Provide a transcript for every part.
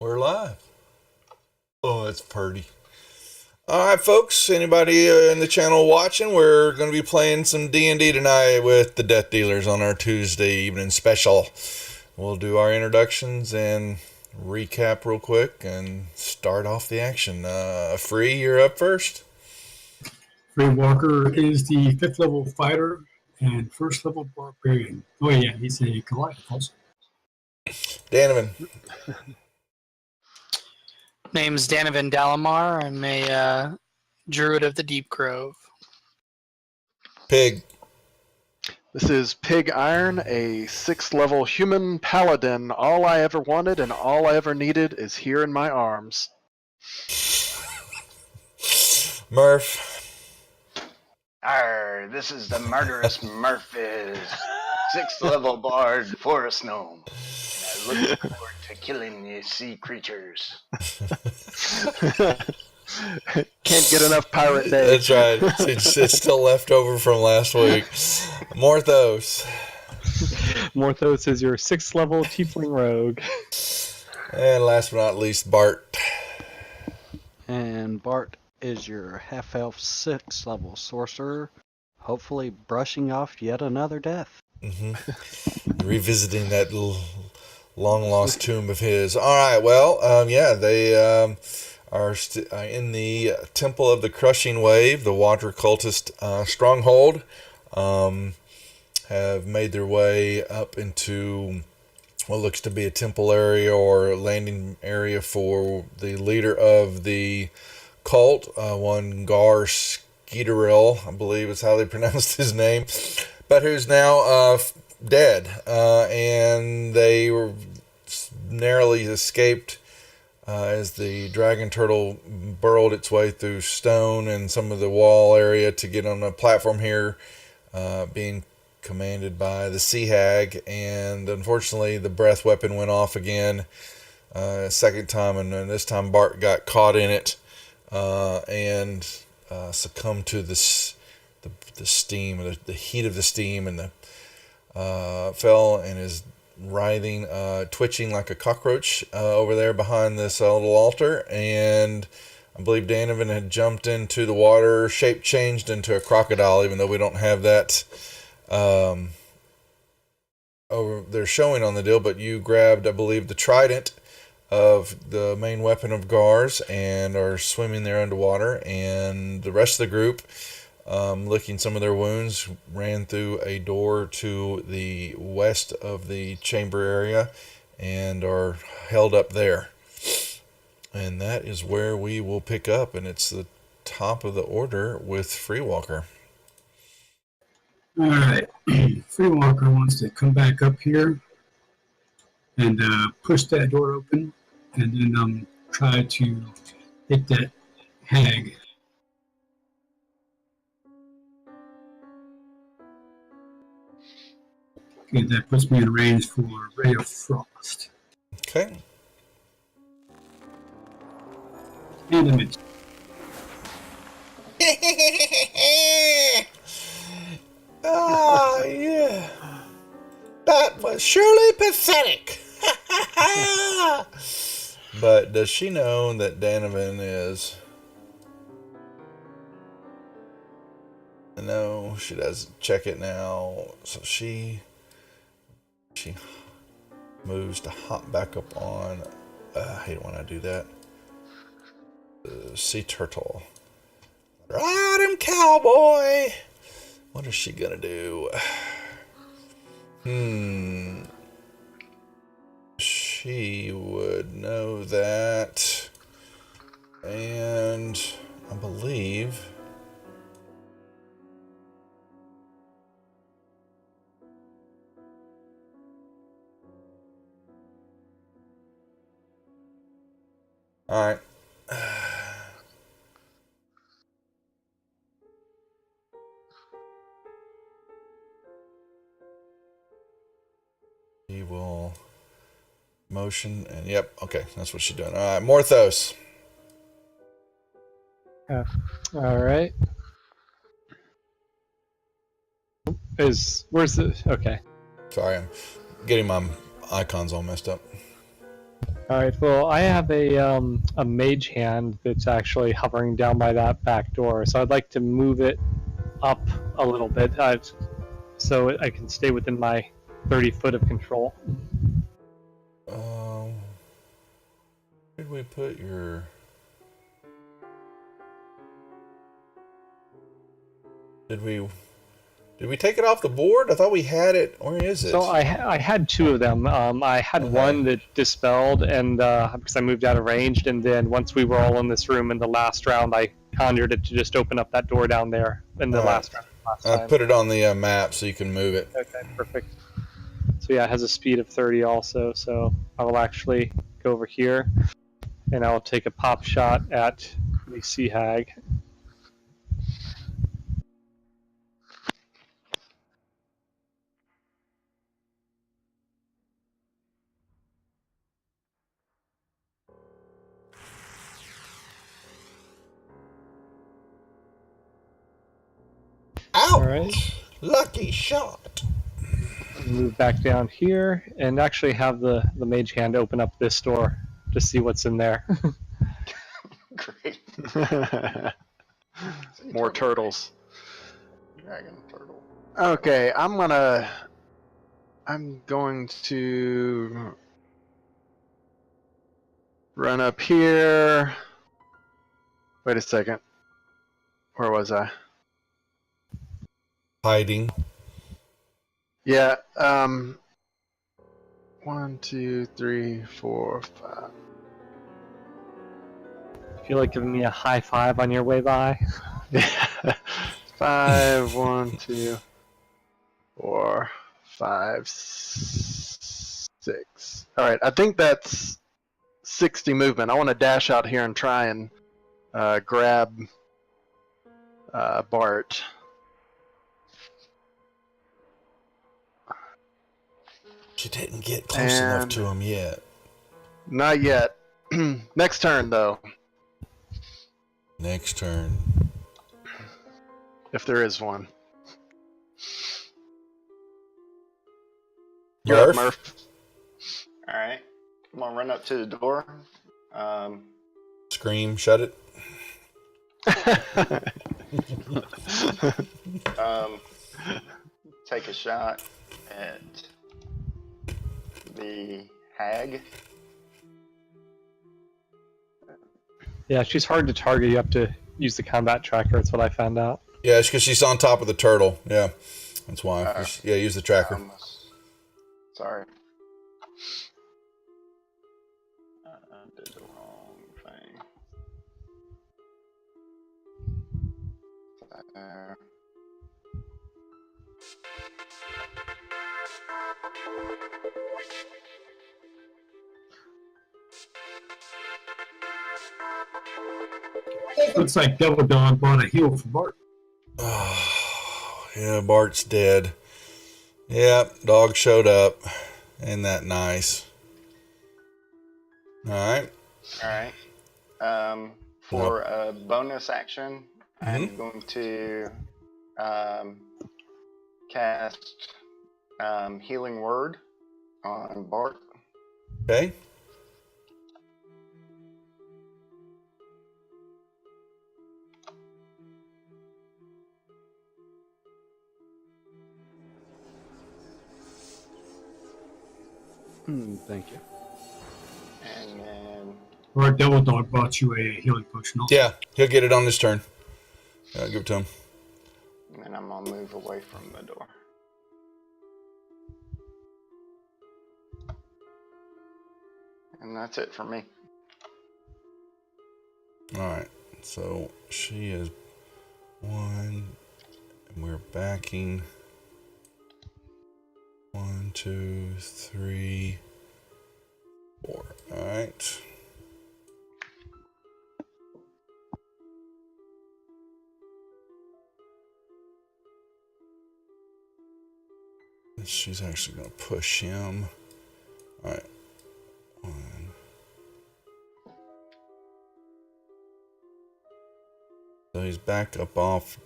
We're live. Oh, that's pretty. All right, folks. Anybody in the channel watching? We're going to be playing some D&D tonight with the Death Dealers on our Tuesday evening special. We'll do our introductions and recap real quick and start off the action. Free, you're up first. Free Walker is the 5th level fighter and 1st level barbarian. Oh yeah, he's a Goliath also. Danovan. Name's Danovan Dalamar. I'm a druid of the Deep Grove. Pig. This is Pig Iron, a 6th level human paladin. All I ever wanted and all I ever needed is here in my arms. Murph. Arr, this is the murderous Murphys, 6th level bard forest gnome. And I look forward to killing the sea creatures. Can't get enough pirate day. That's right. It's still left over from last week. Morthos. Morthos is your 6th level tiefling rogue. And last but not least, Bart. And Bart is your half-elf 6th level sorcerer, hopefully brushing off yet another death. Mm-hmm. Revisiting that long-lost tomb of his. All right, well, they are in the Temple of the Crushing Wave, the water cultist stronghold. Have made their way up into what looks to be a temple area or landing area for the leader of the cult, one Gar Skeeteril, I believe is how they pronounced his name, but who's now dead. And they were narrowly escaped as the dragon turtle burrowed its way through stone and some of the wall area to get on a platform here, being commanded by the Sea Hag. And unfortunately the breath weapon went off again, second time, and then this time Bart got caught in it and succumbed to the steam, the heat of the steam, and fell and is writhing, twitching like a cockroach over there behind this little altar. And I believe Danovan had jumped into the water, shape changed into a crocodile, even though we don't have that over there showing on the deal. But you grabbed, I believe, the trident of the main weapon of Gar's and are swimming there underwater. And the rest of the group, licking some of their wounds, ran through a door to the west of the chamber area and are held up there. And that is where we will pick up, and it's the top of the order with Free Walker. All right, Free Walker wants to come back up here and push that door open, and then try to hit that hag. Okay, that puts me in range for Ray of Frost. Okay. And a miss. Ah, yeah. That was surely pathetic. But does she know that Danovan is? No, she doesn't. Check it now. So she moves to hop back up on. I hate when I do that. Sea turtle. Ride him, cowboy. What is she gonna do? She would know that, and I believe all right. He will motion, and yep, okay, that's what she's doing. All right, Morthos. All right. Where's the? Okay. Sorry, I'm getting my icons all messed up. All right. Well, I have a mage hand that's actually hovering down by that back door, so I'd like to move it up a little bit, so I can stay within my 30 foot of control. Where did we put your? Did we take it off the board? I thought we had it. Where is it? So I had two of them. I had Okay. one that dispelled, and because I moved out of range, and then once we were all in this room in the last round, I conjured it to just open up that door down there in the Alright. last round. Last I time. put it on the map so you can move it. Okay, perfect. So yeah, it has a speed of 30 also. So I will actually go over here, and I will take a pop shot at the sea hag. Ouch! All right. Lucky shot. Move back down here, and actually have the mage hand open up this door to see what's in there. Great. More turtles. Dragon turtle. Okay, I'm going to run up here. Wait a second. Where was I? Hiding. Yeah, 1, 2, 3, 4, 5. Feel like giving me a high five on your way by. 5, 1, 2, 4, 5, 6. Alright, I think that's 60 movement. I want to dash out here and try and grab Bart. You didn't get close enough to him yet. Not yet. Next turn, though, Next turn. if there is one. You're up, Murph. Alright. I'm gonna run up to the door. Scream, shut it. Take a shot at the hag. Yeah, she's hard to target. You have to use the combat tracker. That's what I found out. Yeah, it's because she's on top of the turtle. Yeah, that's why. Yeah, use the tracker. Sorry. I did the wrong thing. There. Looks like Devil Dog bought a heal for Bart. Oh, yeah, Bart's dead. Yep, dog showed up. Ain't that nice? Alright. Alright. For a bonus action, I'm going to cast Healing Word on Bart. Okay. Thank you. And then Or Devil Dog bought you a healing potion also. Yeah, he'll get it on this turn. Yeah, give it to him. I'm gonna move away from the door. And that's it for me. Alright, so she is 1, and we're backing 1, 2, 3, 4. Alright. She's actually going to push him. Alright. 1. So he's back up off,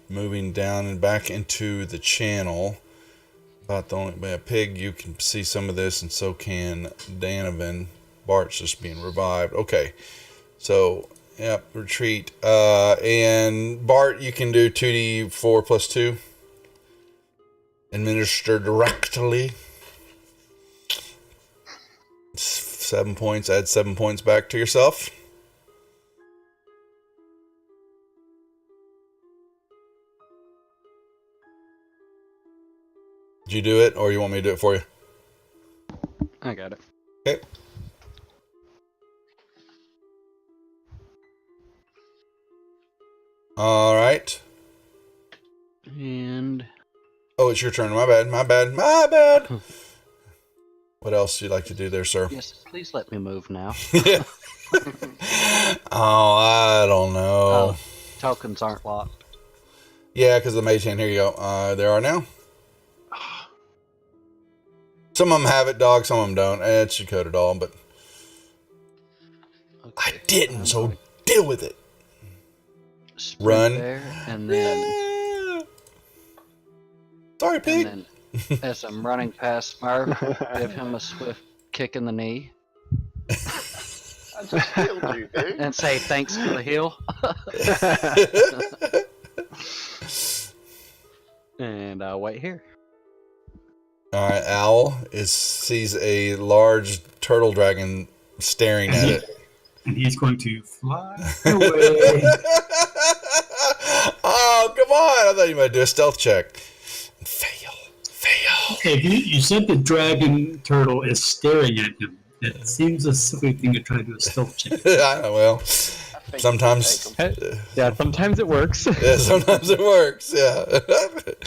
moving down and back into the channel. About the only way a pig, you can see some of this, and so can Danovan. Bart's just being revived. Okay. So, yep, retreat. And Bart, you can do 2d4 plus 2. Administer directly. 7 points. Add 7 points back to yourself. Did you do it, or you want me to do it for you? I got it. Okay. All right. And Oh, it's your turn. My bad. My bad. My bad. What else do you like to do there, sir? yes, please let me move now. Yeah. Oh, I don't know. Oh, tokens aren't locked. Yeah, because the mage hand. Here you go. There are now. Some of them have it, dog. Some of them don't. It's your code at all, but I Okay, didn't, I'm so going deal with it. to sprint Run. there, and then Yeah. Sorry, pig. and then as I'm running past Smurf, give him a swift kick in the knee I just healed you, dude. and say thanks for the heal. And wait here. All right, Owl sees a large turtle dragon staring at it. And he's going to fly away. Oh, come on! I thought you might do a stealth check. Fail. Hey, you said the dragon turtle is staring at him. It seems a silly thing to try to do a stealth check. I know, well, I think you sometimes. can take 'em. Yeah, sometimes it works. Yeah, sometimes it works. Yeah. But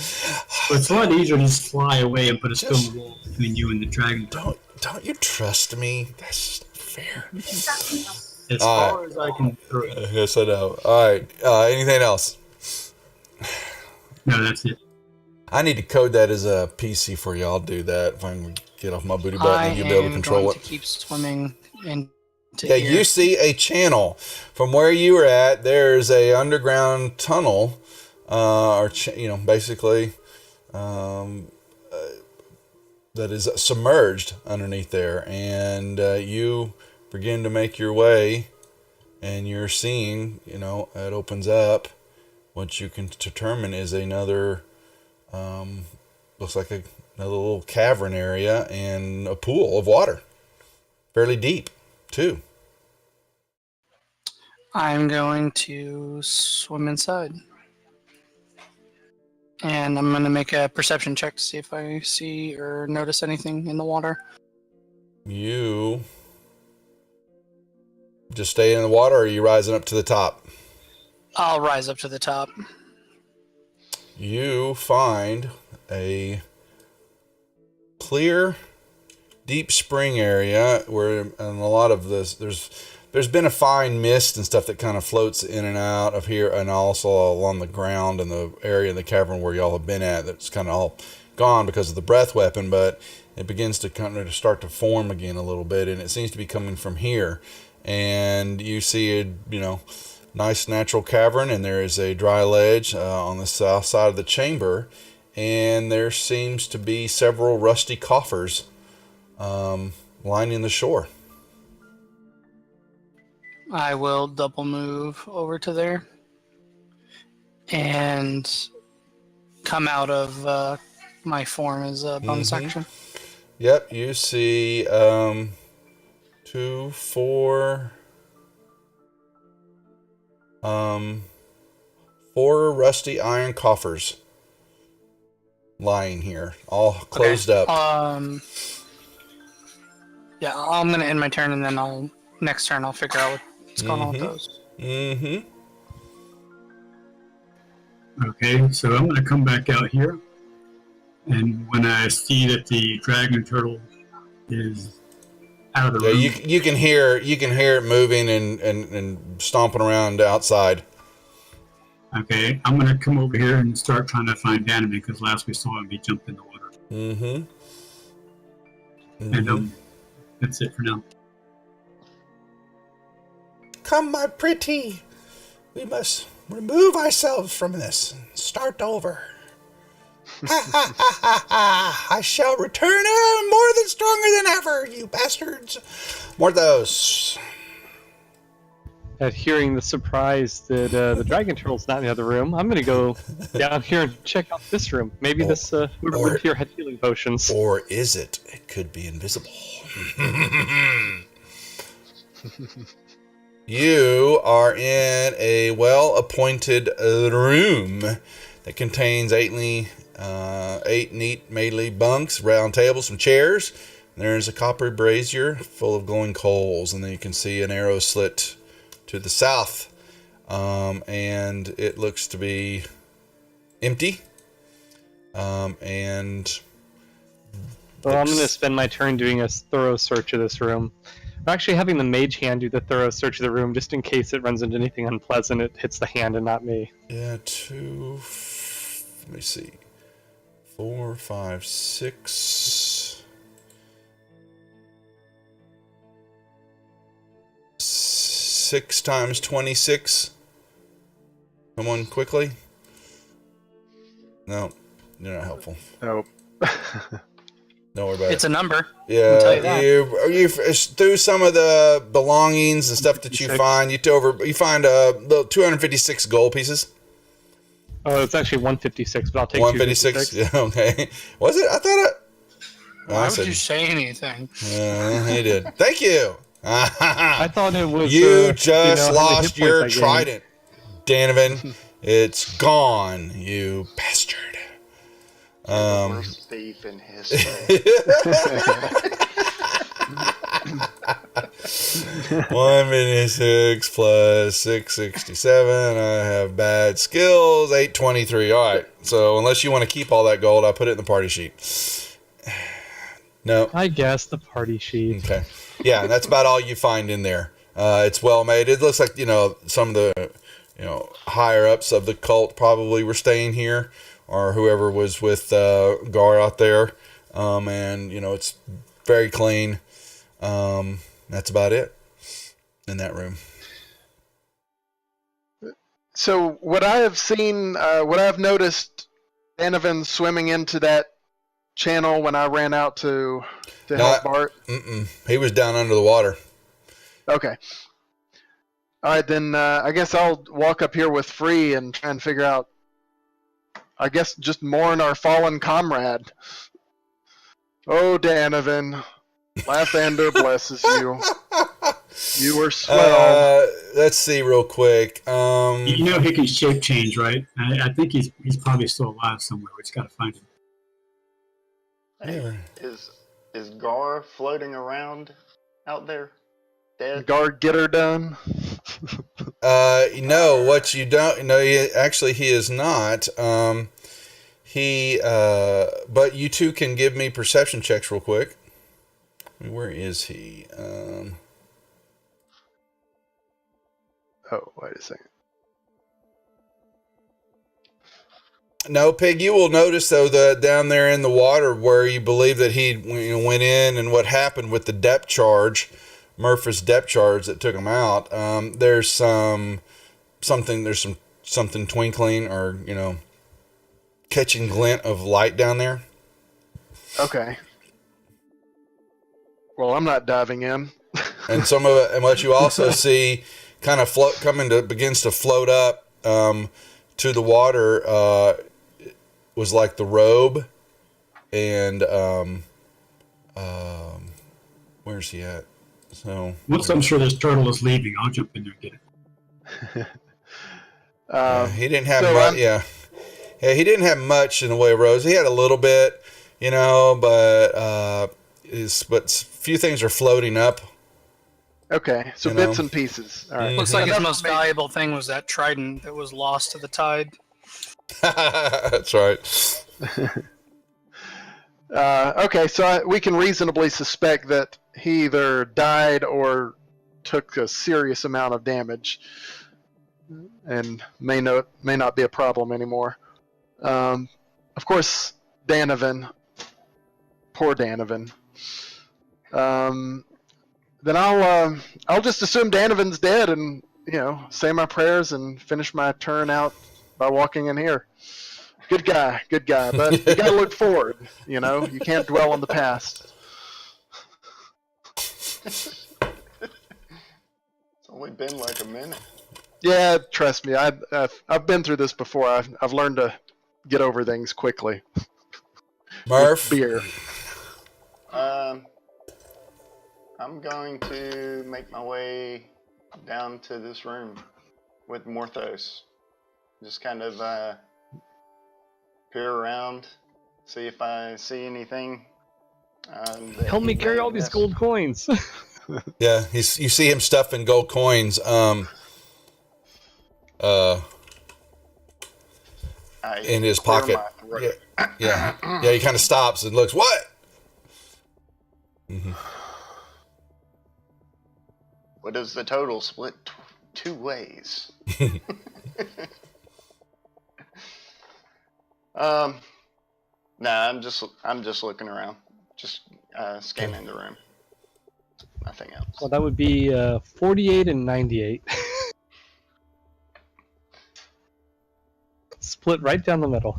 it's a lot easier to just fly away and put a stone wall between you and the dragon turtle. Don't you trust me? That's not fair. As All far as I can throw it. Yes, I know. All right. Anything else? No, that's it. I need to code that as a PC for you. I'll do that if I can get off my booty button and you'll be able to control going it. to keep swimming into Yeah, here. you see a channel from where you were at. There's a underground tunnel, basically, that is submerged underneath there, and you begin to make your way, and you're seeing, it opens up. What you can determine is another, looks like another little cavern area and a pool of water, fairly deep, too. I'm going to swim inside. And I'm going to make a perception check to see if I see or notice anything in the water. You just stay in the water, or are you rising up to the top? I'll rise up to the top. You find a clear, deep spring area where, and a lot of this, there's been a fine mist and stuff that kind of floats in and out of here, and also along the ground in the area in the cavern where y'all have been at. That's kind of all gone because of the breath weapon, but it begins to kind of start to form again a little bit, and it seems to be coming from here. And you see a nice natural cavern, and there is a dry ledge on the south side of the chamber, and there seems to be several rusty coffers lining the shore. I will double move over to there and come out of my form as a bonus action. Yep, you see 2, 4, 4 rusty iron coffers lying here, all closed up. Yeah, I'm gonna end my turn, and then next turn I'll figure out what's going on with those. Mm-hmm. Okay, so I'm going to come back out here. And when I see that the dragon turtle is out of the Yeah, room, you can hear it moving and stomping around outside. okay, I'm going to come over here and start trying to find Danny because last we saw him, he jumped in the water. Mm-hmm. And that's it for now. Come, my pretty. We must remove ourselves from this and start over. Ha ha ha ha ha! I shall return more than stronger than ever, you bastards. Morthos. At hearing the surprise that the dragon turtle's not in the other room, I'm gonna go down here and check out this room. Maybe this whoever lived here had healing potions. Or is it? It could be invisible. You are in a well-appointed room that contains 8 neat melee bunks, round tables, some chairs. There's a copper brazier full of glowing coals, and then you can see an arrow slit to the south, and it looks to be empty. And Well, I'm going to spend my turn doing a thorough search of this room. I'm actually having the mage hand do the thorough search of the room just in case it runs into anything unpleasant. It hits the hand and not me. yeah, let me see, 4, 5, 6. 6 times 26. Someone quickly. No, you're not helpful. Nope. Don't worry about It's it. a number. Yeah, tell you that. you through some of the belongings and stuff that you 56. find. You find the 256 gold pieces. Oh, it's actually 156, but I'll take 156. 256. Yeah, okay. Was it? I thought it. Why would you say anything? He did. Thank you. I thought it was. You how just many lost hit points your I gained. trident, Danovan. It's gone, you bastard. The worst thief in history. 156 plus 667. I have bad skills. 823. All right. So unless you want to keep all that gold, I put it in the party sheet. No. I guess the party sheet. Okay. Yeah, that's about all you find in there. It's well made. It looks like, some of the, higher ups of the cult probably were staying here, or whoever was with Gar out there. And, it's very clean. That's about it in that room. So what I have seen, what I've noticed, Danovan swimming into that channel when I ran out to help Bart. He was down under the water. Okay. All right, then I guess I'll walk up here with Free and try and figure out, I guess, just mourn our fallen comrade. Oh, Danovan, Lathander blesses you. You were swell. Let's see real quick. You know he can shape change, right? I think he's probably still alive somewhere. We just got to find him. Hey, is Gar floating around out there? Dead? Guard, get her done. No, what you don't know, he is not. But you two can give me perception checks real quick. Where is he? Oh, wait a second. No, Pig, you will notice, though, that down there in the water where you believe that he went in and what happened with the depth charge, Murphy's depth charge that took him out, there's something twinkling or, catching glint of light down there. Okay. Well, I'm not diving in. And some of it, and what you also see kind of begins to float up to the water was like the robe, and where's he at? So Once I'm sure this turtle is leaving, I'll jump in there and get it. he didn't have so much. Yeah, he didn't have much in the way of robes. He had a little bit, but few things are floating up. Okay, so You bits know. and pieces. All right. Looks like his Enough most for me. valuable thing was that trident that was lost to the tide. That's right. Okay, so we can reasonably suspect that he either died or took a serious amount of damage, and may not be a problem anymore. Of course, Danovan, poor Danovan. Then I'll just assume Danovan's dead and say my prayers and finish my turn out by walking in here. Good guy, but you gotta look forward. You can't dwell on the past. only been like a minute. Yeah, trust me, I've been through this before. I've learned to get over things quickly. Murph. Beer. I'm going to make my way down to this room with Morthos. Just kind of peer around, see if I see anything. Help me carry all these gold coins. Yeah, you see him stuffing gold coins. In his pocket. Yeah. He kind of stops and looks. What? Mm-hmm. What is the total? Split two ways. Nah, I'm just looking around, just scanning the room. Nothing else. Well, that would be 48 and 98. Split right down the middle.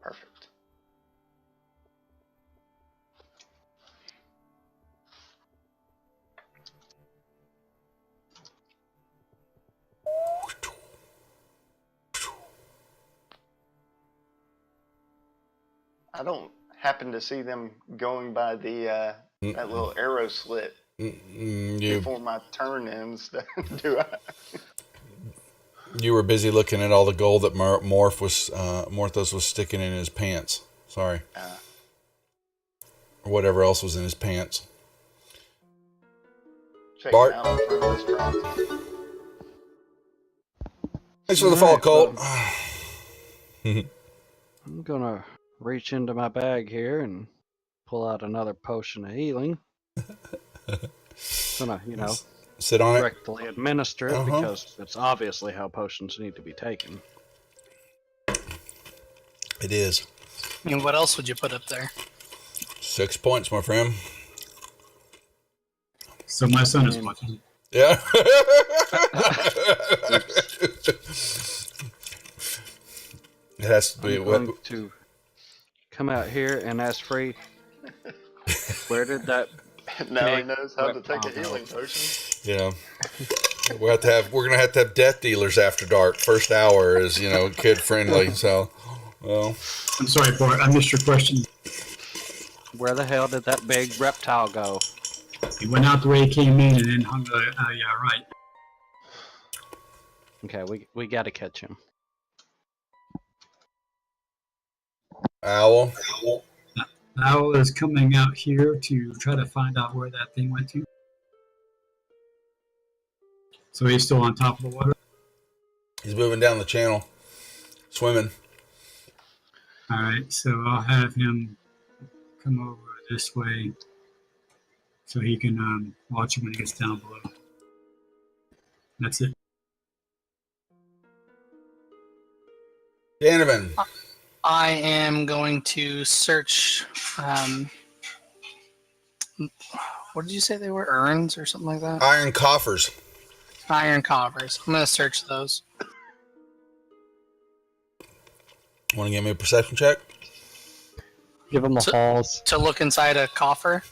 Perfect. I don't happen to see them going by the that little arrow slit before my turn ends. Do I? You were busy looking at all the gold that Morthos was sticking in his pants. Sorry. Or whatever else was in his pants. Bart. Out in front of this truck. Thanks for the fall, Colt. I'm gonna reach into my bag here and pull out another potion of healing. Gonna, sit on it. Directly administer it because it's obviously how potions need to be taken. It is. I mean, what else would you put up there? 6 points, my friend. So my son is watching. Yeah. It has to be. I'm going to come out here and ask Free, where did that Now he knows how to take a healing potion. Yeah. We're gonna have to have death dealers after dark. First hour is, kid friendly. So, well. I'm sorry, Bart. I missed your question. Where the hell did that big reptile go? He went out the way he came in and then hung. Yeah, right. Okay, we got to catch him. Owl. Owl is coming out here to try to find out where that thing went to. So he's still on top of the water? He's moving down the channel. Swimming. All right, so I'll have him come over this way so he can watch him when he gets down below. That's it. Donovan. I am going to search. What did you say they were? Urns or something like that? Iron coffers. Iron coffers. I'm going to search those. Want to give me a perception check? Give him the halls. To look inside a coffer?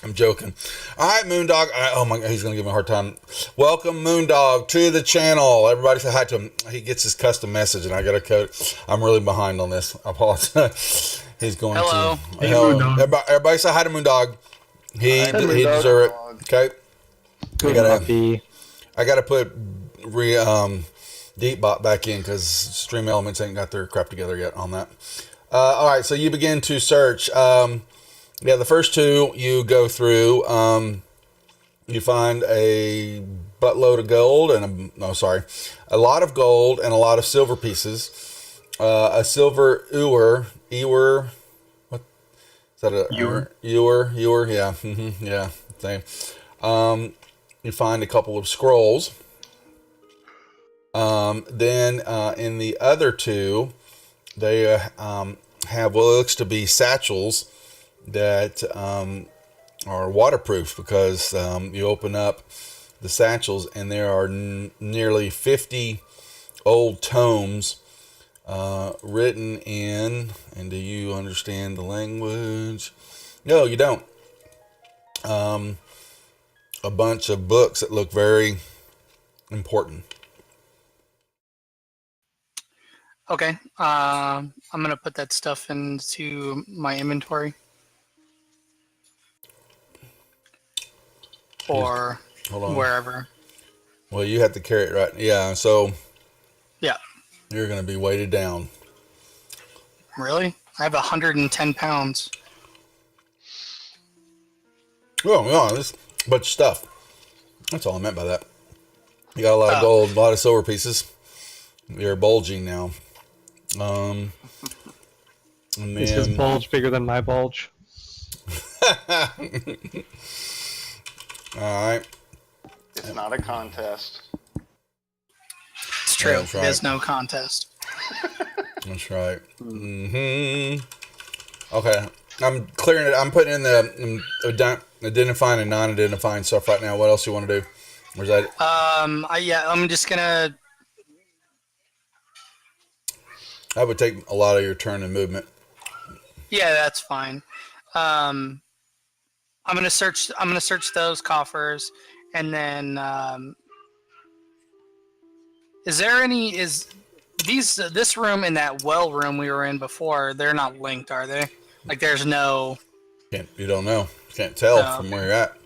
I'm joking. All right, Moondog. Oh my God, he's gonna give me a hard time. Welcome, Moondog, to the channel. Everybody say hi to him. He gets his custom message, and I got to code. I'm really behind on this. I apologize. He's going Hello. to. Hey, Hello. Moondog. Everybody say hi to Moondog. He Moondog. deserves it. Okay. Good puppy. I gotta put Deepbot back in because Stream Elements ain't got their crap together yet on that. All right, so you begin to search. Yeah, the first two you go through, you find a buttload of gold and a lot of gold and a lot of silver pieces. A silver ewer, what is that? Ewer, yeah, yeah, same. You find a couple of scrolls. Then in the other two, they have what looks to be satchels that are waterproof because you open up the satchels and there are nearly 50 old tomes written in, and do you understand the language? No, you don't. a bunch of books that look very important. Okay. I'm gonna put that stuff into my inventory. Or Hold on. wherever. Well, you have to carry it, right? Yeah, so Yeah. you're going to be weighted down. Really? I have 110 pounds. Well, no, there's a bunch of stuff. That's all I meant by that. You got a lot of Oh. gold, a lot of silver pieces. You're bulging now. And Is his then, bulge bigger than my bulge? all right. It's not a contest. It's true. that's right. There's no contest. That's right. Okay. I'm clearing it. I'm putting in the identifying and non-identifying stuff right now. What else you want to do? Or is that? I'm just gonna. That would take a lot of your turn and movement. Yeah, that's fine. I'm gonna search. I'm gonna search those coffers, and then. Is there any? Is these this room and that well room we were in before? They're not linked, are they? Like, there's no. You don't know. Can't tell Oh, from okay. where you're at.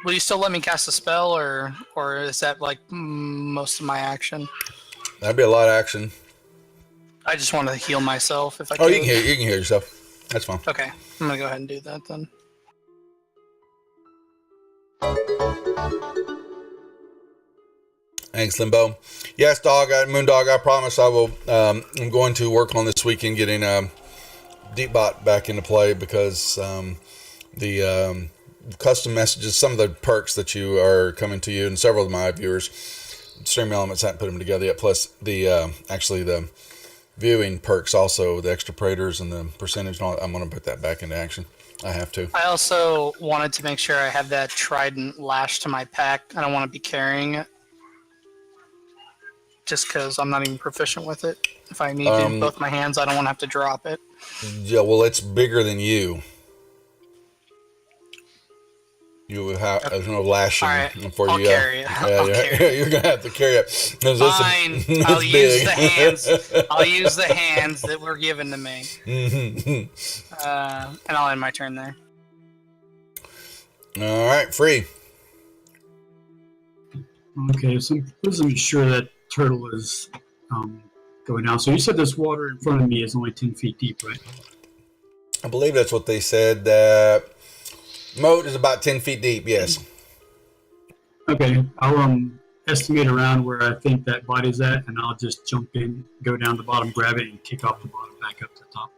Will you still let me cast a spell, or is that like most of my action? That'd be a lot of action. I just want to heal myself if I Oh, can. you can hear yourself. That's fine. Okay, I'm gonna go ahead and do that then. Thanks, Limbo. Yes, Moondog, I promise I will. I'm going to work on this weekend getting Deepbot back into play because the custom messages, some of the perks that you are coming to you, and several of my viewers, Stream Elements haven't put them together yet. Plus the actually the viewing perks, also the extra Praetors and the percentage. And all, I'm going to put that back into action. I have to. I also wanted to make sure I have that trident lashed to my pack. I don't want to be carrying it. Just because I'm not even proficient with it. If I need to in both my hands, I don't want to have to drop it. Yeah, well, it's bigger than you. You will have there's no lashing All right, for I'll you. carry it. I'll carry it. You're gonna have to carry it. 'Cause this Fine, is- I'll it's use big. the hands. I'll use the hands that were given to me. And I'll end my turn there. All right, free. Okay, so I'm pretty sure that turtle is going down. So you said this water in front of me is only 10 feet deep, right? I believe that's what they said. That moat is about 10 feet deep. Yes. Okay, I'll estimate around where I think that body's at, and I'll just jump in, go down the bottom, grab it, and kick off the bottom back up to the top.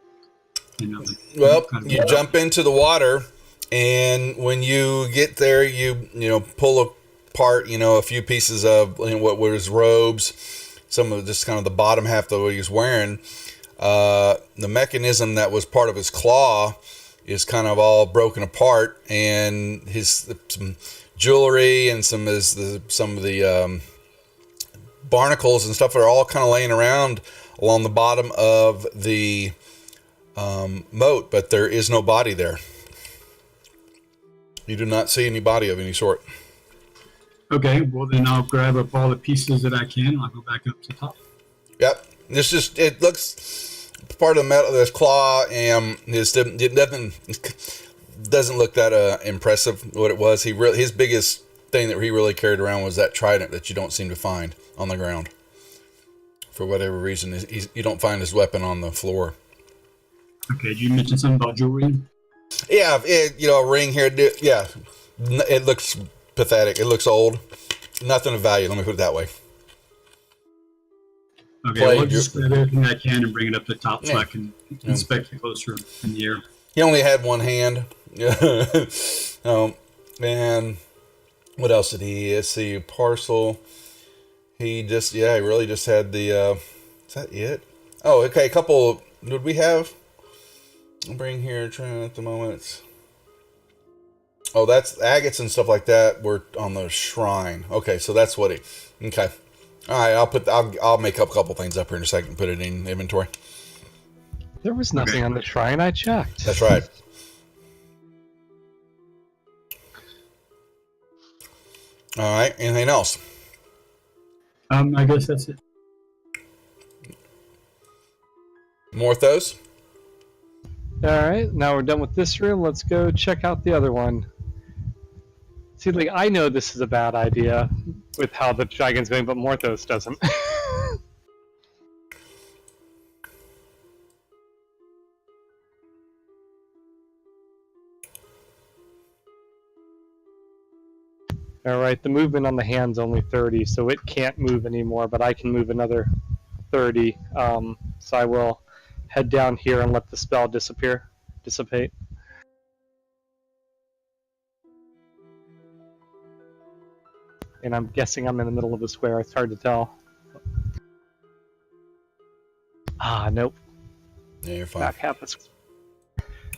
You know, Well, kind of- you jump into the water, and when you get there, you pull apart a few pieces of what were his robes, some of just kind of the bottom half of what he was wearing. The mechanism that was part of his claw is kind of all broken apart, and some jewelry and some of the barnacles and stuff are all kind of laying around along the bottom of the moat, but there is no body there. You do not see any body of any sort. Okay, well then I'll grab up all the pieces that I can, and I'll go back up to the top. Yep, it looks part of the metal, this claw, and it doesn't look that impressive. What it was, his biggest thing that he really carried around was that trident that you don't seem to find on the ground. For whatever reason, you don't find his weapon on the floor. Okay, did you mention something about jewelry? Yeah, a ring here. Yeah, it looks pathetic. It looks old. Nothing of value. Let me put it that way. Okay, I'll just grab everything I can and bring it up to the top so Yeah. I can inspect it closer in the air. He only had one hand. And what else did he? Let's see, parcel. He really just had the. Is that it? Oh, okay. A couple. Did we have? I'll bring here trying at the moment. Oh, that's agates and stuff like that were on the shrine. Okay, so that's what he. Okay, all right. I'll make up a couple things up here in a second and put it in inventory. There was nothing on the shrine. I checked. That's right. All right. Anything else? I guess that's it. Morthos? Alright, now we're done with this room. Let's go check out the other one. See, like, I know this is a bad idea with how the dragon's going, but Morthos doesn't. Alright, the movement on the hand's only 30, so it can't move anymore, but I can move another 30. So I will head down here and let the spell dissipate. And I'm guessing I'm in the middle of a square. It's hard to tell. Ah, nope. Yeah, you're fine. Back half a square.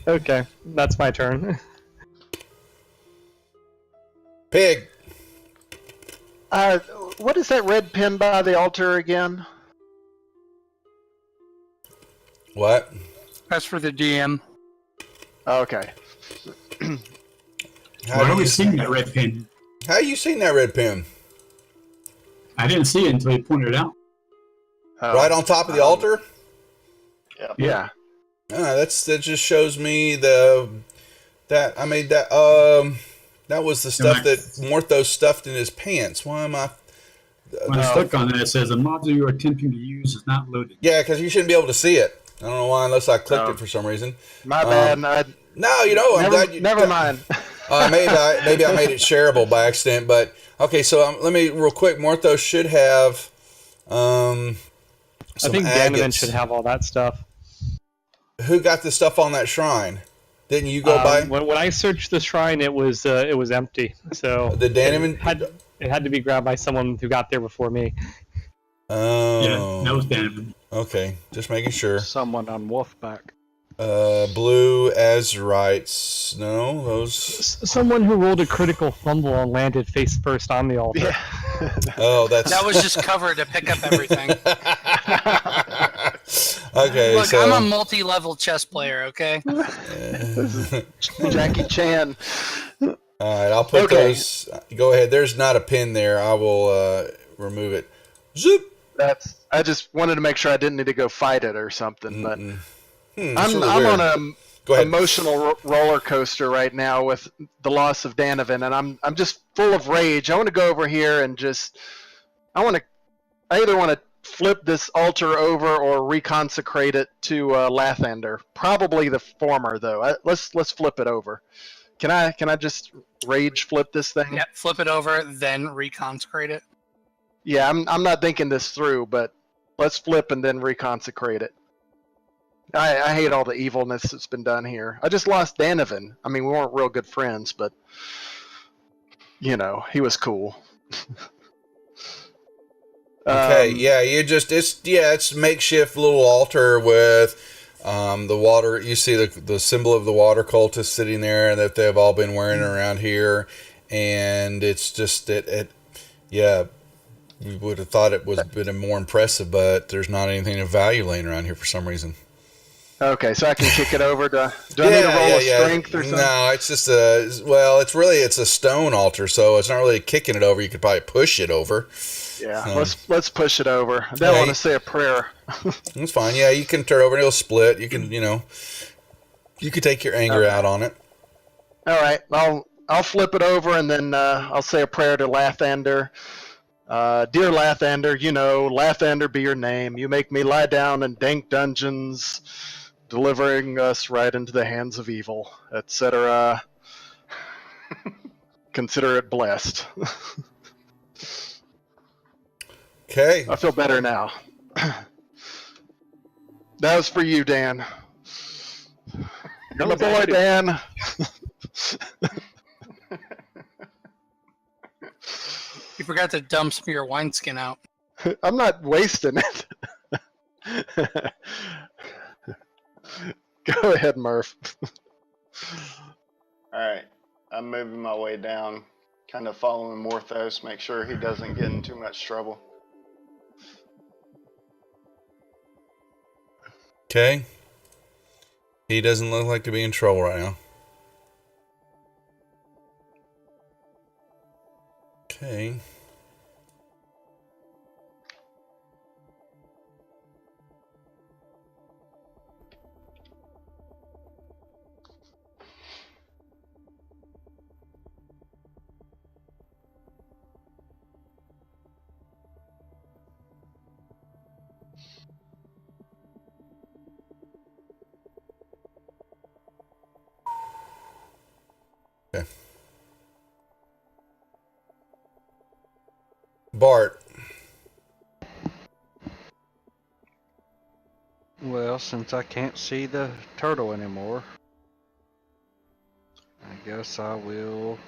Okay, that's my turn. Pig. What is that red pin by the altar again? What? That's for the DM. Okay. Why are we seeing that red pin? How you seen that red pin? I didn't see it until you pointed it out. Oh, Right on top of the altar? Yep. Yeah. That just shows me that was the stuff that Morthos stuffed in his pants. Why am I? When I click on that, it says a module you are attempting to use is not loaded. Yeah, because you shouldn't be able to see it. I don't know why, unless I clicked it for some reason. My bad. No, you know, I'm glad you. Never mind. Maybe I made it shareable by accident, but okay. So let me real quick. Morthos should have. I think agates. Danovan should have all that stuff. Who got the stuff on that shrine? Didn't you go by? When I searched the shrine, it was empty. So The Danovan it had to be grabbed by someone who got there before me. Oh. Yeah, that was Danovan. Okay, just making sure. Someone on Wolfback. Blue Azurites. No, those. Someone who rolled a critical fumble and landed face first on the altar. Yeah. Oh, that's. That was just cover to pick up everything. Okay, Look, so. I'm a multi-level chess player, okay? Jackie Chan. All right, I'll put Okay. those. Go ahead. There's not a pin there. I will remove it. Zoop. I just wanted to make sure I didn't need to go fight it or something, but That's I'm really on weird. a Go ahead. emotional roller coaster right now with the loss of Danovan, and I'm just full of rage. I want to go over here and I either want to flip this altar over or reconsecrate it to Lathander. Probably the former, though. Let's flip it over. Can I just rage flip this thing? Yep, flip it over, then reconsecrate it. Yeah, I'm not thinking this through, but let's flip and then reconsecrate it. I hate all the evilness that's been done here. I just lost Danovan. I mean, we weren't real good friends, but you know, he was cool. Okay, yeah, it's makeshift little altar with the water. You see the symbol of the water cultist sitting there, and that they've all been wearing around here, and it's just yeah. We would have thought it was a bit more impressive, but there's not anything of value laying around here for some reason. Okay, so I can kick it over to. Do I need to roll a strength or something? No, it's just it's a stone altar, so it's not really kicking it over. You could probably push it over. Yeah, let's push it over. I don't want to say a prayer. That's fine. Yeah, you can turn it over and it'll split. You can, you could take your anger out on it. All right, I'll flip it over and then I'll say a prayer to Lathander. Dear Lathander, Lathander be your name. You make me lie down in dank dungeons, delivering us right into the hands of evil, etc. Consider it blessed. Okay. I feel better now. That was for you, Dan. You're my boy, Dan. You forgot to dump some of your wineskin out. I'm not wasting it. Go ahead, Murph. Alright, I'm moving my way down, kind of following Morthos, make sure he doesn't get in too much trouble. Okay. He doesn't look like to be in trouble right now. Okay. Okay. Bart. Well, since I can't see the turtle anymore, I guess I will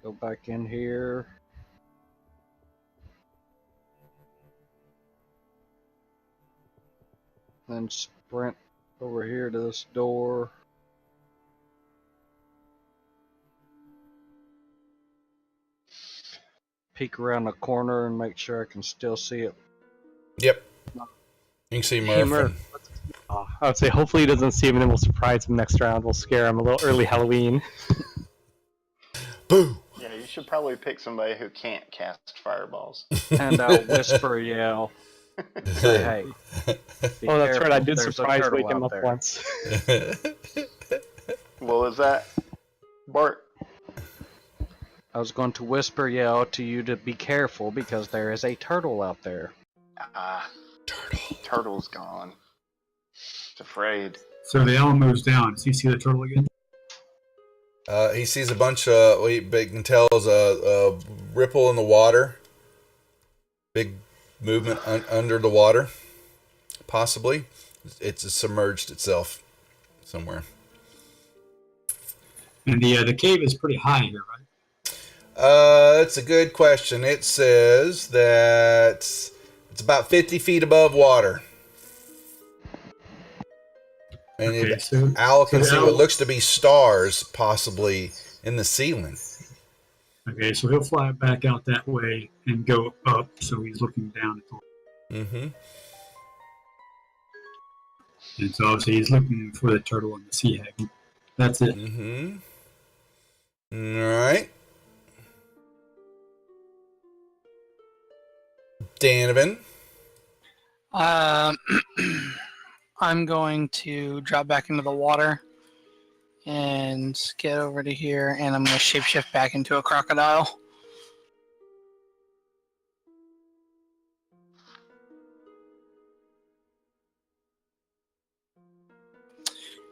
go back in here. Then sprint over here to this door. Peek around the corner and make sure I can still see it. Yep. You can see Hey, Murph. Murph. I would say hopefully he doesn't see him and then we'll surprise him next round. We'll scare him a little early Halloween. Boo! Yeah, you should probably pick somebody who can't cast fireballs. And I'll whisper yell. Say, hey. Be Oh, that's right. I careful, did there's a surprise turtle wake him out up there. once. What was that, Bart? I was going to whisper yell to you to be careful because there is a turtle out there. Ah, Turtle. turtle's gone. It's afraid. So the owl moves down. Does he see the turtle again? He sees a bunch of, what you can tell is a ripple in the water. Big movement under the water. Possibly. It's submerged itself somewhere. And the cave is pretty high here, right? That's a good question. It says that it's about 50 feet above water. And Okay, so Al can so see Al- what looks to be stars possibly in the ceiling. okay, so he'll fly back out that way and go up, so he's looking down at the. Mm-hmm. And so obviously he's looking for the turtle and the sea hag. That's it. Mm-hmm. All right. Donovan. I'm going to drop back into the water and get over to here, and I'm going to shapeshift back into a crocodile.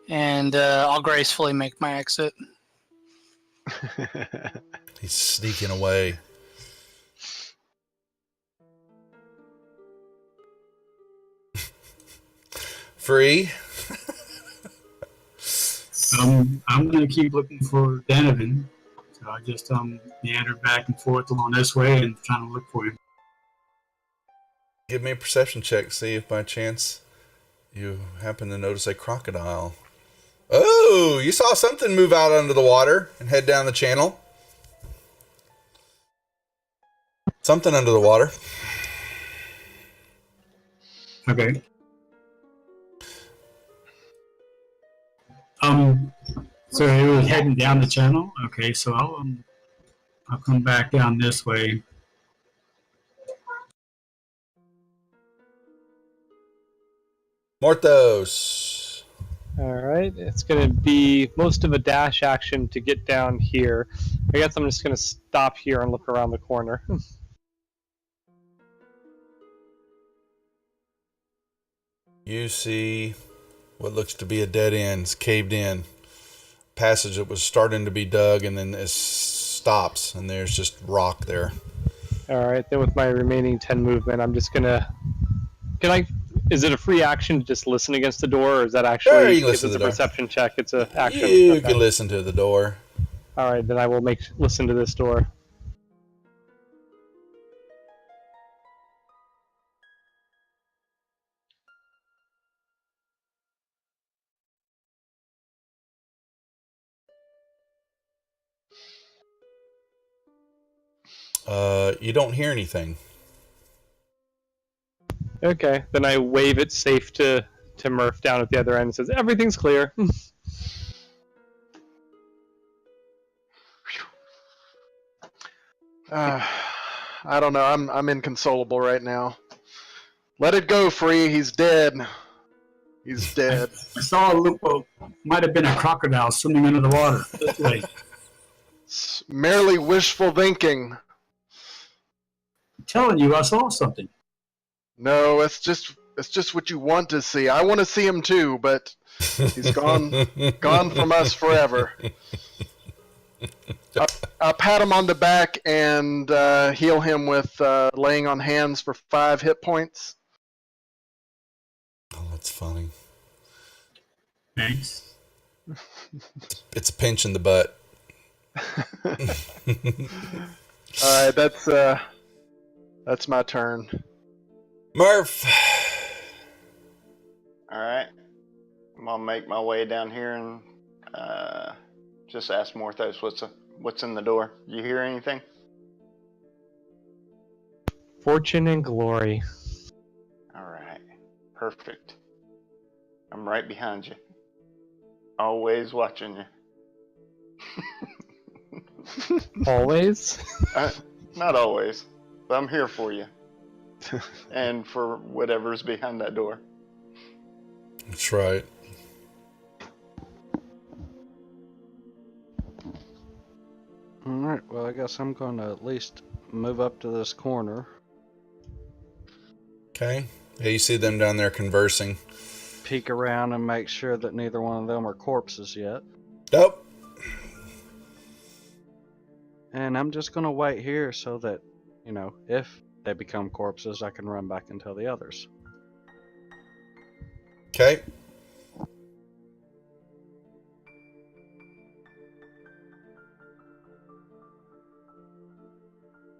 And I'll gracefully make my exit. He's sneaking away. Free. I'm gonna keep looking for Donovan. So I just meander back and forth along this way and trying to look for him. Give me a perception check. See if by chance you happen to notice a crocodile. Oh, you saw something move out under the water and head down the channel. Something under the water. Okay. So he was heading down the channel. Okay, so I'll come back down this way. Morthos. All right, it's going to be most of a dash action to get down here. I guess I'm just going to stop here and look around the corner. You see what looks to be a dead end. It's caved in. Passage that was starting to be dug and then it stops and there's just rock there. All right, then with my remaining 10 movement, I'm just going to... Is it a free action to just listen against the door, or is that actually... Sure, you can if listen it's to a the door. perception check, it's an action? You Okay. can listen to the door. All right, then I will listen to this door. You don't hear anything. Okay, then I wave it safe to Murph down at the other end and says, everything's clear. I don't know. I'm inconsolable right now. Let it go, Free. He's dead. He's dead. I saw a Lupo. Might have been a crocodile swimming under the water. This way. It's merely wishful thinking. I'm telling you, I saw something. No, it's just what you want to see. I want to see him too, but he's gone from us forever. I'll pat him on the back and heal him with laying on hands for 5 hit points. Oh, that's funny. Thanks. It's a pinch in the butt. All right, that's my turn. Murph. All right. I'm gonna make my way down here and just ask Morthos what's in the door. You hear anything? Fortune and glory. All right. Perfect. I'm right behind you. Always watching you. Always? Not always, but I'm here for you. And for whatever's behind that door. That's right. Alright, well, I guess I'm going to at least move up to this corner. Okay. Yeah, you see them down there conversing. Peek around and make sure that neither one of them are corpses yet. Nope. And I'm just going to wait here so that, if they become corpses, I can run back and tell the others. Okay.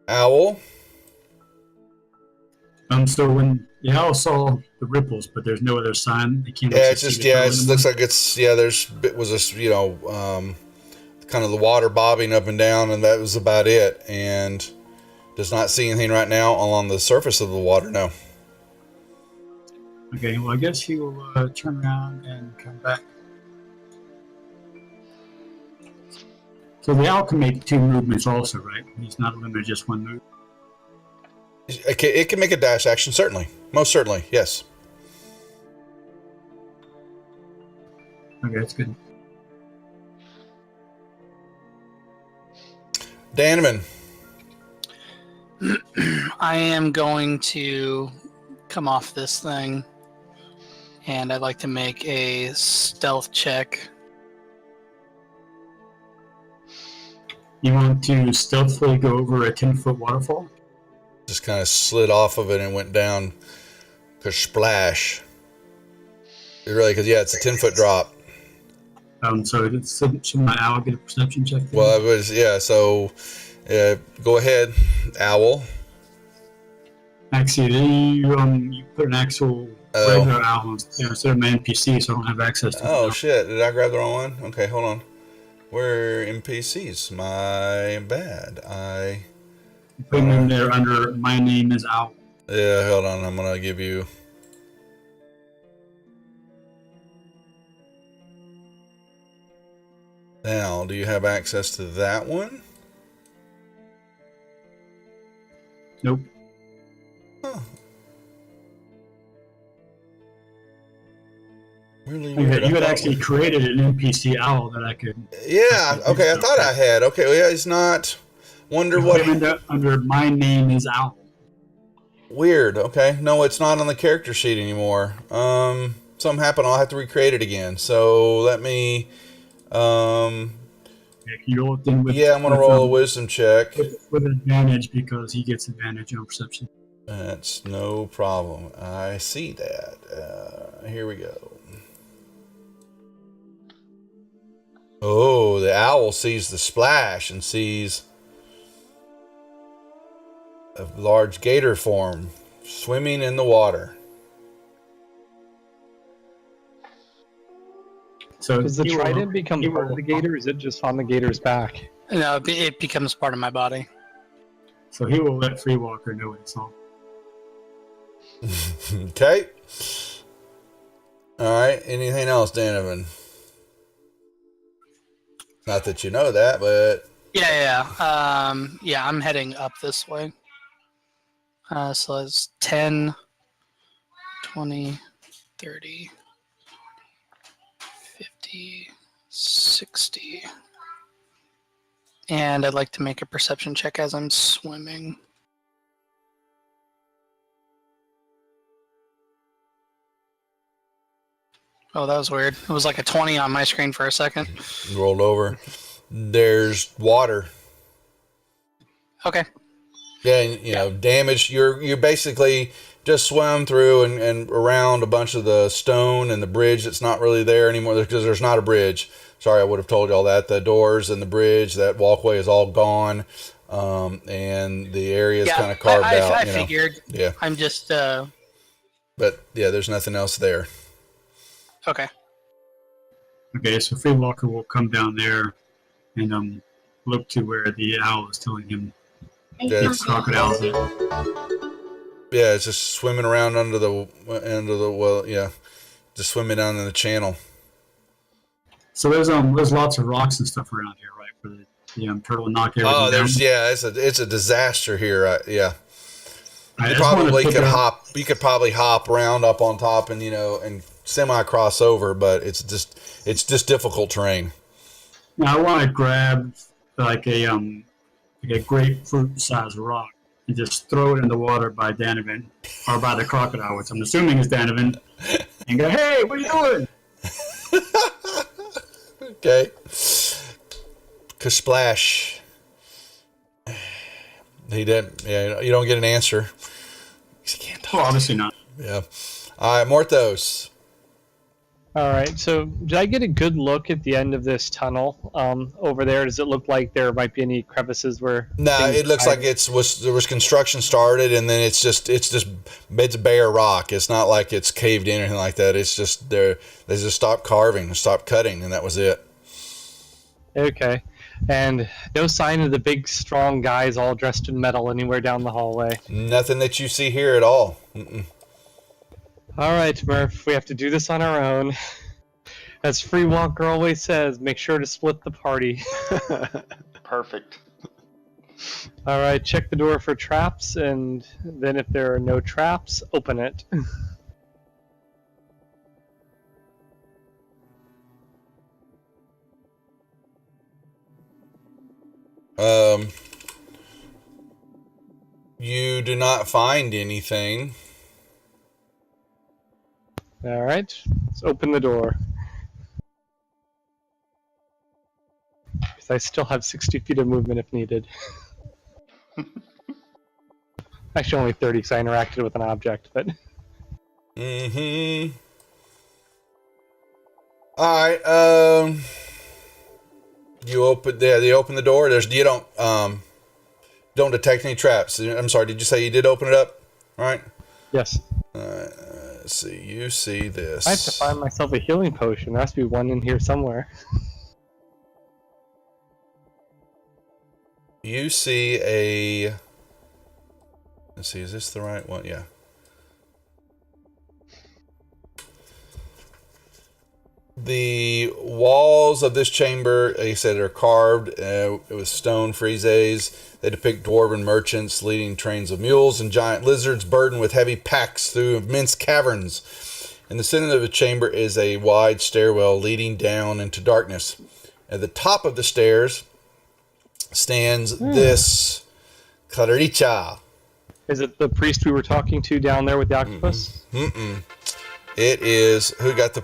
Owl. So when the owl saw the ripples, but there's no other sign. They can't. Yeah, it's actually just see the it color looks like it's it was this kind of the water bobbing up and down, and that was about it. And does not see anything right now along the surface of the water. No. Okay, well, I guess he will turn around and come back. So the owl can make 2 movements also, right? He's not limited to just 1 move. It can make a dash action, certainly. Most certainly, yes. Okay, that's good. Danneman. I am going to come off this thing, and I'd like to make a stealth check. You want to stealthily go over a 10-foot waterfall? Just kind of slid off of it and went down. Splash. Because it's a 10-foot drop. So should my owl get a perception check? Then? Well, it was, so go ahead, Owl. Actually, you put an actual regular owl instead of my NPC, so I don't have access to it. Oh, shit. Did I grab the wrong one? Okay, hold on. Where NPCs? My bad. You put them in there under my name is Owl. Yeah, hold on. I'm going to give you... Now, do you have access to that one? Nope. Huh. Really Okay, weird. you had actually created an NPC owl that I could. Yeah, okay, I thought I had. Okay, well, yeah, he's not. Wonder You what. put him under my name is Owl. Weird, okay. No, it's not on the character sheet anymore. Something happened, I'll have to recreate it again. So let me. You roll it in with, Yeah, I'm going to roll a wisdom check. with advantage because he gets advantage on perception. That's no problem. I see that. Here we go. Oh, the owl sees the splash and sees a large gator form swimming in the water. So Does the he will- trident become he part will- of the gator, or is it just on the gator's back? No, it becomes part of my body. So he will let Free Walker know what he saw. Okay. All right. Anything else, Donovan? Not that you know that, but Yeah, I'm heading up this way. So it's 10, 20, 30, 50, 60. And I'd like to make a perception check as I'm swimming. Oh, that was weird. It was like a 20 on my screen for a second. Rolled over. There's water. Okay. Yeah, and, damage. You basically just swim through and around a bunch of the stone and the bridge that's not really there anymore because there's not a bridge. Sorry, I would have told you all that. The doors and the bridge, that walkway is all gone, and the area is kind of carved out. I figured. Yeah. I'm just. But yeah, there's nothing else there. Okay. Okay, so Free Walker will come down there and look to where the owl is telling him the crocodile's in. Yeah, it's just swimming around under the well, yeah, just swimming down in the channel. So there's lots of rocks and stuff around here, right? For the turtle to knock everything down. It's a disaster here. Yeah. I You just wanna probably pick could it up. hop. You could probably hop round up on top and and semi cross over, but it's just difficult terrain. Now I want to grab like a grapefruit sized rock and just throw it in the water by Danovan or by the crocodile, which I'm assuming is Danovan, and go, "Hey, what are you doing?" Okay. Kasplash. He didn't. Yeah, you don't get an answer. He can't talk. Well, obviously not. Yeah. All right, Morthos. All right. So, did I get a good look at the end of this tunnel over there? Does it look like there might be any crevices where? No, it looks like there was construction started, and then it's bare rock. It's not like it's caved in or anything like that. It's just they just stopped carving, stopped cutting, and that was it. Okay. And no sign of the big, strong guys all dressed in metal anywhere down the hallway. Nothing that you see here at all. Mm-mm. All right, Murph, we have to do this on our own. As Free Walker always says, make sure to split the party. Perfect. All right, check the door for traps, and then if there are no traps, open it. You do not find anything. All right, let's open the door. Because I still have 60 feet of movement if needed. Actually, only 30 because I interacted with an object, but... Mm-hmm. All right, you open the door. You don't detect any traps. I'm sorry, did you say you did open it up? All right. Yes. Let's see. You see this. I have to find myself a healing potion. There has to be one in here somewhere. You see a... Let's see, is this the right one? Yeah. The walls of this chamber, like I said, are carved with stone friezes. They depict dwarven merchants leading trains of mules and giant lizards burdened with heavy packs through immense caverns. In the center of the chamber is a wide stairwell leading down into darkness. At the top of the stairs stands this Claricha. Is it the priest we were talking to down there with the octopus? Mm-mm. It is who got the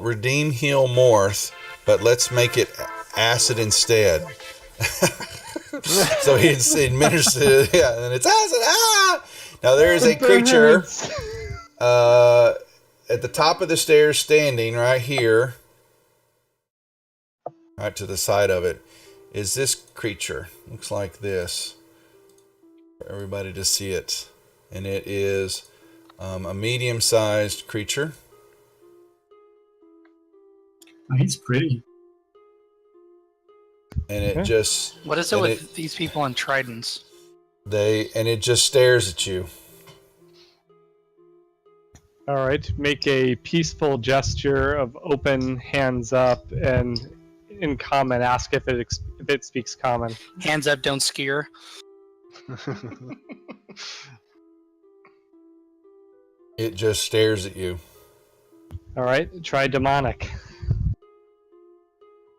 redeem heal Morth, but let's make it acid instead. So he administers it, yeah, and it's acid. Ah! Now there is a creature at the top of the stairs standing right here. Right to the side of it is this creature. Looks like this. For everybody to see it. And it is a medium-sized creature. Oh, he's pretty. And it just... What is it with these people on tridents? It just stares at you. All right, make a peaceful gesture of open hands up, and in common. Ask if it speaks common. Hands up, don't skier. It just stares at you. All right, try demonic.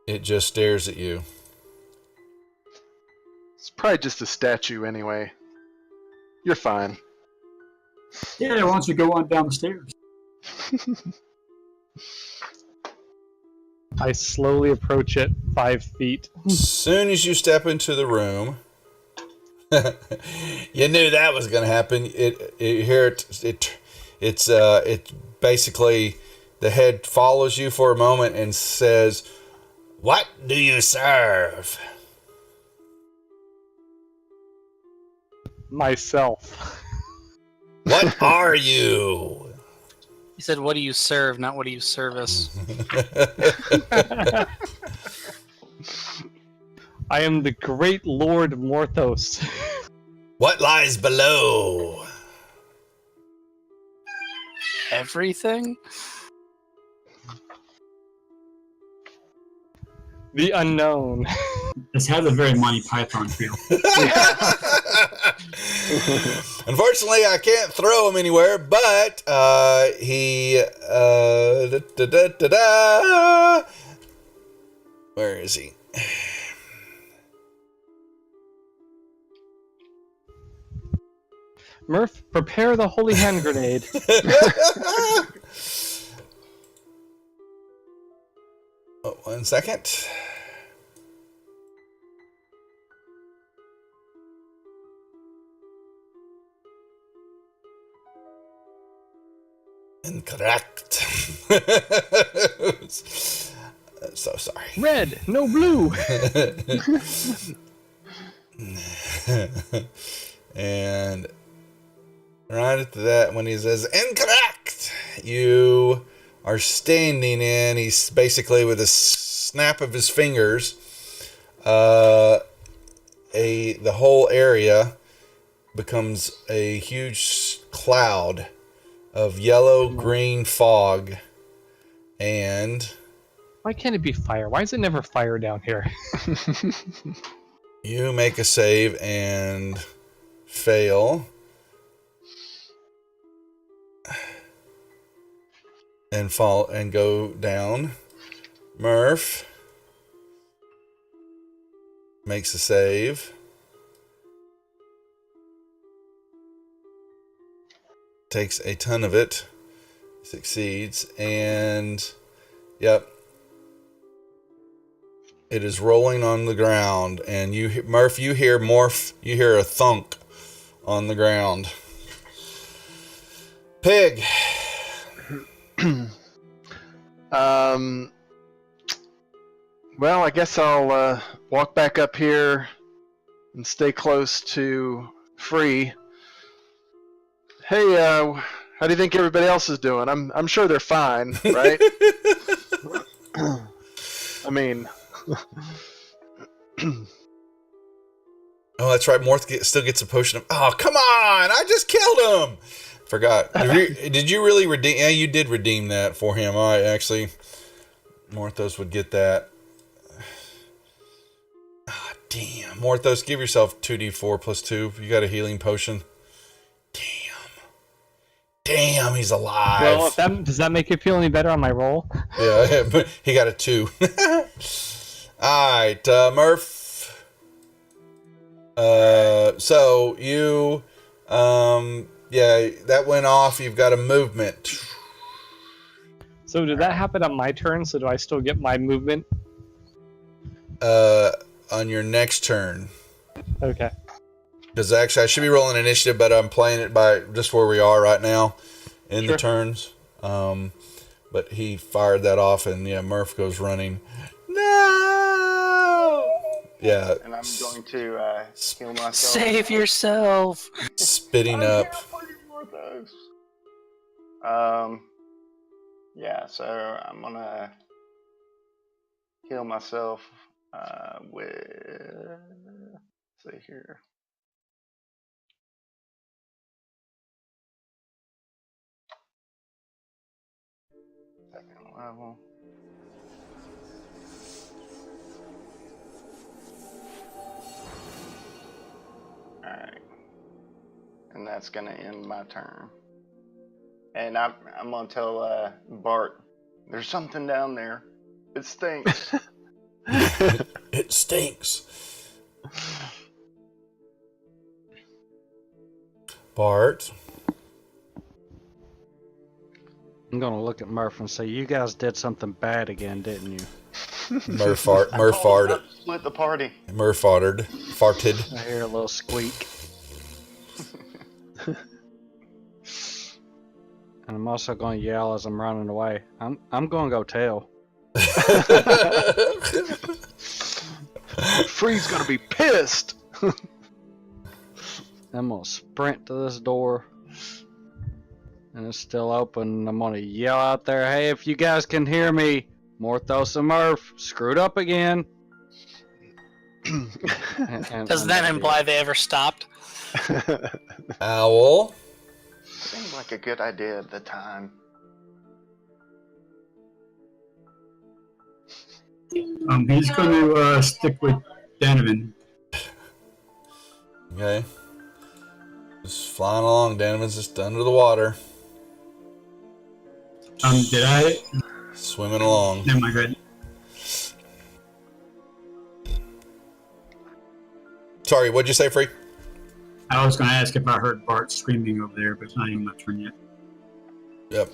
It just stares at you. It's probably just a statue anyway. You're fine. Yeah, why don't you go on down the stairs? I slowly approach it 5 feet. As soon as you step into the room, you knew that was going to happen. It's basically the head follows you for a moment and says, "What do you serve?" Myself. What are you? He said, "What do you serve, not what do you service?" I am the great Lord Morthos. What lies below? Everything? The unknown. This has a very Monty Python feel. Unfortunately, I can't throw him anywhere, but he. Where is he? Murph, prepare the holy hand grenade. Oh, 1 second. Incorrect. So sorry. Red, no blue. And right at that, when he says incorrect, you are standing in. He's basically with a snap of his fingers. The whole area becomes a huge cloud of yellow-green fog, and Why can't it be fire? Why is it never fire down here? you make a save and fail. And fall and go down. Murph makes a save. Takes a ton of it. Succeeds. And yep. It is rolling on the ground. And Murph, you hear a thunk on the ground. Pig. Well, I guess I'll walk back up here and stay close to Free. Hey, how do you think everybody else is doing? I'm sure they're fine, right? I mean, Oh, that's right. Morth still gets a potion of. Oh, come on! I just killed him. Forgot. Did you really redeem? Yeah, you did redeem that for him. All right, actually, Morthos would get that. Ah, damn. Morthos, give yourself 2d4 plus 2. You got a healing potion. Damn, he's alive. Well, does that make you feel any better on my roll? Yeah, but he got a 2. All right, Murph. So you, yeah, that went off. You've got a movement. So did that happen on my turn? So do I still get my movement? On your next turn. Okay. Because actually, I should be rolling initiative, but I'm playing it by just where we are right now in the turns. But he fired that off, and yeah, Murph goes running. No! Yeah. And I'm going to heal myself. Save yourself. Spitting up. Yeah, so I'm gonna heal myself with. Let's see here. Second level. and that's gonna end my turn. And I'm gonna tell Bart, there's something down there. It stinks. It stinks. Bart. I'm gonna look at Murph and say, "You guys did something bad again, didn't you?" Murph I told him farted. not to split the party. Murph farted. I hear a little squeak. And I'm also going to yell as I'm running away. I'm going to go tell. Free's gonna be pissed. I'm going to sprint to this door. And it's still open. I'm going to yell out there, "Hey, if you guys can hear me, Morthos and Murph screwed up again." Does that imply they ever stopped? Owl. Seemed like a good idea at the time. He's going to stick with Donovan. Okay. Just flying along. Danovan's just under the water. Did I? Swimming along. Never mind, good. Sorry, what'd you say, Free? I was going to ask if I heard Bart screaming over there, but it's not even my turn yet. Yep.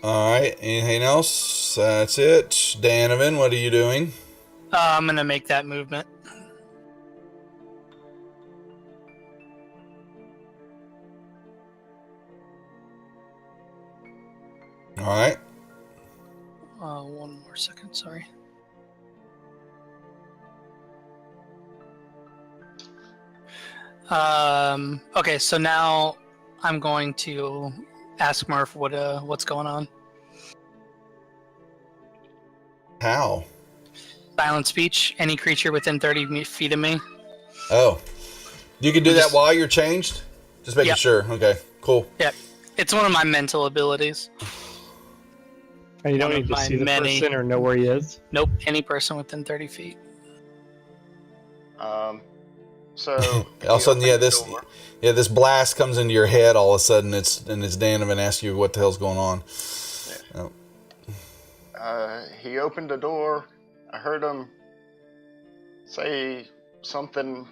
Alright, anything else? That's it. Donovan, what are you doing? I'm gonna make that movement. Alright. One more second, sorry. Okay, so now I'm going to ask Murph what's going on. How? Silent speech. Any creature within 30 feet of me. Oh. You can do that while you're changed? Just making Yep. sure. Okay, cool. Yep. It's one of my mental abilities. And you don't One of need to my see the many- person or know where he is. Nope. Any person within 30 feet. So All of a sudden, he yeah, opened the this door. this blast comes into your head all of a sudden. It's Donovan asks you what the hell's going on. He opened the door. I heard him say something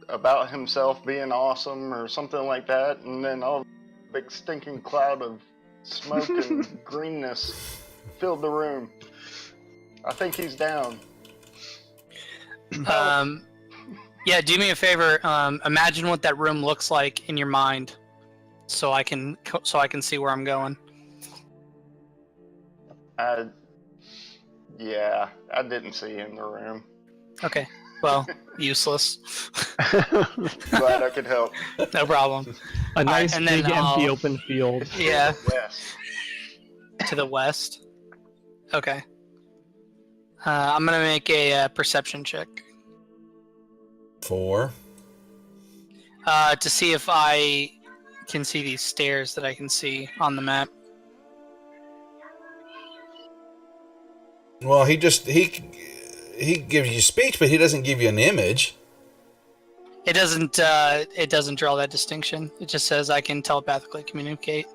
about himself being awesome or something like that, and then all big stinking cloud of smoke and greenness filled the room. I think he's down. Yeah, do me a favor. Imagine what that room looks like in your mind, so I can see where I'm going. Yeah, I didn't see him in the room. Okay. Well, useless. Glad I could help. No problem. A nice and then big empty I'll- open field. Yeah, Yes. to the west. Okay. I'm gonna make a perception check 4. to see if I can see these stairs that I can see on the map. Well, he gives you speech, but he doesn't give you an image. It doesn't draw that distinction. It just says I can telepathically communicate.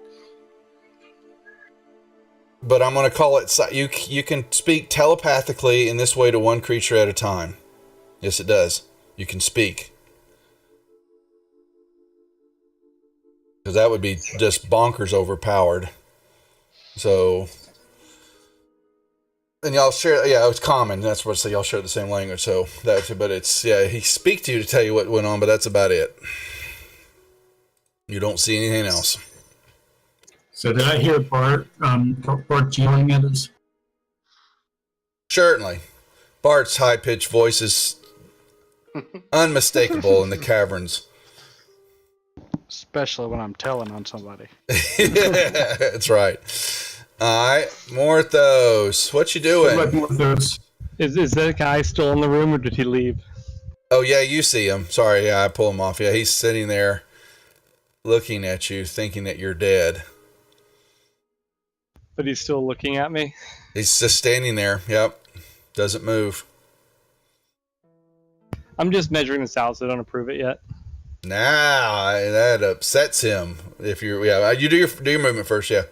But I'm going to call it. You can speak telepathically in this way to one creature at a time. Yes, it does. You can speak. Because that would be just bonkers overpowered. So, and y'all share. Yeah, it's common. That's what I say. Y'all share the same language. So but it's he speaks to you to tell you what went on, but that's about it. You don't see anything else. So did I hear Bart yelling at us? Certainly. Bart's high-pitched voice is unmistakable in the caverns. Especially when I'm telling on somebody. That's right. All right, Morthos, what you doing? Like one of those. Is that guy still in the room or did he leave? Oh, yeah, you see him. Sorry, yeah, I pull him off. Yeah, he's sitting there looking at you, thinking that you're dead. But he's still looking at me. He's just standing there. Yep. Doesn't move. I'm just measuring this out, so I don't approve it yet. Now that upsets him. If you're, yeah, you do your movement first, yeah.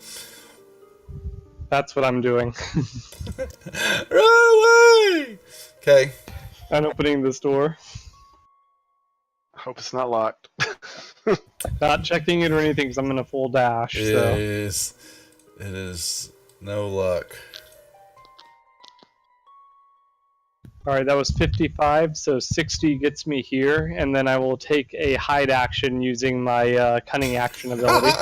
That's what I'm doing. Run away! Okay. I'm opening this door. I hope it's not locked. Not checking it or anything because I'm in a full dash. It So is no luck. all right, that was 55. So 60 gets me here, and then I will take a hide action using my cunning action ability.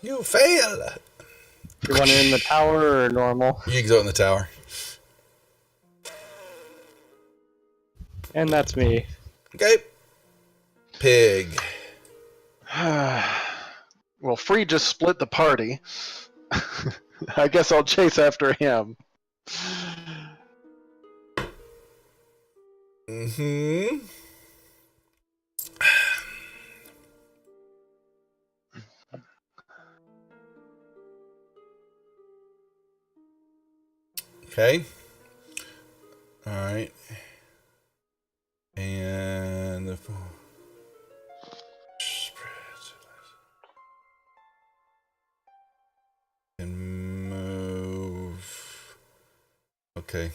You fail. You want it in the tower or normal? You can go in the tower. And that's me. Okay. Pig. Well, Free just split the party. I guess I'll chase after him. Mm-hmm. Okay. All right. And the and move. Okay.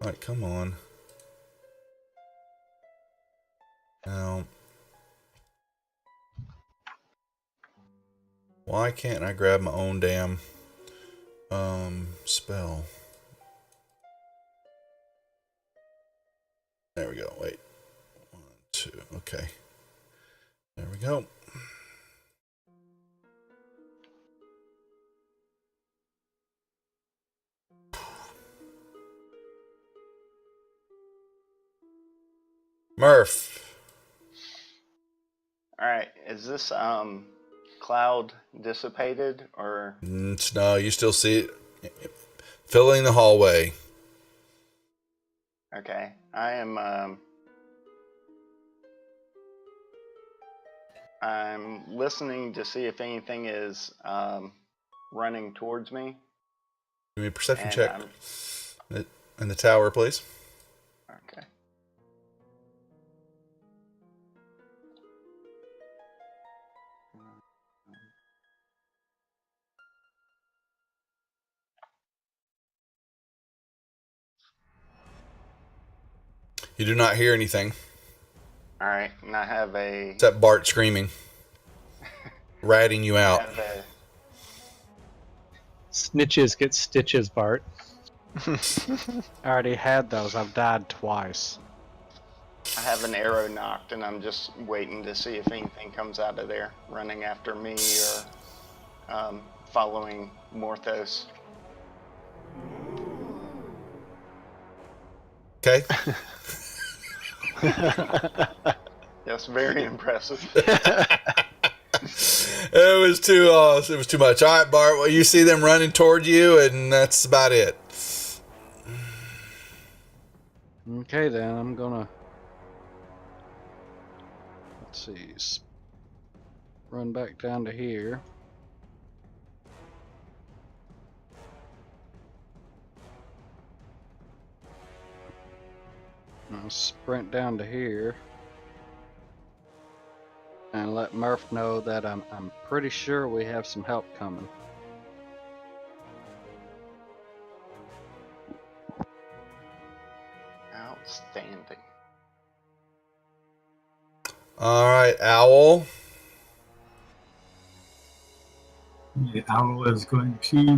All right, come on. Now, why can't I grab my own damn spell? There we go. Wait. 1, 2. Okay. There we go. Murph. All right, is this cloud dissipated or? No, you still see it filling the hallway. Okay, I am. I'm listening to see if anything is running towards me. Give me a perception And check. In the tower, please. Okay. You do not hear anything All right, and I have a. except Bart screaming, ratting you I out. have a Snitches get stitches, Bart. I already had those. I've died twice. I have an arrow knocked, and I'm just waiting to see if anything comes out of there, running after me or following Morthos. Okay. Yes, very impressive. It was too much. All right, Bart. Well, you see them running toward you, and that's about it. Okay, then I'm gonna. Let's see. Run back down to here. I'll sprint down to here and let Murph know that I'm pretty sure we have some help coming. Outstanding. All right, Owl. The owl is going to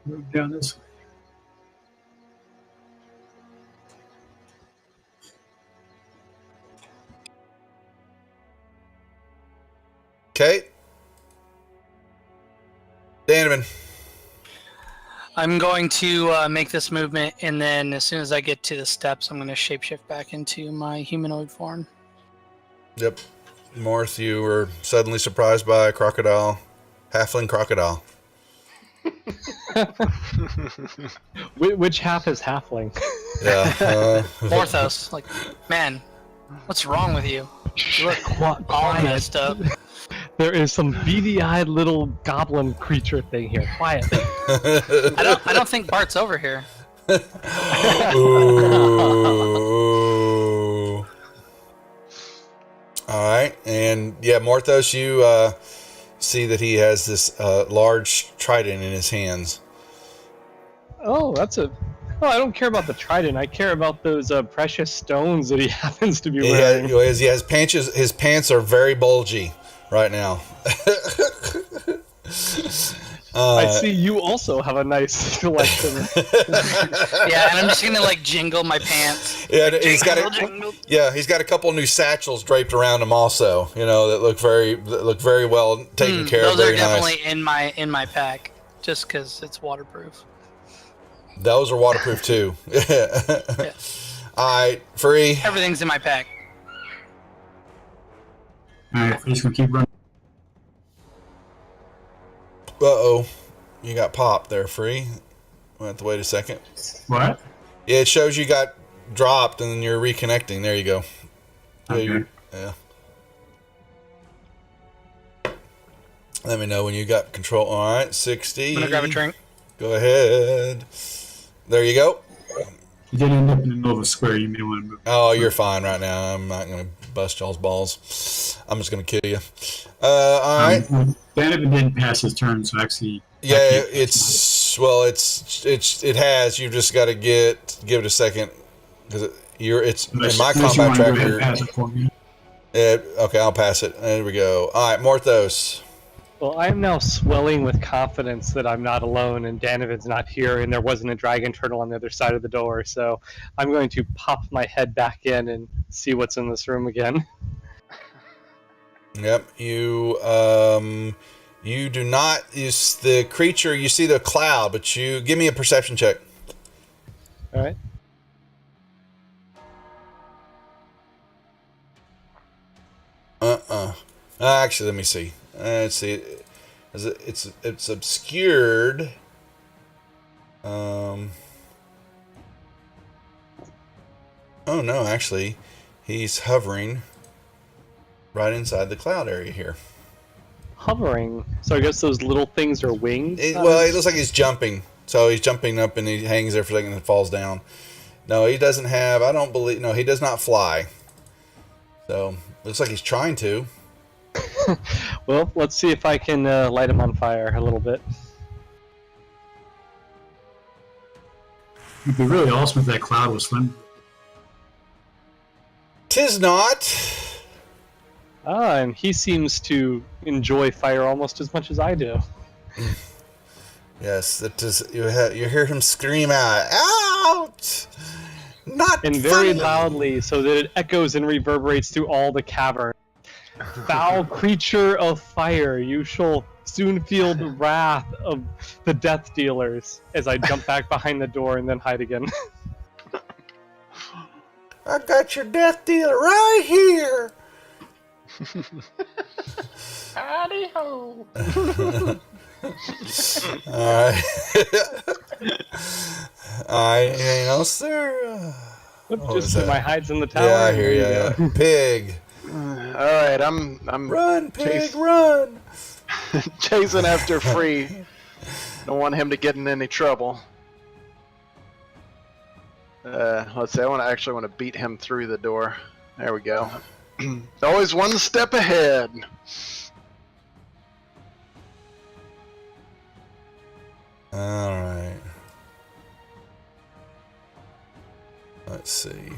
move down this way. Okay. Donovan. I'm going to make this movement, and then as soon as I get to the steps, I'm going to shapeshift back into my humanoid form. Yep. Morth, you were suddenly surprised by a crocodile. Halfling crocodile. Which half is halfling? Yeah. Morthos, like, man, what's wrong with you? You look all Quiet. messed up. There is some beady-eyed little goblin creature thing here. Quiet. I don't think Bart's over here. Ooh. All right, and yeah, Morthos, you see that he has this large trident in his hands. Oh, that's a. Oh, I don't care about the trident. I care about those precious stones that he happens to be wearing. He has pants. His pants are very bulgy right now. I see you also have a nice collection. Yeah, and I'm just gonna like jingle my pants. Yeah, he's got Jingle. he's got a couple new satchels draped around him also. You know that look very well taken care of. Those are Very definitely nice. in my pack, just because it's waterproof. Those are waterproof too. Yeah. All right, Free. Everything's in my pack. All right, Free's gonna keep running. Uh-oh. You got popped there, Free. We'll have to wait a second. What? Yeah, it shows you got dropped and then you're reconnecting. There you go. Okay. Yeah. Let me know when you got control. All right, 60. I'm gonna grab a drink. Go ahead. There you go. You did end up in the middle of a square. You may want to move. Oh, you're fine right now. I'm not going to bust y'all's balls. I'm just going to kill you. All right. Donovan didn't pass his turn, so actually. Yeah, I can't- it has. You just got to give it a second because it's in Unless- my unless you combat wanna go ahead and tracker. pass it for me. Okay, I'll pass it. There we go. All right, Morthos. Well, I am now swelling with confidence that I'm not alone and Danovan's not here and there wasn't a dragon turtle on the other side of the door. So I'm going to pop my head back in and see what's in this room again. Yep. You do not use the creature. You see the cloud, but you give me a perception check. All right. Actually, let me see. Let's see. It's obscured. Oh no, actually, he's hovering right inside the cloud area here. Hovering. So I guess those little things are wings? It looks like he's jumping. So he's jumping up and he hangs there for a second and falls down. No, he doesn't have. I don't believe. No, he does not fly. So looks like he's trying to. Well, let's see if I can light him on fire a little bit. It'd be really awesome if that cloud was fun. 'Tis not. And he seems to enjoy fire almost as much as I do. Yes, that is. You hear him scream out, "Out!" Not And very funny. loudly so that it echoes and reverberates through all the cavern. Foul creature of fire, you shall soon feel the wrath of the death dealers, as I jump back behind the door and then hide again. I got your death dealer right here. Howdy ho! Alright. Anything else, sir? Just is so that? my hide's in the tower. Yeah, I hear There you. go. Pig. All right, I'm Run, pig, Chase. run. chasing after Free. Don't want him to get in any trouble. Let's see. I actually want to beat him through the door. There we go. Always one step ahead. Alright. Let's see.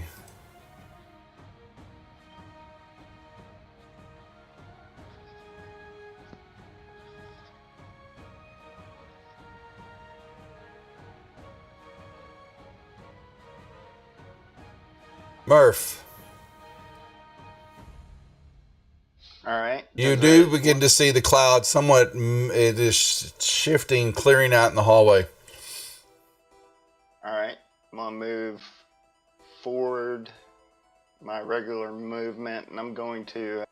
Murph, All right. you Does do it- begin to see the cloud somewhat. It is shifting, clearing out in the hallway. All right. I'm gonna move forward my regular movement, and I'm going to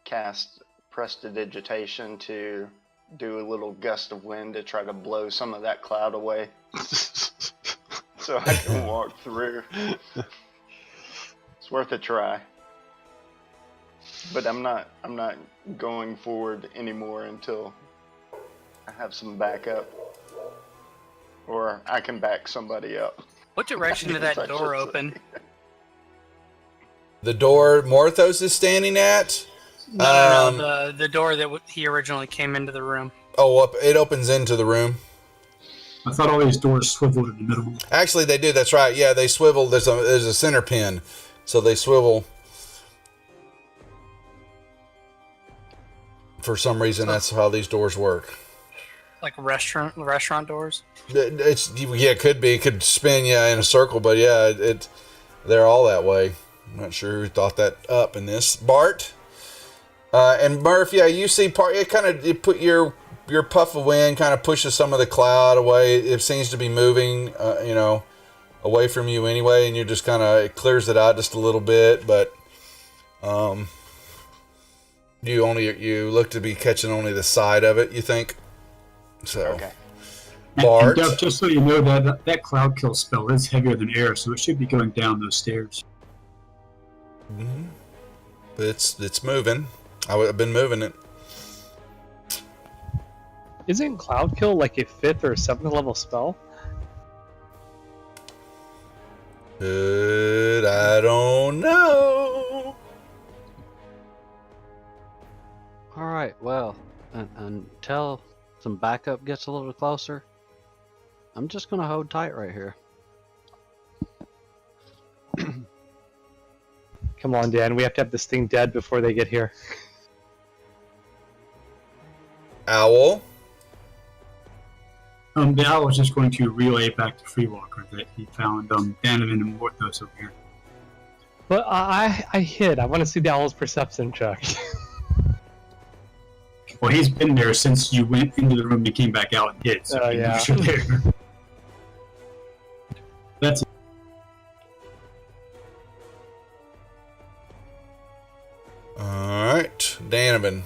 cast Prestidigitation to do a little gust of wind to try to blow some of that cloud away, so I can walk through. It's worth a try. But I'm not going forward anymore until I have some backup. Or or I can back somebody up. What direction did that I door should say. open? The door Morthos is standing at. No, the door that he originally came into the room. Oh, it opens into the room. I thought all these doors swiveled in the middle. Actually, they do. That's right. Yeah, they swivel. There's a center pin, so they swivel. For some reason, that's how these doors work. Like restaurant doors. It could be. It could spin in a circle, but yeah, they're all that way. I'm not sure who thought that up in this. Bart and Murph. Yeah, you see part. You put your puff of wind kind of pushes some of the cloud away. It seems to be moving, away from you anyway, and you're just it clears it out just a little bit, but you look to be catching only the side of it, you think? So, Okay. Bart. And Duff, just so you know, that cloud kill spell is heavier than air, so it should be going down those stairs. Mm-hmm. It's moving. I've been moving it. Isn't Cloud Kill like a 5th or 7th level spell? I don't know. Alright, well, until some backup gets a little closer, I'm just gonna hold tight right here. Come on, Dan. We have to have this thing dead before they get here. Owl. The owl was just going to relay back to Freewalker that he found Danovan and Morthos over here. But I hid. I want to see the owl's perception check. Well, he's been there since you went into the room and came back out and hid. So Oh, he yeah. knows you're there. That's All right, Danovan.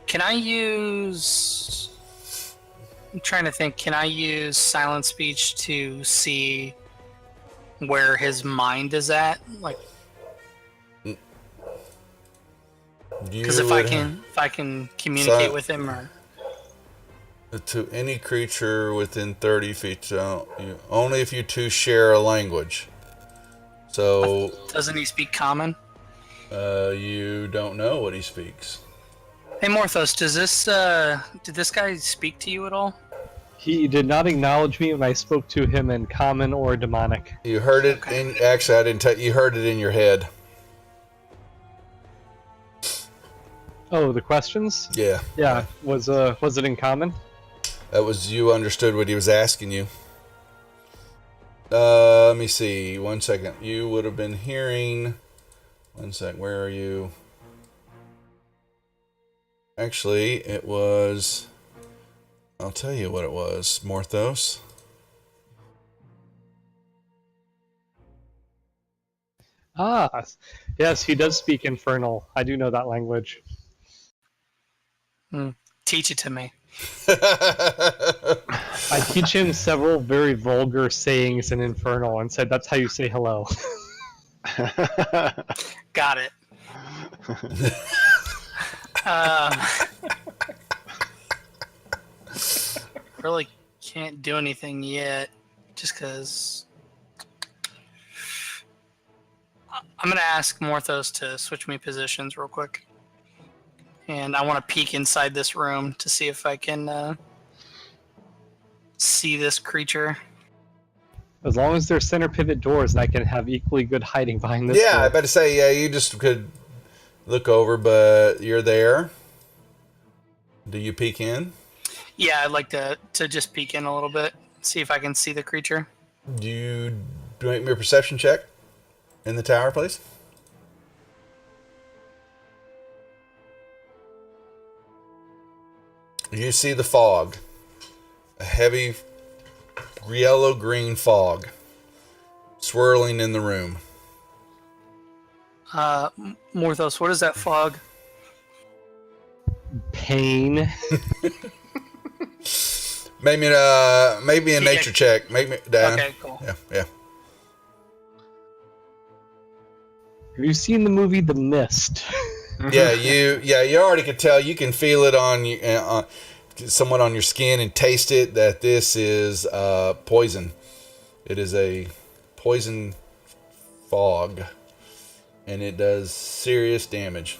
Can I use? I'm trying to think. Can I use silent speech to see where his mind is at? Like, because if I can communicate Si- with him, or To any creature within 30 feet, only if you two share a language. So doesn't he speak common? you don't know what he speaks. Hey Morthos, did this guy speak to you at all? He did not acknowledge me when I spoke to him in common or demonic. You heard it in. Actually, I didn't tell you. Heard it in your head. Oh, the questions? Yeah. Yeah. Was it in common? That was, you understood what he was asking you. Let me see. 1 second. You would have been hearing. 1 sec. Where are you? Actually, it was. I'll tell you what it was. Morthos. Ah, yes, he does speak Infernal. I do know that language. Teach it to me. I teach him several very vulgar sayings in Infernal and said that's how you say hello. Got it. Really can't do anything yet, just because. I'm gonna ask Morthos to switch me positions real quick, and I want to peek inside this room to see if I can see this creature. As long as there's center pivot doors, I can have equally good hiding behind this Yeah, I door. better say, yeah, you just could look over, but you're there. Do you peek in? Yeah, I'd like to just peek in a little bit, see if I can see the creature. Do you make me a perception check in the tower, please? You see the fog. A heavy yellow-green fog swirling in the room. Morthos, what is that fog? Pain. Maybe a nature check. Maybe Dan. Okay, cool. Yeah. Have you seen the movie The Mist? you already could tell. You can feel it on you, somewhat on your skin, and taste it that this is poison. It is a poison fog, and it does serious damage.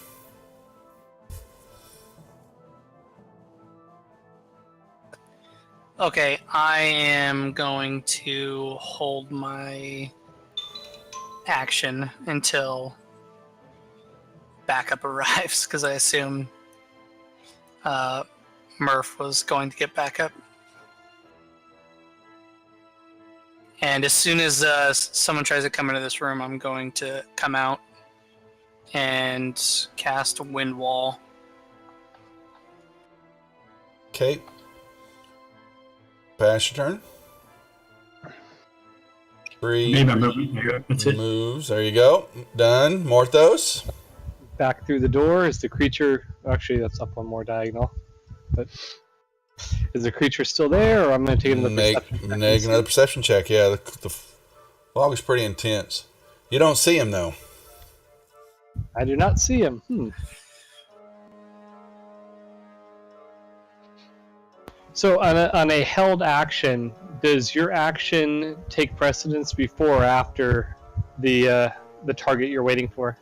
Okay, I am going to hold my action until backup arrives, because I assume Murph was going to get backup. And as soon as someone tries to come into this room, I'm going to come out and cast a wind wall. Okay. Pass your turn. 3 Maybe I'm moving. There you go. That's it. moves. There you go. Done. Morthos. Back through the door is the creature. Actually, that's up one more diagonal. But is the creature still there, or I'm going to take another perception check? Make another perception check. Yeah, the fog is pretty intense. You don't see him though. I do not see him. So on a held action, does your action take precedence before or after the target you're waiting for?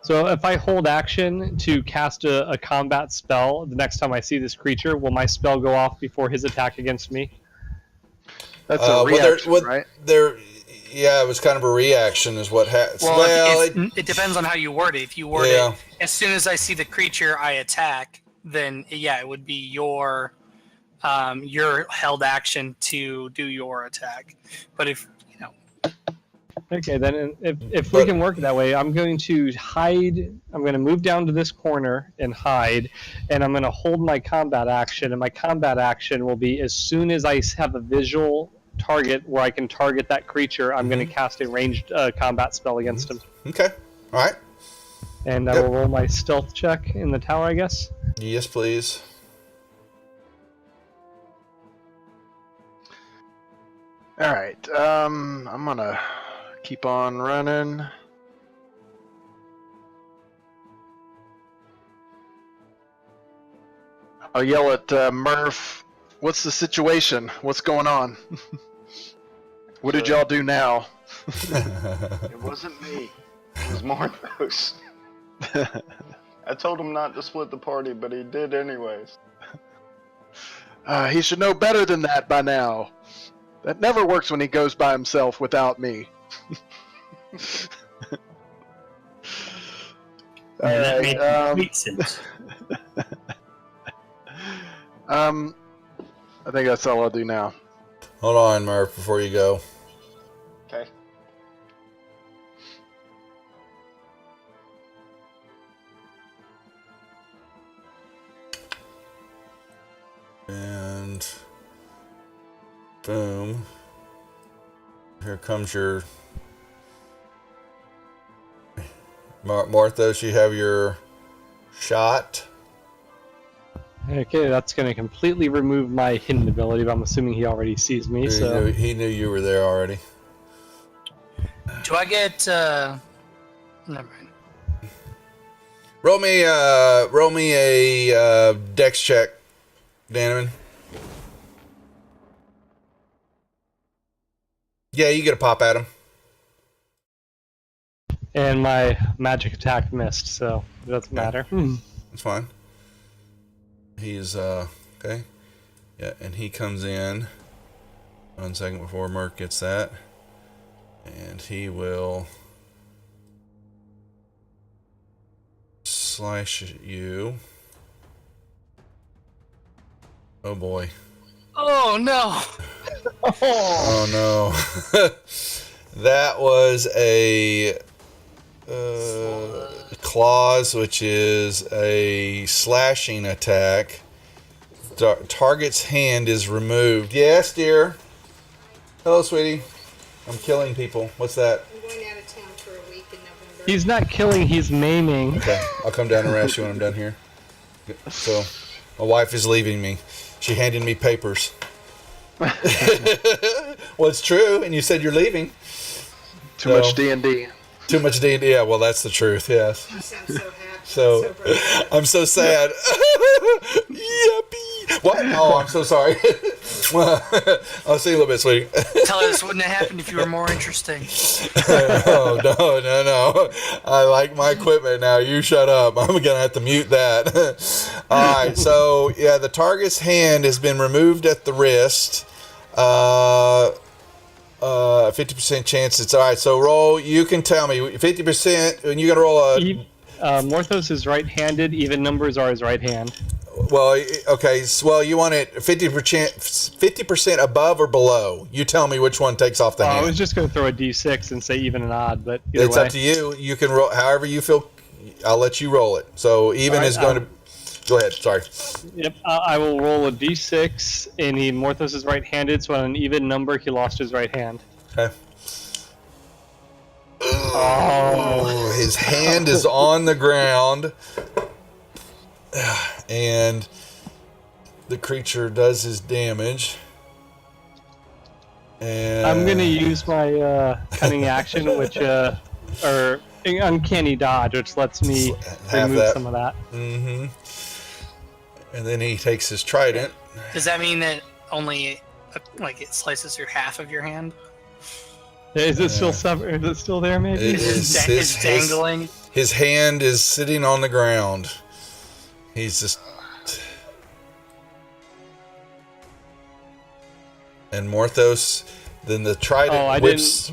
So if I hold action to cast a combat spell, the next time I see this creature, will my spell go off before his attack against me? That's a reaction, right? Yeah, it was kind of a reaction, is what happened. Well, it depends on how you word it. If you word it, as soon as I see the creature, I attack. Then it would be your held action to do your attack. But if Okay, then if we can work it that way, I'm going to hide. I'm going to move down to this corner and hide, and I'm going to hold my combat action. And my combat action will be as soon as I have a visual target where I can target that creature, I'm going to cast a ranged combat spell against him. Okay. All right. And I will roll my stealth check in the tower, I guess. Yes, please. All right. I'm gonna keep on running. I'll yell at Murph. What's the situation? What's going on? What did y'all do now? It wasn't me. It was Morthos. I told him not to split the party, but he did anyways. He should know better than that by now. That never works when he goes by himself without me. That made complete sense. I think that's all I'll do now. Hold on, Murph, before you go. Okay. And boom. Here comes your Morthos. You have your shot. Okay, that's going to completely remove my hidden ability, but I'm assuming he already sees me. So He knew you were there already. do I get? Never mind. Roll me a dex check, Danneman. Yeah, you get a pop at him. and my magic attack missed, so it doesn't matter. That's fine. He's okay. Yeah, and he comes in 1 second before Merc gets that. And he will slash at you. Oh boy. Oh no! Oh no. That was a claws, which is a slashing attack. Target's hand is removed. Yes, dear. Hello, sweetie. I'm killing people. What's that? I'm going out of town for a week in November. He's not killing, he's maiming. Okay, I'll come down and arrest you when I'm done here. So, my wife is leaving me. She handed me papers. Well, it's true, and you said you're leaving. Too much D&D. Too much D&D. Yeah, well, that's the truth. Yes. You sound so happy. So I'm so sad. Yuppie. What? Oh, I'm so sorry. I'll see you a little bit, sweetie. Tell her this wouldn't have happened if you were more interesting. Oh, no. I like my equipment now. You shut up. I'm going to have to mute that. All right. So, yeah, the target's hand has been removed at the wrist. 50% chance. It's all right. So roll. You can tell me 50%, and you're going to roll a. Morthos is right-handed. Even numbers are his right hand. Well, okay. Well, you want it 50% above or below. You tell me which one takes off the hand. I was just going to throw a d6 and say even and odd, but either It's way. up to you. You can roll however you feel. I'll let you roll it. So even All right, is going to. Go ahead. Sorry. Yep, I will roll a d6, and Morthos is right-handed, so on an even number, he lost his right hand. Okay. Oh. His hand is on the ground, and the creature does his damage. And I'm going to use my cunning action, which, or uncanny dodge, which lets me have remove that. some of that. Mm-hmm. And then he takes his trident. Does that mean that only like it slices through half of your hand? Is it still is it still there? Maybe. It Is is it dangling? His hand is sitting on the ground. He's just. And Morthos, then the trident Oh, I whips.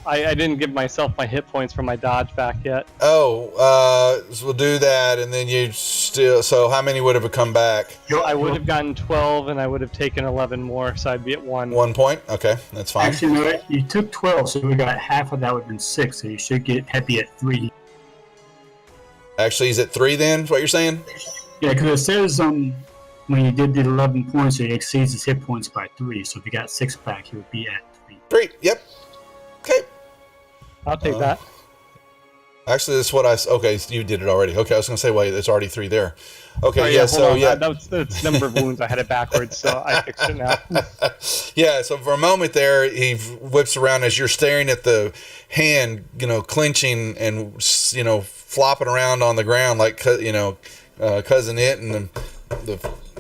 I didn't give myself my hit points for my dodge back yet. Oh, so we'll do that, and then you still. So how many would have come back? I would have gotten 12, and I would have taken 11 more, so I'd be at 1. 1 point. Okay, that's fine. Actually, no, you took 12, so we got half of that would have been 6, so you should get happy at 3. Actually, he's at 3 then. Is what you're saying? Yeah, because it says when you did the 11 points, it exceeds his hit points by 3, so if you got 6 back, he would be at 3. 3. Yep. Okay. I'll take that. Actually, that's what okay, you did it already. Okay, I was going to say, wait, there's already 3 there. Okay, Oh, yeah, hold so, on. yeah. That's number of wounds. I had it backwards, so I fixed it now. Yeah, so for a moment there, he whips around as you're staring at the hand, clenching and, flopping around on the ground like, Cousin It and the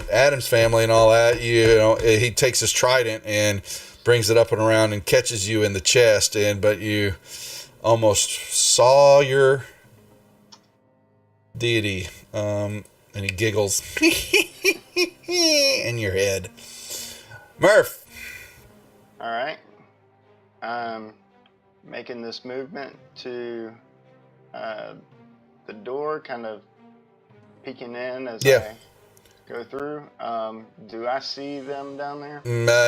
Addams family and all that. He takes his trident and brings it up and around and catches you in the chest, but you almost saw your deity, and he giggles in your head. Murph. All right. I'm making this movement to the door, kind of peeking in as I go through. Do I see them down there?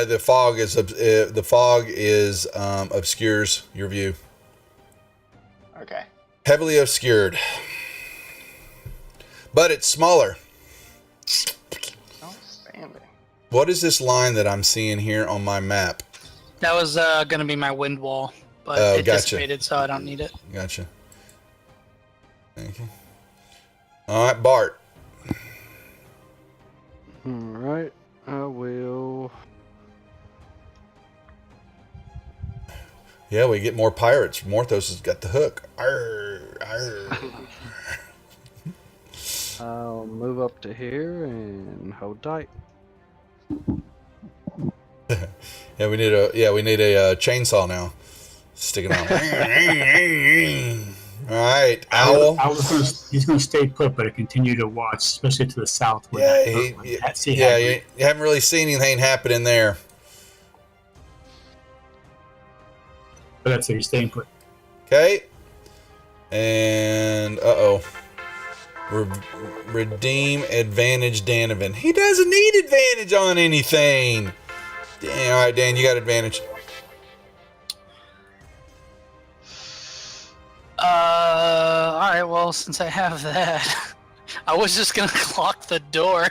The fog obscures your view. Okay. Heavily obscured, but it's smaller. Outstanding. What is this line that I'm seeing here on my map? That was going to be my wind wall, but it gotcha. dissipated, so I don't need it. Gotcha. Thank you. All right, Bart. Alright, I will. Yeah, we get more pirates. Morthos has got the hook. Arr, arr. I'll move up to here and hold tight. Yeah, we need a chainsaw now. Stick it on. All right, Owl. He's going to stay put, but continue to watch, especially to the south. Yeah, Hagrid. you haven't really seen anything happening there. But that's it. He's staying put. Okay. And redeem advantage, Danovan. He doesn't need advantage on anything. Damn, all right, Dan, you got advantage. All right. Well, since I have that, I was just gonna clock the door.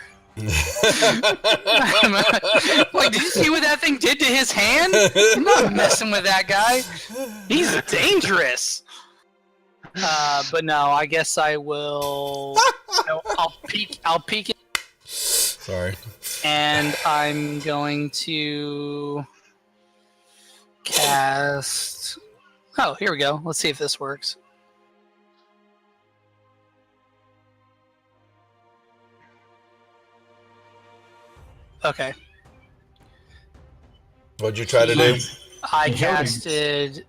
Like, did you see what that thing did to his hand? I'm not messing with that guy. He's dangerous. But no, I guess I will. I'll peek. I'll peek it, Sorry. and I'm going to cast. Oh, here we go. Let's see if this works. Okay. What'd you try to do? I He held him. casted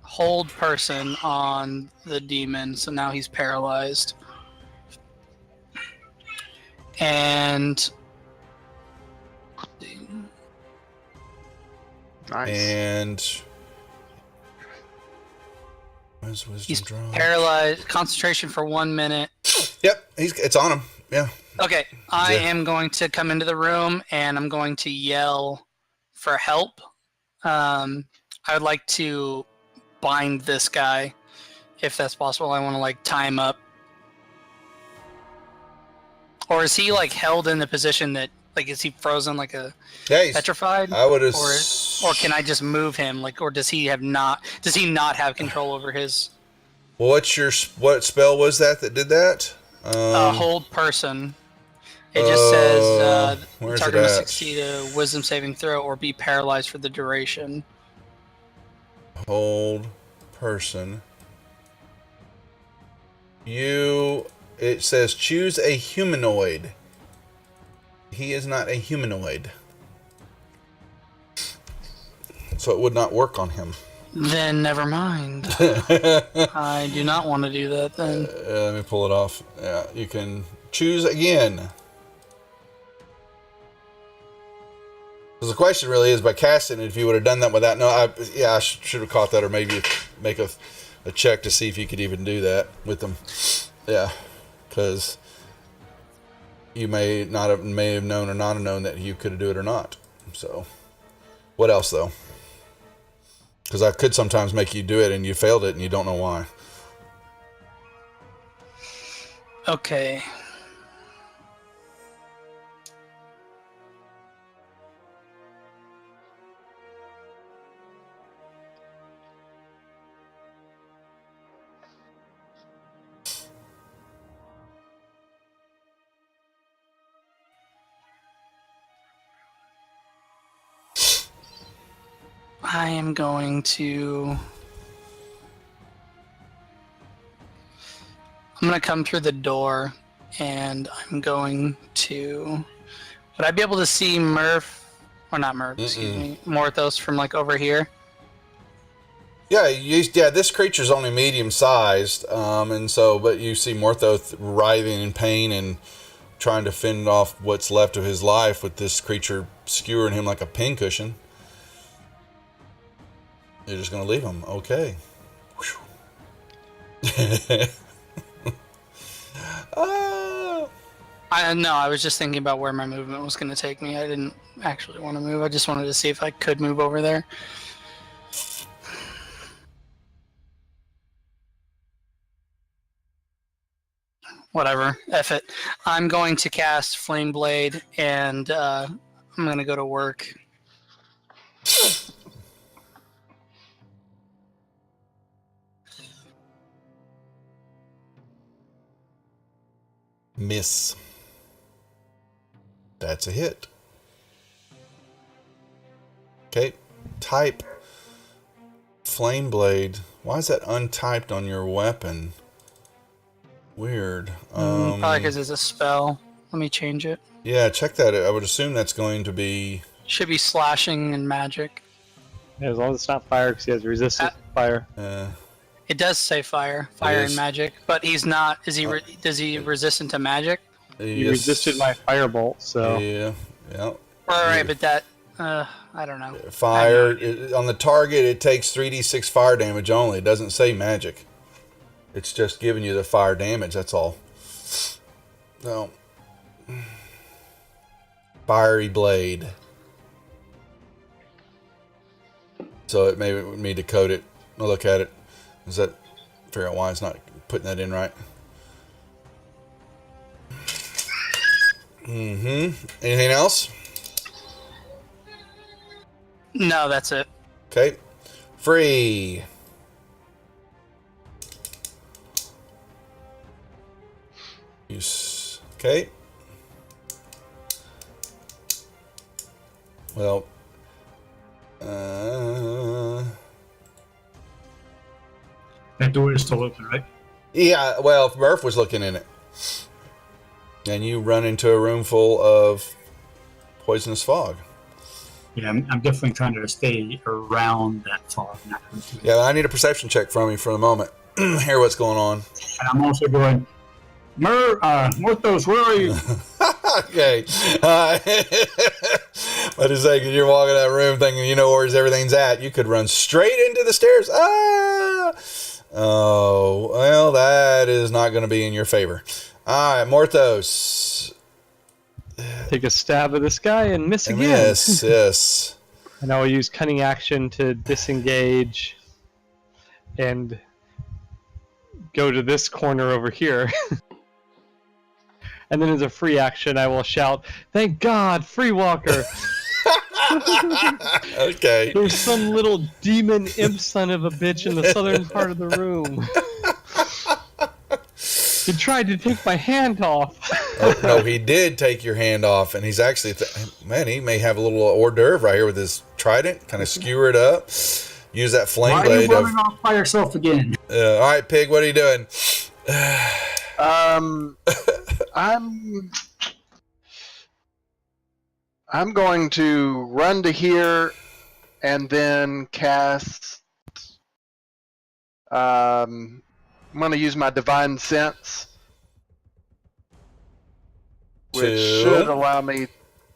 hold person on the demon, so now he's paralyzed. And Nice. And where's wisdom he's draw? paralyzed. Concentration for 1 minute. Yep, it's on him. Yeah. Okay, I Yeah. am going to come into the room and I'm going to yell for help. I would like to bind this guy, if that's possible. I want to like tie him up. Or is he like held in the position that like is he frozen like a Yeah, he's, petrified? I would have. Or can I just move him? Like, or does he not have control over his Well, what spell was that did that? hold person? It just says where's target it must at? succeed a wisdom saving throw or be paralyzed for the duration. Hold person. It says choose a humanoid. He is not a humanoid. So it would not work on him. Then never mind. I do not want to do that then. Let me pull it off. Yeah, you can choose again. Because the question really is by casting it, if you would have done that without... No, I should have caught that, or maybe make a check to see if you could even do that with them. Yeah, because you may have known or not have known that you could do it or not. So, what else though? Because I could sometimes make you do it and you failed it and you don't know why. Okay. I am going to... I'm going to come through the door, and I'm going to... Would I be able to see Murph, or not Murph, excuse me, Morthos from like over here? Yeah, this creature's only medium-sized, and so, but you see Morthoth writhing in pain and trying to fend off what's left of his life with this creature skewering him like a pincushion. You're just going to leave him. Okay. I was just thinking about where my movement was going to take me. I didn't actually want to move. I just wanted to see if I could move over there. Whatever. F it. I'm going to cast Flame Blade, and I'm going to go to work. Miss. That's a hit. Okay. Type Flame Blade. Why is that untyped on your weapon? Weird. Probably because it's a spell. Let me change it. Yeah, check that. I would assume that's going to be... Should be slashing and magic. Yeah, as long as it's not fire, because he has resistance to fire. It does say fire and is. magic, but he's not. Is he? Does he resistant to magic? He resisted my firebolt, so Yeah. Right, but that I don't know. Fire on the target. It takes 3d6 fire damage only. It doesn't say magic. It's just giving you the fire damage. That's all. No. Fiery blade. So it may me decode it. I'll look at it. Is that figure out why it's not putting that in right? Anything else? No, that's it. Okay. Free. Use. Okay. Well. That door is still open, right? Yeah, well, if Murph was looking in it. And you run into a room full of poisonous fog. Yeah, I'm definitely trying to stay around that fog. Not into it. Yeah, I need a perception check from you for the moment. Hear what's going on. And I'm also going, Morthos, where are you? Okay. But it's like you're walking that room thinking you know where everything's at. You could run straight into the stairs. Ah! Oh, well, that is not going to be in your favor. All right, Morthos. Take a stab at this guy and miss again. Yes. And I will use cunning action to disengage and go to this corner over here. And then as a free action, I will shout, "Thank God, Free Walker!" Okay. There's some little demon imp son of a bitch in the southern part of the room. He tried to take my hand off. Oh, no, he did take your hand off, and he's actually, man, he may have a little hors d'oeuvre right here with his trident, kind of skewer it up, use that flame Why are you blade. running off by yourself again? All right, Pig, what are you doing? I'm going to run to here and then cast. I'm going to use my divine sense, which should allow me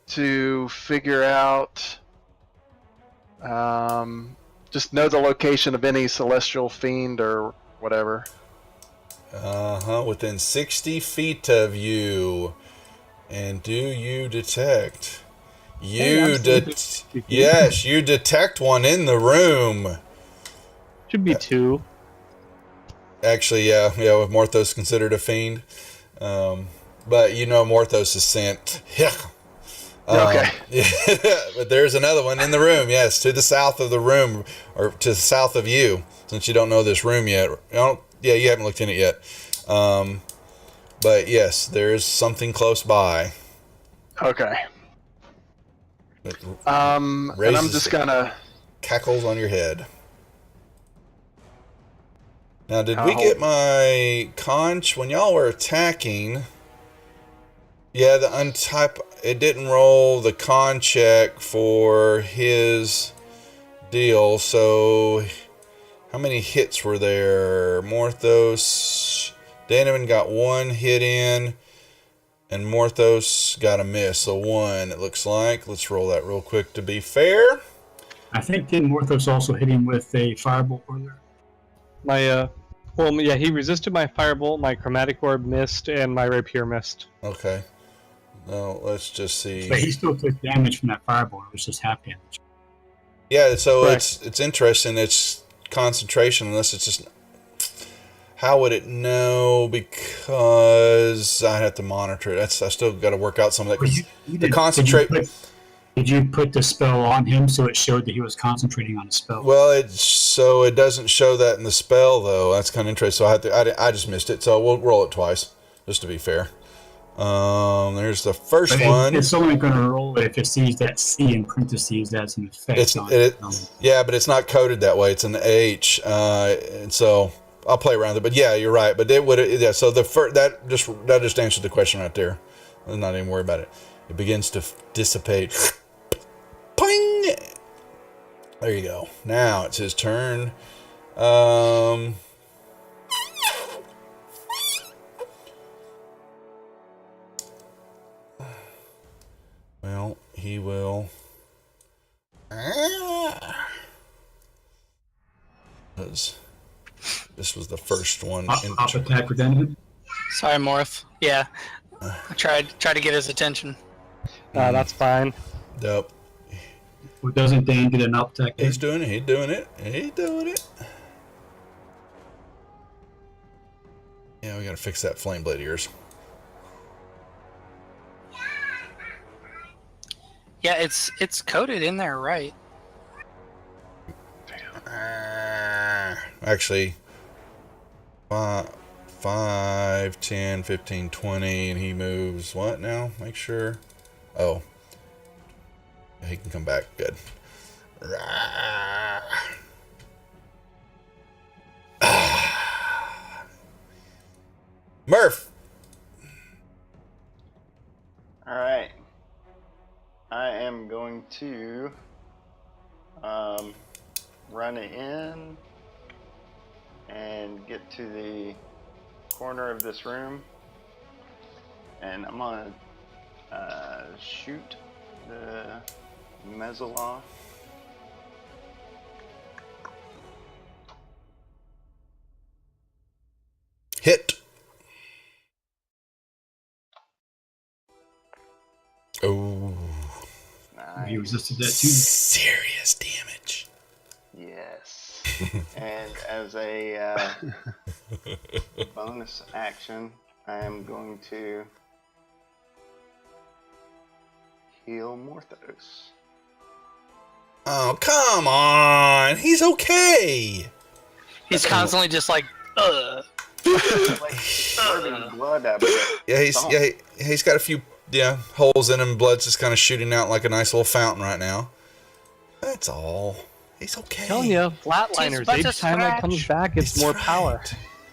to figure out. Just know the location of any celestial fiend or whatever. Within 60 feet of you. And do you detect? Yes, you detect one in the room. Should be 2. Actually, yeah, with Morthos considered a fiend. But you know Morthos is sent. Yeah. Okay. Yeah, but there's another one in the room, yes, to the south of the room, or to the south of you, since you don't know this room yet. You haven't looked in it yet. But yes, there is something close by. Okay. And I'm just gonna cackles on your head. Now, did we get my conch when y'all were attacking? Yeah, the untype. It didn't roll the con check for his deal. So, how many hits were there? Morthos, Danovan got 1 hit in, and Morthos got a miss. So 1, it looks like. Let's roll that real quick to be fair. I think didn't Morthos also hit him with a firebolt earlier? He resisted my firebolt, my chromatic orb missed, and my rapier missed. Okay. Now, let's just see. But he still took damage from that firebolt. It was just half damage. Yeah, so Correct. it's interesting. It's concentration, unless it's just. How would it know? Because I have to monitor it. I still got to work out some of that. 'Cause the concentrate. Did you put the spell on him so it showed that he was concentrating on the spell? Well, it doesn't show that in the spell though. That's kind of interesting. So I just missed it. So we'll roll it twice, just to be fair. There's the first one. It's only going to roll if it sees that C in parentheses as an effect. Yeah, but it's not coded that way. It's an H, and so I'll play around with it. But yeah, you're right. But it would. Yeah. So that just answered the question right there. I'm not even worried about it. It begins to dissipate. Ping! There you go. Now it's his turn. Well, he will. This was the first one. Up attack with Danovan? Sorry, Morth. Yeah, I tried to get his attention. That's fine. Nope. Well, doesn't Dan get an up attack? He's doing it. He's doing it. Yeah, we gotta fix that flame blade of yours. Yeah, it's coded in there, right? Actually, 5, 10, 15, 20, and he moves what now? Make sure. Oh. He can come back. Good. Murph. All right. I am going to run in and get to the corner of this room, and I'm gonna shoot the Mezzoloth. Hit. Oh. You Nice. resisted that too. Serious damage. Yes. And as a bonus action, I am going to heal Morthos. Oh, come on. He's okay. He's constantly just like, ugh. Like squirting blood out of it. Yeah, he's got a few holes in him. Blood's just kind of shooting out like a nice little fountain right now. That's all. He's okay. Telling you, flatliners. Just but Each a time it comes scratch. back, it's That's more right. power.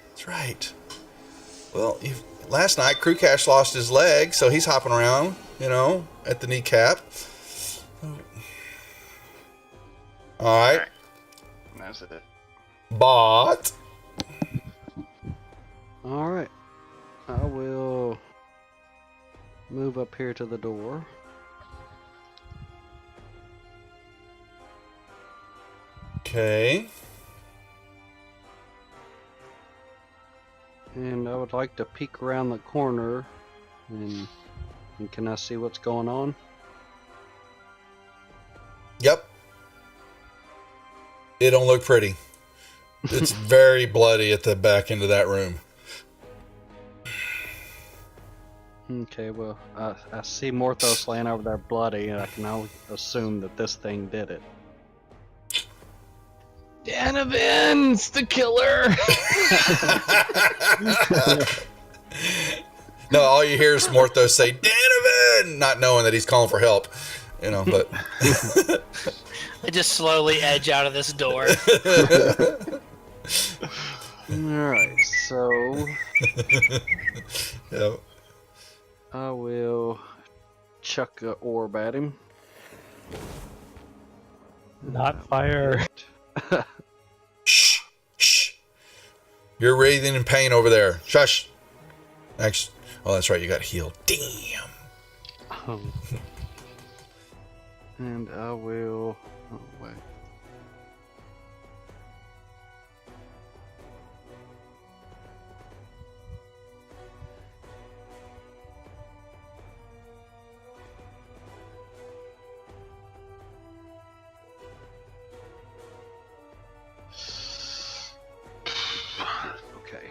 That's right. Well, last night Crew Cash lost his leg, so he's hopping around, at the kneecap. All right. And that's it. But Alright. I will move up here to the door. okay. And I would like to peek around the corner and can I see what's going on? Yep. It don't look pretty. It's very bloody at the back end of that room. Okay, well, I see Morthos laying over there bloody, and I can now assume that this thing did it. Danavin's the killer. No, all you hear is Morthos say, Danavan! Not knowing that he's calling for help. But I just slowly edge out of this door. Alright, so Yep. I will chuck a orb at him. Not fire. Shh. Shh. You're writhing in pain over there. Shush. Actually, oh, that's right. You got healed. Damn. And I will. Oh, wait. Okay.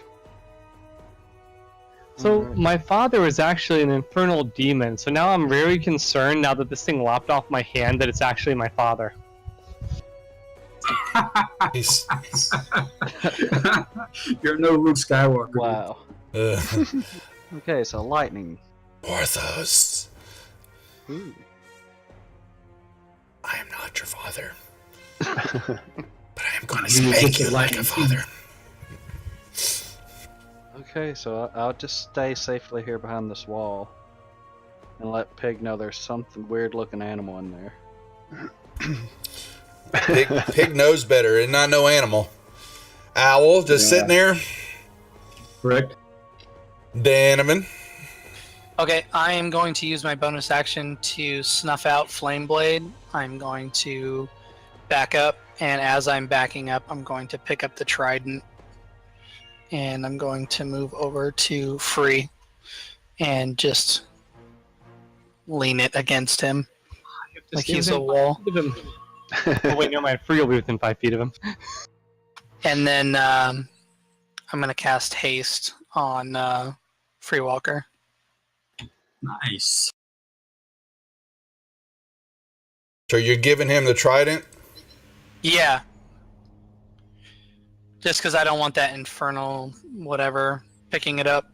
So Alright. my father was actually an infernal demon. So now I'm very concerned now that this thing lopped off my hand that it's actually my father. He's. You're no Luke Skywalker. Wow. Okay, so lightning. Morthos, Ooh. I am not your father. But I am going to You spank get you your like a lightning. father. Okay, so I'll just stay safely here behind this wall and let Pig know there's something weird looking animal in there. Pig knows better and not no animal. Owl just sitting there. Correct. Danavan. Okay, I am going to use my bonus action to snuff out Flame Blade. I'm going to back up, and as I'm backing up, I'm going to pick up the trident, and I'm going to move over to Free and just lean it against him like he's a wall. Oh, wait, never mind. Free will be within 5 feet of him. And then I'm going to cast Haste on Freewalker. Nice. So you're giving him the trident? Yeah. Just because I don't want that infernal whatever picking it up.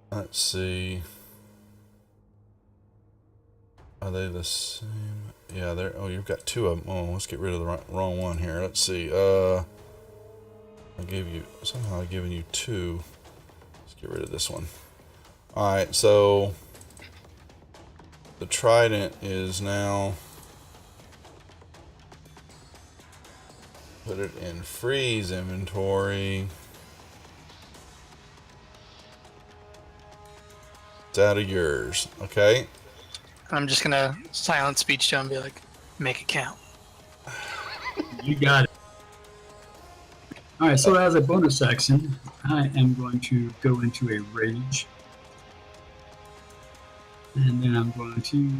Let's see. Are they the same? Yeah, they're. Oh, you've got two of them. Oh, let's get rid of the wrong one here. Let's see. I gave you somehow. I've given you two. Let's get rid of this one. Alright, so the trident is now, put it in freeze inventory. It's out of yours. Okay. I'm just gonna silent speech to him and be like, make it count. You got it. All right, so as a bonus action, I am going to go into a rage. And then I'm going to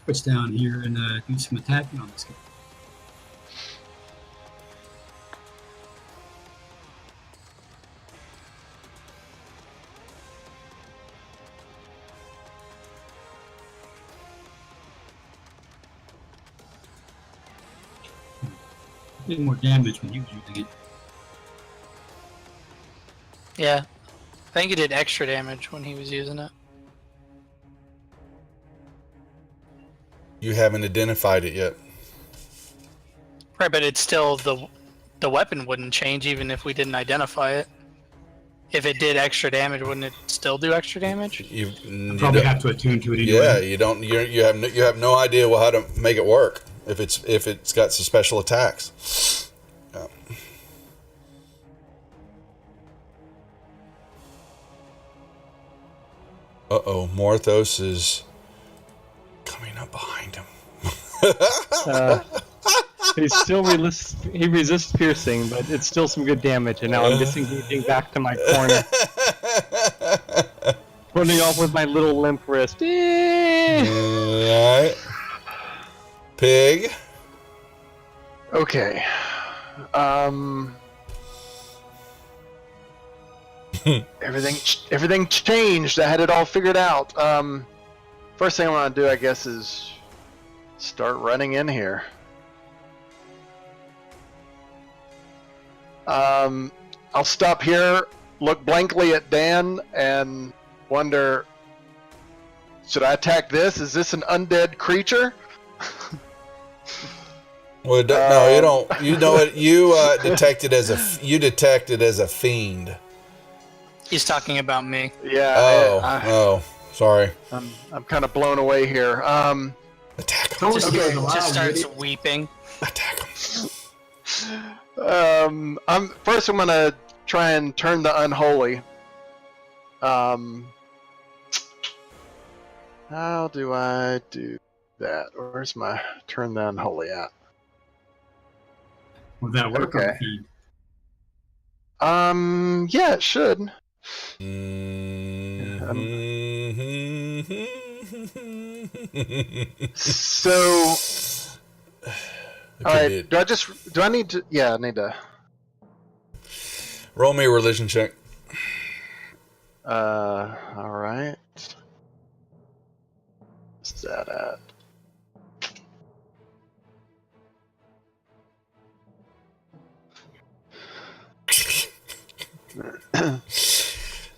switch down here and do some attacking on this guy. Did more damage when he was using it. Yeah. I think he did extra damage when he was using it. You haven't identified it yet. Right, but it's still the weapon wouldn't change even if we didn't identify it. If it did extra damage, wouldn't it still do extra damage? You Probably don't- have to attune to it anyway. Yeah, you don't. You have no idea how to make it work if it's got some special attacks. Yeah. Morthos is coming up behind him. He resists piercing, but it's still some good damage, and now I'm disengaging back to my corner. Running off with my little limp wrist. Alright. Pig. Okay. Everything changed. I had it all figured out. First thing I want to do, I guess, is start running in here. I'll stop here, look blankly at Dan, and wonder, should I attack this? Is this an undead creature? Well, no, you don't. You know it. You detect it as a fiend. He's talking about me. Yeah. Oh, sorry. I'm kind of blown away here. Attack him. Don't Just, give it a just loud, starts idiot. weeping. Attack him. I'm gonna try and turn the unholy. How do I do that? Where's my turn the unholy at? Will that work on Okay. the feed? Yeah, it should. So, If all you right. did. Do I need to? Yeah, I need to. Roll me a religion check. All right. What's that at?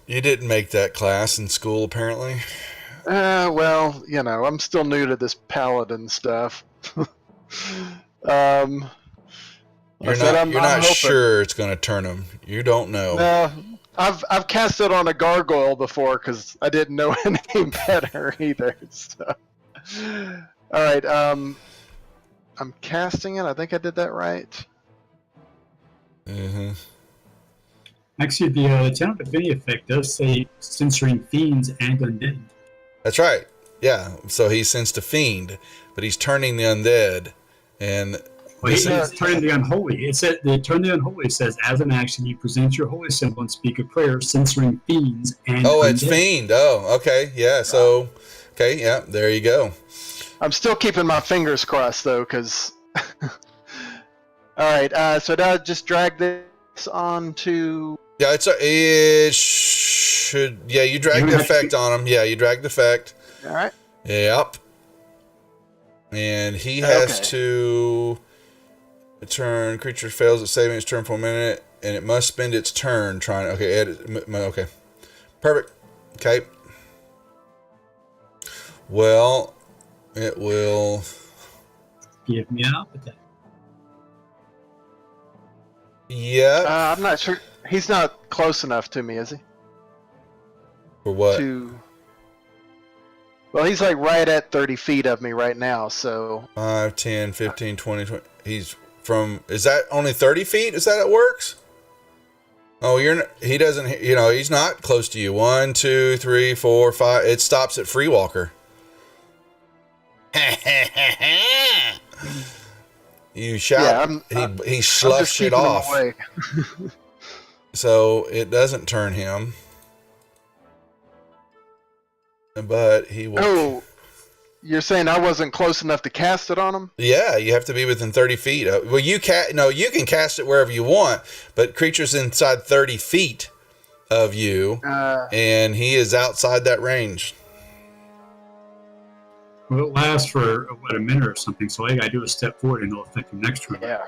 You didn't make that class in school, apparently. Well, you know, I'm still new to this paladin stuff. You're not hoping. sure it's going to turn him. You don't know. I've cast it on a gargoyle before because I didn't know any better either. So. All right. I'm casting it. I think I did that right. Mm-hmm. Actually, the Channel Divinity effect does say censoring fiends and undead. That's right. Yeah. So he sensed a fiend, but he's turning the undead, and Well, he says turn the unholy. It said the turn the unholy says as an action you present your holy symbol and speak a prayer, censoring fiends and it's undead. fiend. Oh, okay. Yeah. So, okay. Yeah. There you go. I'm still keeping my fingers crossed though, because. All right. So now just drag this on to. Yeah. It should. Yeah. You drag You the have effect on him. Yeah. You drag the effect. All right. Yep. And he has Okay. to turn. Creature fails at saving its turn for a minute, and it must spend its turn trying. Okay, okay, perfect. Okay. Well, it will. Give me an appetite. Yeah. I'm not sure. He's not close enough to me, is he? For what? Well, he's like right at 30 feet of me right now, so 5, 10, 15, 20, 20. He's from, is that only 30 feet? Is that how it works? Oh, he doesn't, he's not close to you. 1, 2, 3, 4, 5. It stops at Free Walker. You shout, he sloughs it off. So it doesn't turn him. But he will. Oh, you're saying I wasn't close enough to cast it on him? Yeah, you have to be within 30 feet. Well, you can cast it wherever you want, but creatures inside 30 feet of you, and he is outside that range. Well, it lasts for a minute or something. So all you gotta do is step forward, and it'll affect him next turn. Yeah.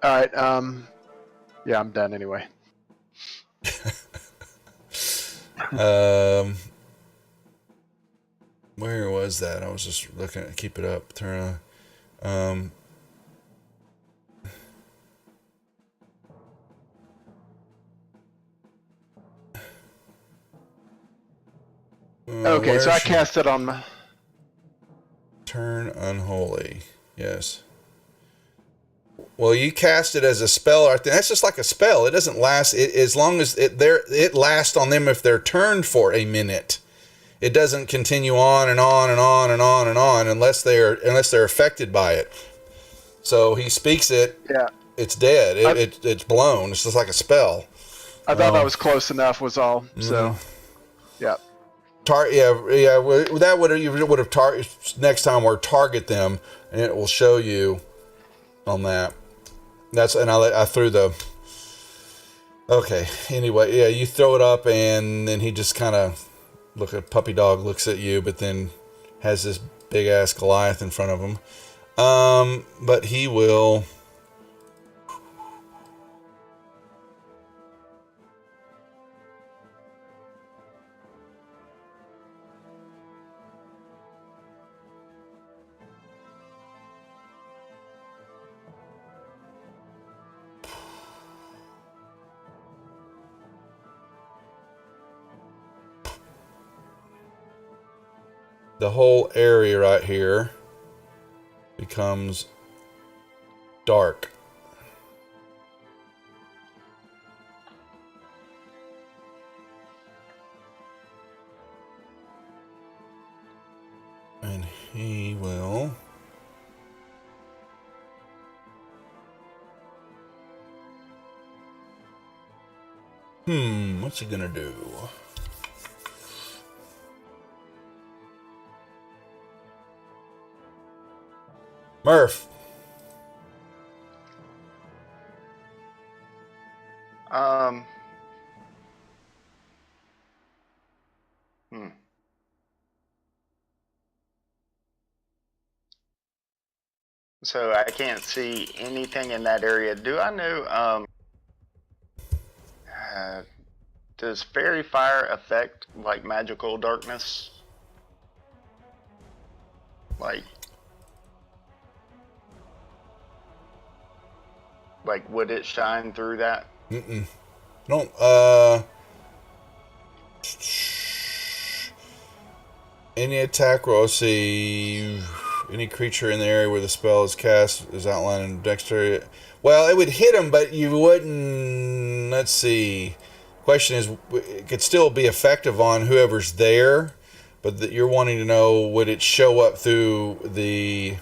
All right. Yeah, I'm done anyway. Where was that? I was just looking at keep it up. Turn Okay, so I cast it on my turn unholy. Yes. Well, you cast it as a spell. I think that's just like a spell. It doesn't last as long as it lasts on them if they're turned for a minute. It doesn't continue on and on and on and on and on unless they're affected by it. So he speaks it. Yeah. It's dead. It's blown. It's just like a spell. I thought I was close enough. Was all. So. Yeah. That would have next time or target them, and it will show you on that. I threw the. Okay. Anyway, yeah, you throw it up, and then he just kind of puppy dog looks at you, but then has this big ass Goliath in front of him. But he will. The whole area right here becomes dark. And he will what's he gonna do? Murph. So I can't see anything in that area. Do I know, does fairy fire affect, like, magical darkness? Like, would it shine through that? Don't, any attack roll, see, any creature in the area where the spell is cast is outlined in dexterity. Well, it would hit him, but you wouldn't, let's see. Question is, it could still be effective on whoever's there, but you're wanting to know, would it show up through the...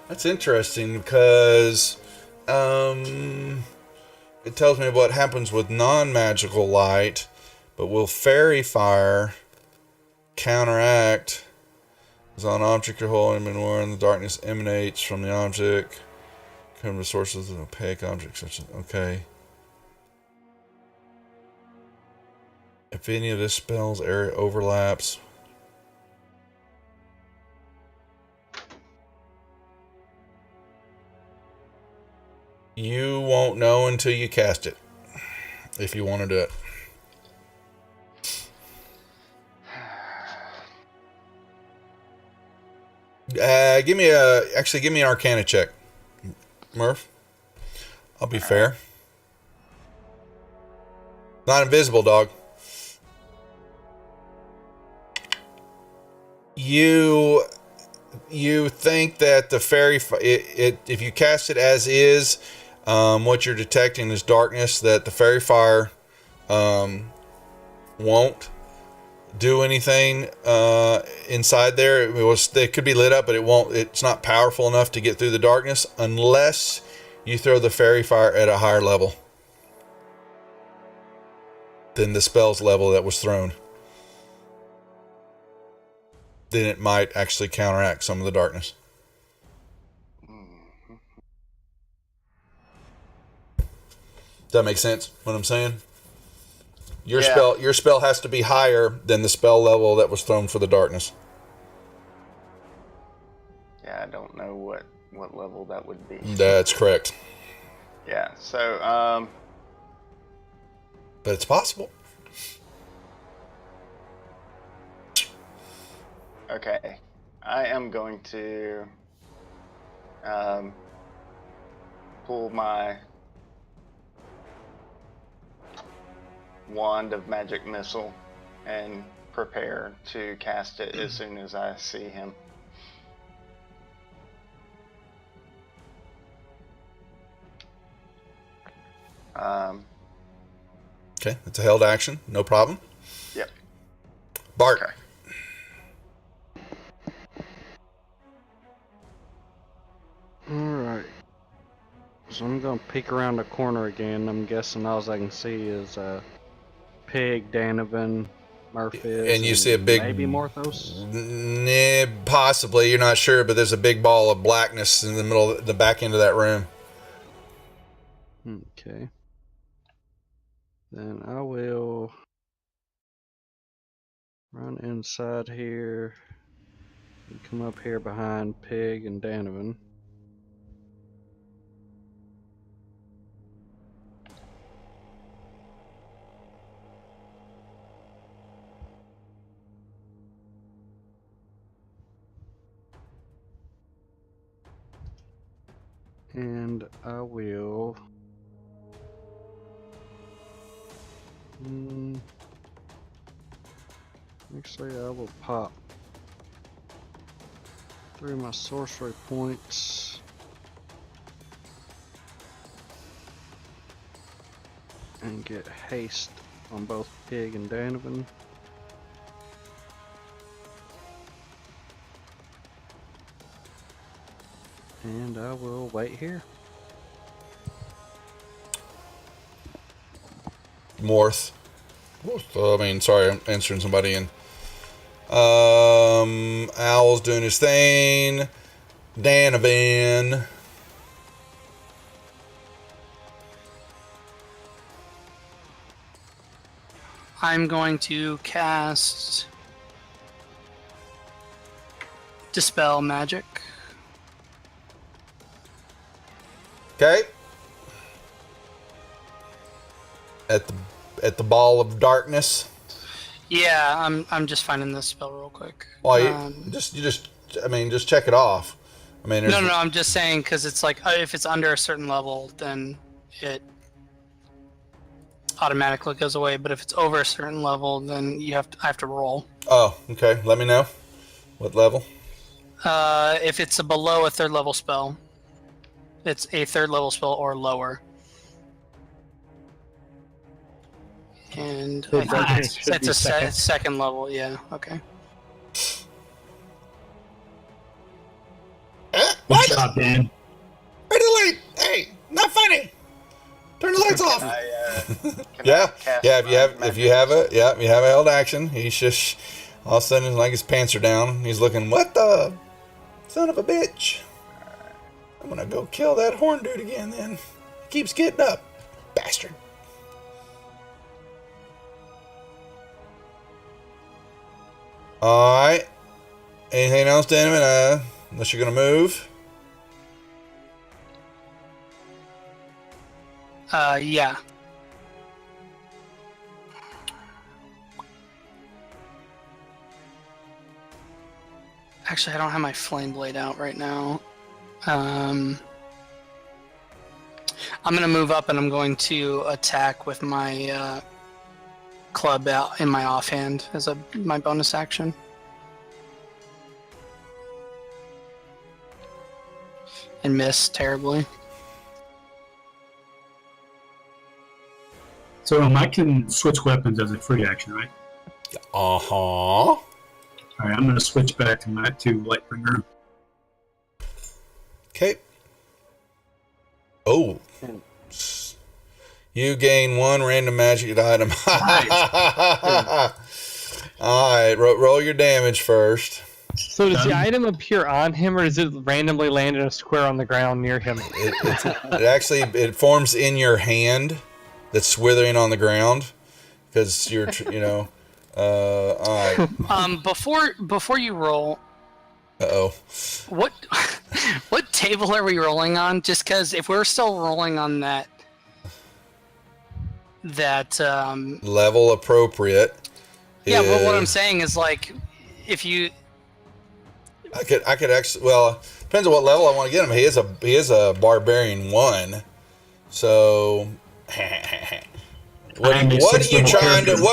That's interesting because it tells me what happens with non-magical light, but will fairy fire counteract as on object you're holding and more the darkness emanates from the object, come to sources of opaque objects such as okay. If any of this spell's area overlaps. You won't know until you cast it. If you want to do it. Give me an Arcana check, Murph. I'll be fair. Not invisible, dog. You think that the fairy, if you cast it as is, what you're detecting is darkness. That the fairy fire won't do anything inside there. It could be lit up, but it won't. It's not powerful enough to get through the darkness unless you throw the fairy fire at a higher level than the spell's level that was thrown. Then it might actually counteract some of the darkness. Does that make sense? What I'm saying? Your spell has to be higher than the spell level that was thrown for the darkness. Yeah, I don't know what level that would be. That's correct. Yeah, so But it's possible. okay. I am going to pull my wand of magic missile and prepare to cast it as soon as I see him. Okay, it's a held action. No problem. Yep. Bart. Okay. Alright. So I'm gonna peek around the corner again. I'm guessing all I can see is Pig, Danovan, Murphy, And you see a big... maybe Morthos? Possibly. You're not sure, but there's a big ball of blackness in the middle of the back end of that room. Okay. Then I will run inside here and come up here behind Pig and Danovan. And I will... Actually, I will pop 3 of my sorcery points. And get haste on both Pig and Danovan. And I will wait here. Sorry, I'm answering somebody in. Owl's doing his thing. Danovan. I'm going to cast Dispel Magic. Okay. At the ball of darkness. Yeah, I'm just finding this spell real quick. Well, just check it off. No, I'm just saying because it's like if it's under a certain level, then it automatically goes away. But if it's over a certain level, then I have to roll. Oh, okay. Let me know. What level? If it's below a 3rd level spell, it's a 3rd level spell or lower. And I think it's a second level, yeah, okay. Good job, Dan. Turn the light. Hey, not funny. Turn the lights off. If you have a held action. He's just all of a sudden like his pants are down. He's looking, what the son of a bitch? I'm gonna go kill that horn dude again. Then he keeps getting up, bastard. All right. Anything else, Donovan? Unless you're gonna move. Yeah. Actually, I don't have my flame blade out right now. I'm gonna move up and I'm going to attack with my club out in my offhand as my bonus action. And miss terribly. So I can switch weapons as a free action, right? Uh-huh. All right, I'm going to switch back to my Lightbringer. Okay. Oh. You gain 1 random magic item. All right, roll your damage first. So does the item appear on him, or does it randomly land in a square on the ground near him? It actually forms in your hand that's withering on the ground because you're, all right. Before you roll, Uh-oh. what table are we rolling on? Just because if we're still rolling on that Level appropriate. Yeah, well, what I'm saying is like, if you. I could actually. Well, depends on what level I want to get him. He is a barbarian 1, so. What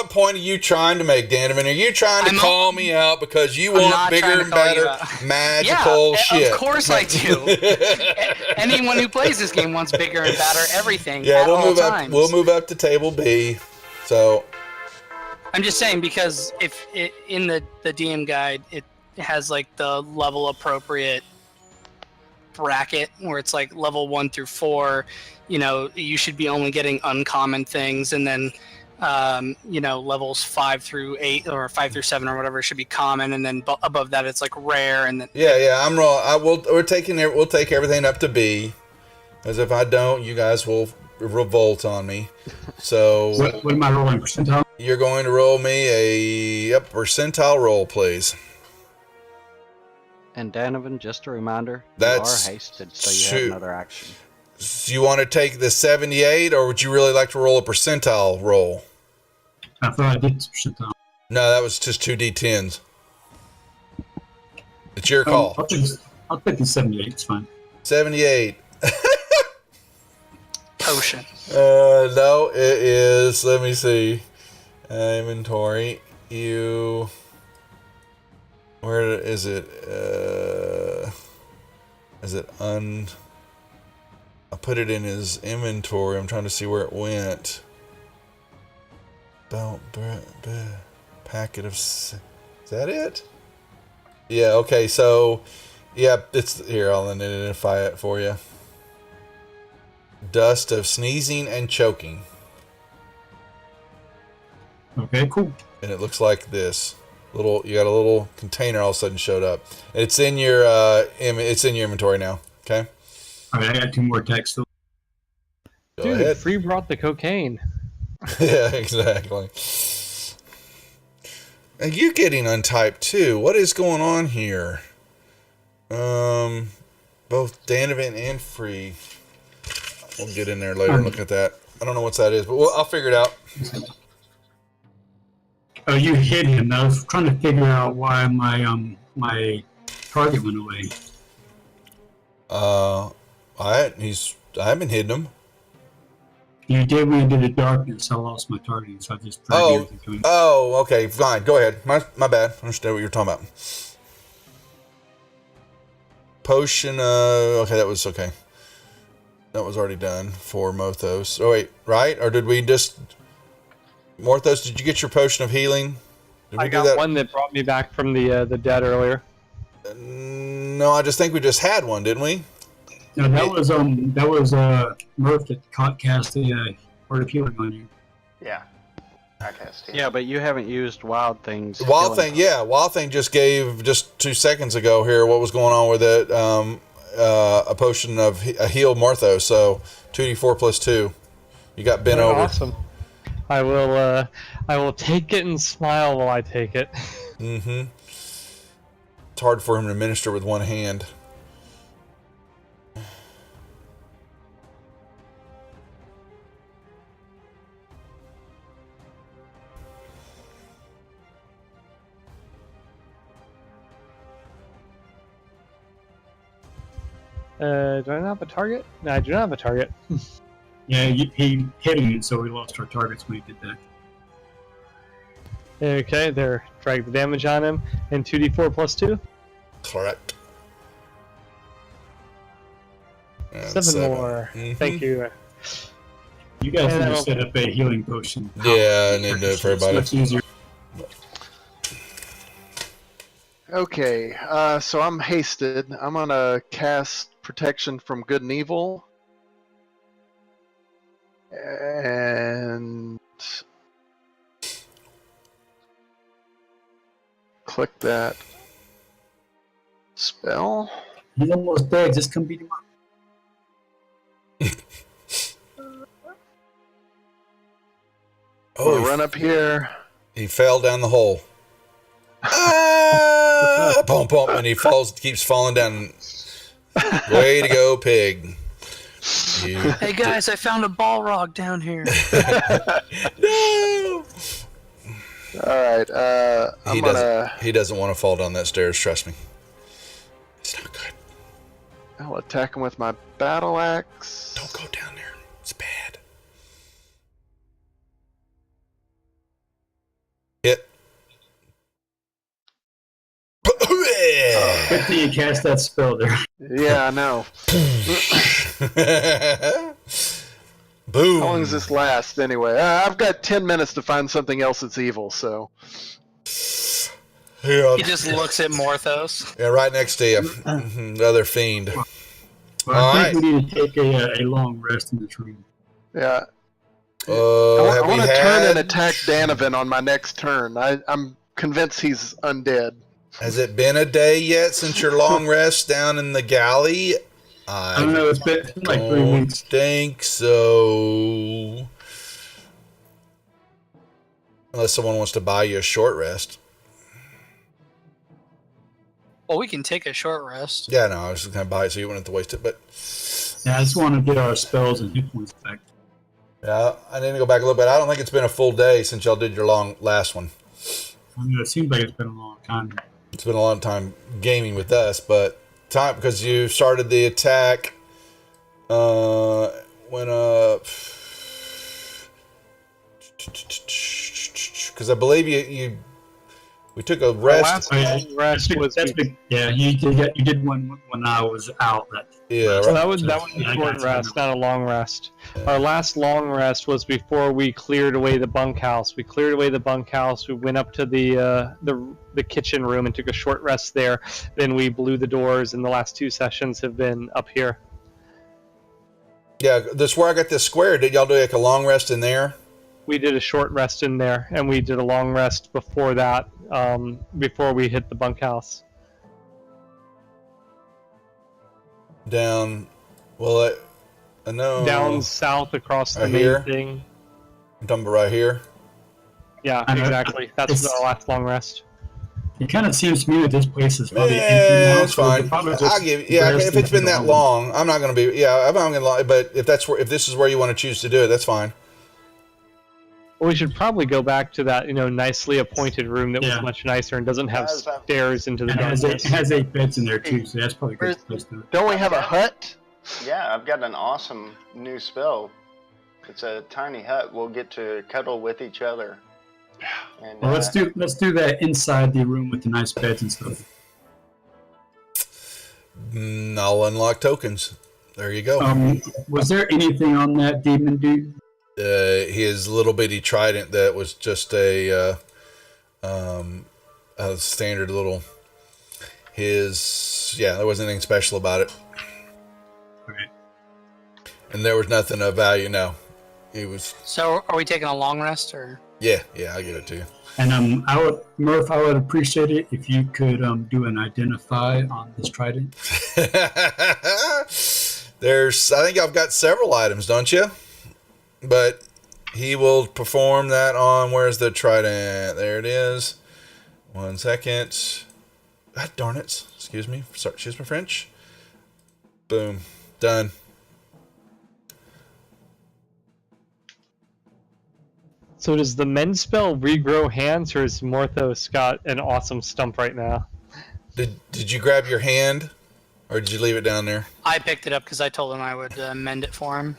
point are you trying to make, Donovan? Are you trying to call me out because you want bigger and better magical shit? Of course I do. Anyone who plays this game wants bigger and better everything. Yeah, at all times. We'll move up to table B. So. I'm just saying because if in the DM guide it has like the level appropriate bracket where it's like level 1 through 4, you should be only getting uncommon things, and then levels 5 through 8 or 5 through 7 or whatever should be common, and then above that it's like rare, and then I'm wrong. We'll take everything up to B, as if I don't, you guys will revolt on me. So what am I rolling, percentile? You're going to roll me a percentile roll, please. And Donovan, just a reminder, That's you are hasted, so you have another action. So you want to take the 78, or would you really like to roll a percentile roll? I thought I did percentile. No, that was just 2d10s. It's your call. I'll take the 78. It's fine. 78. Potion. No, it is. Let me see. Inventory. Where is it? Is it I put it in his inventory. I'm trying to see where it went. Packet of. Is that it? Yeah. Okay. So, yeah, it's here. I'll identify it for you. Dust of sneezing and choking. Okay. Cool. And it looks like this. You got a little container all of a sudden showed up. It's in your it's in your inventory now. Okay. All right, I got 2 more attacks. Go Dude, ahead. Free brought the cocaine. Yeah, exactly. And you getting untyped too. What is going on here? Both Donovan and Free. We'll get in there later and look at that. I don't know what that is, but I'll figure it out. Oh, you hit him. I was trying to figure out why my target went away. I haven't hidden him. You did when you did the darkness. I lost my target, so I just dragged everything to him. Oh, okay, fine. Go ahead. My bad. I understand what you're talking about. Potion. Okay, that was okay. That was already done for Morthos. Oh wait, right? Or did we just? Morthos, did you get your potion of healing? Did we I got one that brought me back from the dead earlier. No, I just think we just had one, didn't we? No, that was Murph that cast the Word of Healing on you. Yeah. I cast heal. Yeah, but you haven't used Wild Thing's Wild healing Thing, Wild Thing just gave just 2 seconds ago here what was going on with it. A potion of a heal Morthos, so 2d4 plus 2. You got bent over. Awesome. I will take it and smile while I take it. Mm-hmm. It's hard for him to minister with one hand. Do I not have a target? No, I do not have a target. Yeah, he hit him, and so we lost our targets when he did that. Okay, there. Drag the damage on him. And 2d4 plus 2? Correct. And 7 more. Mhm. Thank you. You guys And need to that'll- set up a healing potion. Yeah, and then do it for It's everybody. much easier. Okay, so I'm hasted. I'm gonna cast Protection from Good and Evil. And click that spell. He's almost dead. Just come beat him up. Oh, Oh, run up here. he fell down the hole. Pump, pump, and he keeps falling down. Way to go, pig. You. Hey guys, I found a Balrog down here. No! Alright, He doesn't want to fall down that stairs, trust me. It's not good. I'll attack him with my battle axe. Don't go down there. It's bad. Hit. Good thing you cast that spell there. Yeah, I know. Boom. How long does this last anyway? I've got 10 minutes to find something else that's evil, so. Yeah, He just looks at Morthos. yeah, right next to you. The other fiend. Well, All I think we need to take a long rest in this room. Yeah. I Have we want to turn and had? attack Danovan on my next turn. I'm convinced he's undead. Has it been a day yet since your long rest down in the galley? I don't know. It's been like 3 don't weeks. think so. Unless someone wants to buy you a short rest. Well, we can take a short rest. Yeah, no, I was just gonna buy it so you wouldn't have to waste it. But Yeah, I just want to get our spells and hit points back. yeah, I need to go back a little bit. I don't think it's been a full day since y'all did your last one. I mean, it seems like it's been a long time. It's been a long time gaming with us, but time because you started the attack. Went up because I believe we took a rest. Last rest was Yeah, you did one when I was out. Yeah, So right. that was a Yeah, I short got you. rest, not a long rest. Our last long rest was before we cleared away the bunkhouse. We cleared away the bunkhouse. We went up to the kitchen room and took a short rest there. Then we blew the doors, and the last 2 sessions have been up here. Yeah, this where I got this square. Did y'all do like a long rest in there? We did a short rest in there, and we did a long rest before that, before we hit the bunkhouse. Down. Well, I know. Down south across the Right main here? thing. I'm talking about right here. Yeah, I know. exactly. That's It's- our last long rest. It kind of seems to me that this place is probably empty Yeah, now. it's so we fine. could probably I'll just give. Yeah, rest if and it's been go that home. long, I'm not going to be. Yeah, I'm not going to lie. But if this is where you want to choose to do it, that's fine. Well, we should probably go back to that, nicely appointed room that Yeah. was much nicer and doesn't have Has that- stairs into the And it darkness. has 8 beds in there too, so that's probably a good place to do it. Don't we have a hut? Yeah, I've got an awesome new spell. It's a tiny hut. We'll get to cuddle with each other. And, Well, let's do that inside the room with the nice beds and stuff. I'll unlock tokens. There you go. Was there anything on that demon dude? His little bitty trident that was just a standard little. There wasn't anything special about it, Okay. and there was nothing of value. No, it was. So, are we taking a long rest, or? Yeah, I'll give it to you. And Murph, I would appreciate it if you could do an identify on this trident. I think I've got several items, don't you? But he will perform that on, where's the trident? There it is. 1 second. God darn it. Excuse me. Sorry, excuse my French. Boom. Done. So does the mend spell regrow hands, or is Morthos got an awesome stump right now? Did you grab your hand, or did you leave it down there? I picked it up because I told him I would mend it for him.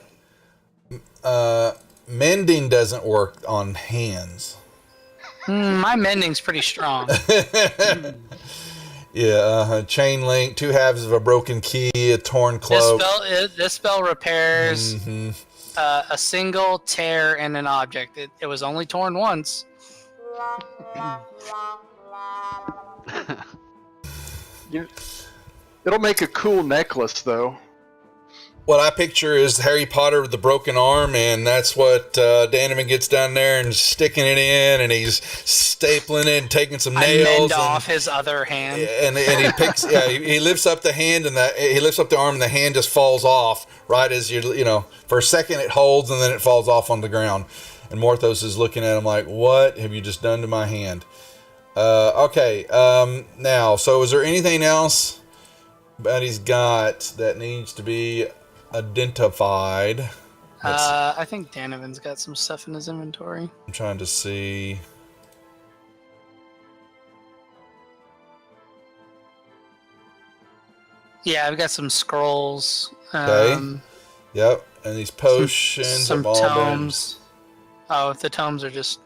Mending doesn't work on hands. My mending's pretty strong. Yeah, chain link, 2 halves of a broken key, a torn cloak. This spell repairs a single tear in an object. It was only torn once. It'll make a cool necklace, though. What I picture is Harry Potter with the broken arm, and that's what Danovan gets down there and sticking it in, and he's stapling it and taking some nails. I mend off his other hand. And he picks, he lifts up the hand, and he lifts up the arm, and the hand just falls off right as for a second it holds, and then it falls off on the ground. And Morthos is looking at him like, "What have you just done to my hand?" Okay. Now, so is there anything else Buddy's got that needs to be identified? I think Danovan's got some stuff in his inventory. I'm trying to see. Yeah, I've got some scrolls. Okay. Yep, and these potions. Some have all tomes. Oh, the tomes are just.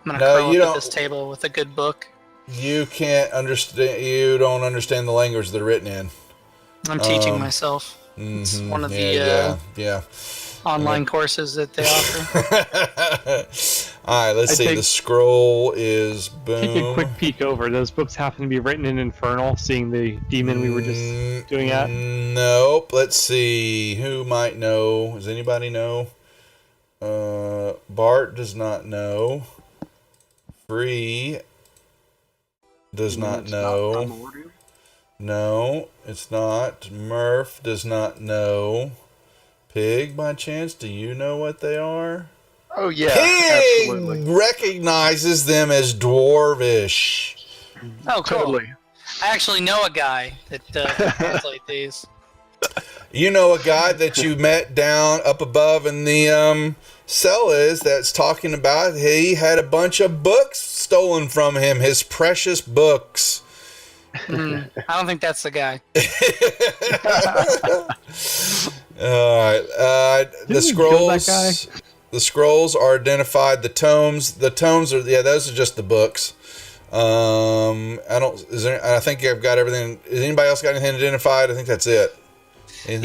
I'm gonna No, curl you up don't- at this table with a good book. You can't understand. You don't understand the language they're written in. I'm teaching myself. It's one of the yeah. online courses that they offer. All right, let's I see. think- The scroll is boom. Take a quick peek over. Those books happen to be written in Infernal, seeing the demon we were just doing at. Nope. Let's see. Who might know? Does anybody know? Bart does not know. Free does not know. No, it's not. Murph does not know. Pig, by chance, do you know what they are? Oh, yeah, Pig absolutely. recognizes them as dwarvish. Oh, cool. Totally. I actually know a guy that can translate these. You know a guy that you met down up above in the cellas that's talking about he had a bunch of books stolen from him, his precious books. I don't think that's the guy. All right. The we kill that scrolls. The scrolls are identified. The tomes are those are just the books. I think I've got everything. Has anybody else got anything identified? I think that's it. Anything?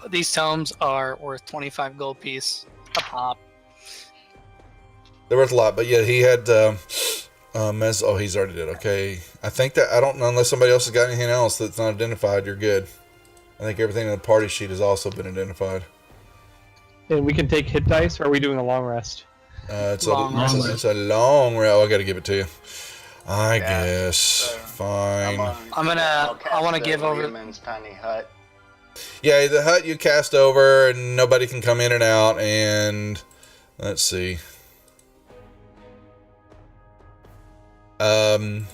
These tomes are worth 25 gold piece a pop. They're worth a lot, but yeah, he had he's already did. Okay. I think that I don't know unless somebody else has got anything else that's not identified, you're good. I think everything on the party sheet has also been identified. And we can take hit dice, or are we doing a long rest? It's Long a long route. Oh, I got to give it to you. I guess. so Fine. I want to give over. William's tiny hut. Yeah, the hut you cast over, and nobody can come in and out. And let's see. Nothing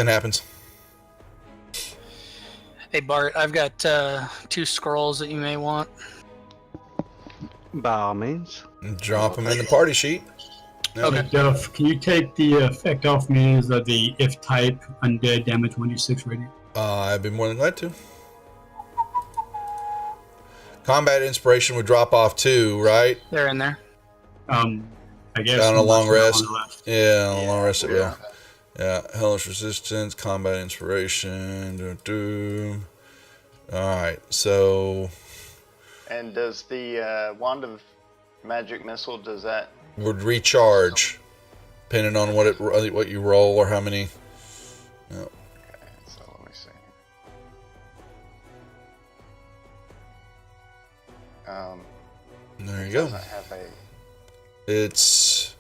happens. Hey Bart, I've got 2 scrolls that you may want. By all means. Drop them in the party sheet. Okay. Duff, can you take the effect off me as the if type undead damage 1d6 rating? I'd be more than glad to. Combat inspiration would drop off too, right? They're in there. I guess. On a long rest. On the left. Yeah, on a long rest it will. Yeah, hellish resistance, combat inspiration. Alright, so And does the wand of magic missile, does that? would recharge depending on what you roll or how many. Okay, so let me see. There you go. Doesn't have a It's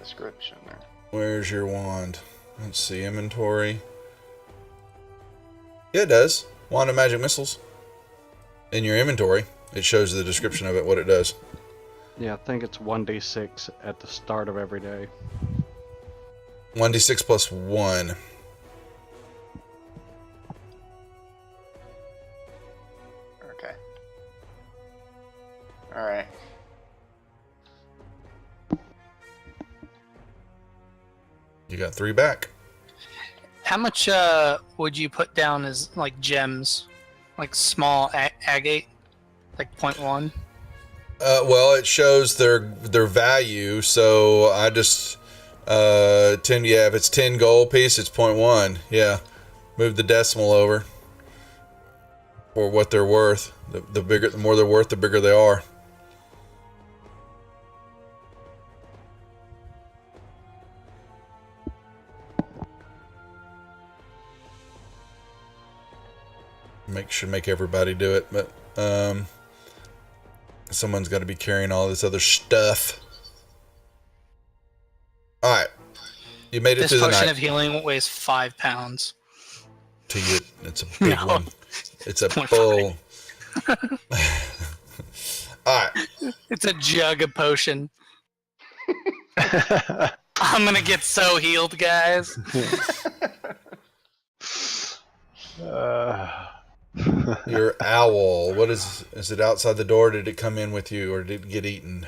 description there. where's your wand? Let's see, inventory. Yeah, it does. Wand of magic missiles. In your inventory, it shows the description of it, what it does. Yeah, I think it's 1d6 at the start of every day. 1d6 plus 1. Okay. All right. You got 3 back. How much would you put down as like gems, like small agate, like 0.1? Well, it shows their value, so I just 10. Yeah, if it's 10 gold piece, it's 0.1. Yeah, move the decimal over for what they're worth. The bigger, the more they're worth, the bigger they are. Should make everybody do it, but someone's got to be carrying all this other stuff. All right, you made it This through the potion night. of healing weighs 5 pounds. To you, it's a big No. one. It's a 0.5. full. All right, It's a jug of potion. I'm gonna get so healed, guys. your owl. What is it outside the door? Did it come in with you, or did it get eaten?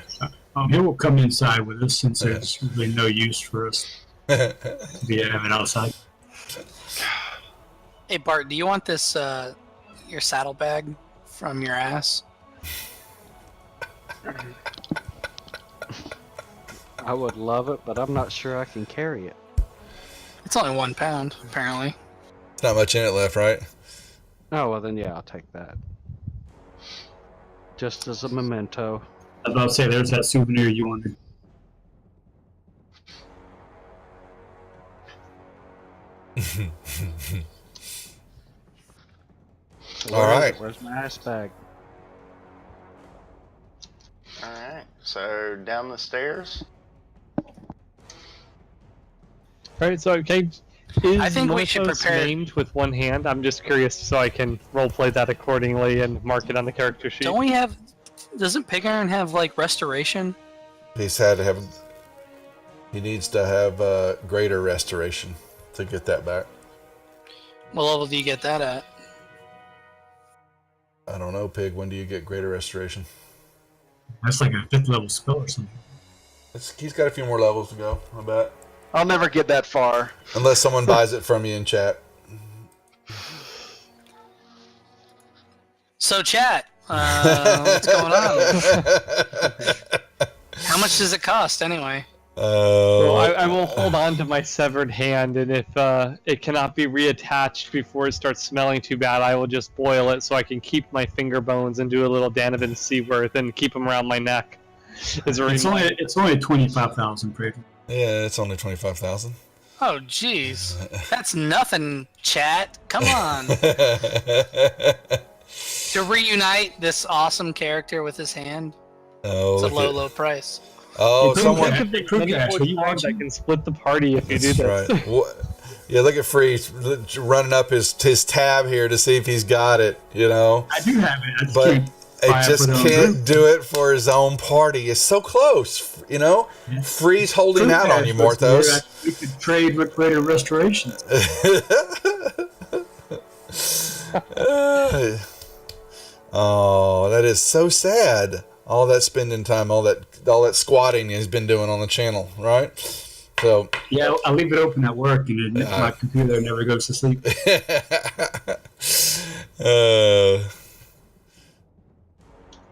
He will come inside with us since there's really no use for us to be having outside. Hey Bart, do you want this your saddlebag from your ass? I would love it, but I'm not sure I can carry it. It's only 1 pound, apparently. It's not much in it left, right? Oh, well then yeah, I'll take that. Just as a memento. I was about to say, there's that souvenir you wanted. All right. Where's my ass bag? All right. So down the stairs. Alright, so okay. Is I think we should Morthos prepare- named with one hand? I'm just curious so I can roleplay that accordingly and mark it on the character sheet. Don't we have? Doesn't Pig Iron have like restoration? He's had to have. He needs to have greater restoration to get that back. What level do you get that at? I don't know, Pig. When do you get greater restoration? That's like a 5th level spell or something. He's got a few more levels to go, I bet. I'll never get that far. Unless someone buys it from you in chat. So chat, what's going on? How much does it cost anyway? Well, I will hold on to my severed hand, and if it cannot be reattached before it starts smelling too bad, I will just boil it so I can keep my finger bones and do a little Danavan Seaworth and keep them around my neck. As a reminder. It's only 25,000 per. Yeah, it's only 25,000. Oh jeez, that's nothing, chat. Come on. To reunite this awesome character with his hand, Oh, it's a look low, at- low price. Oh, You couldn't someone. catch it, Crook Ash, are you I watching? can split the party if you do That's this. right. Yeah, look at Freeze running up his tab here to see if he's got it. You know, I do have it. I just but can't buy it it just for their own can't group. do it for his own party. It's so close. You know, Yeah. Freeze holding Crook out on Ash you, was there, Morthos. We could trade with greater restoration. Oh, that is so sad. All that spending time, all that squatting he's been doing on the channel, right? So, Yeah, I'll leave it open at work, and then my computer never goes to sleep.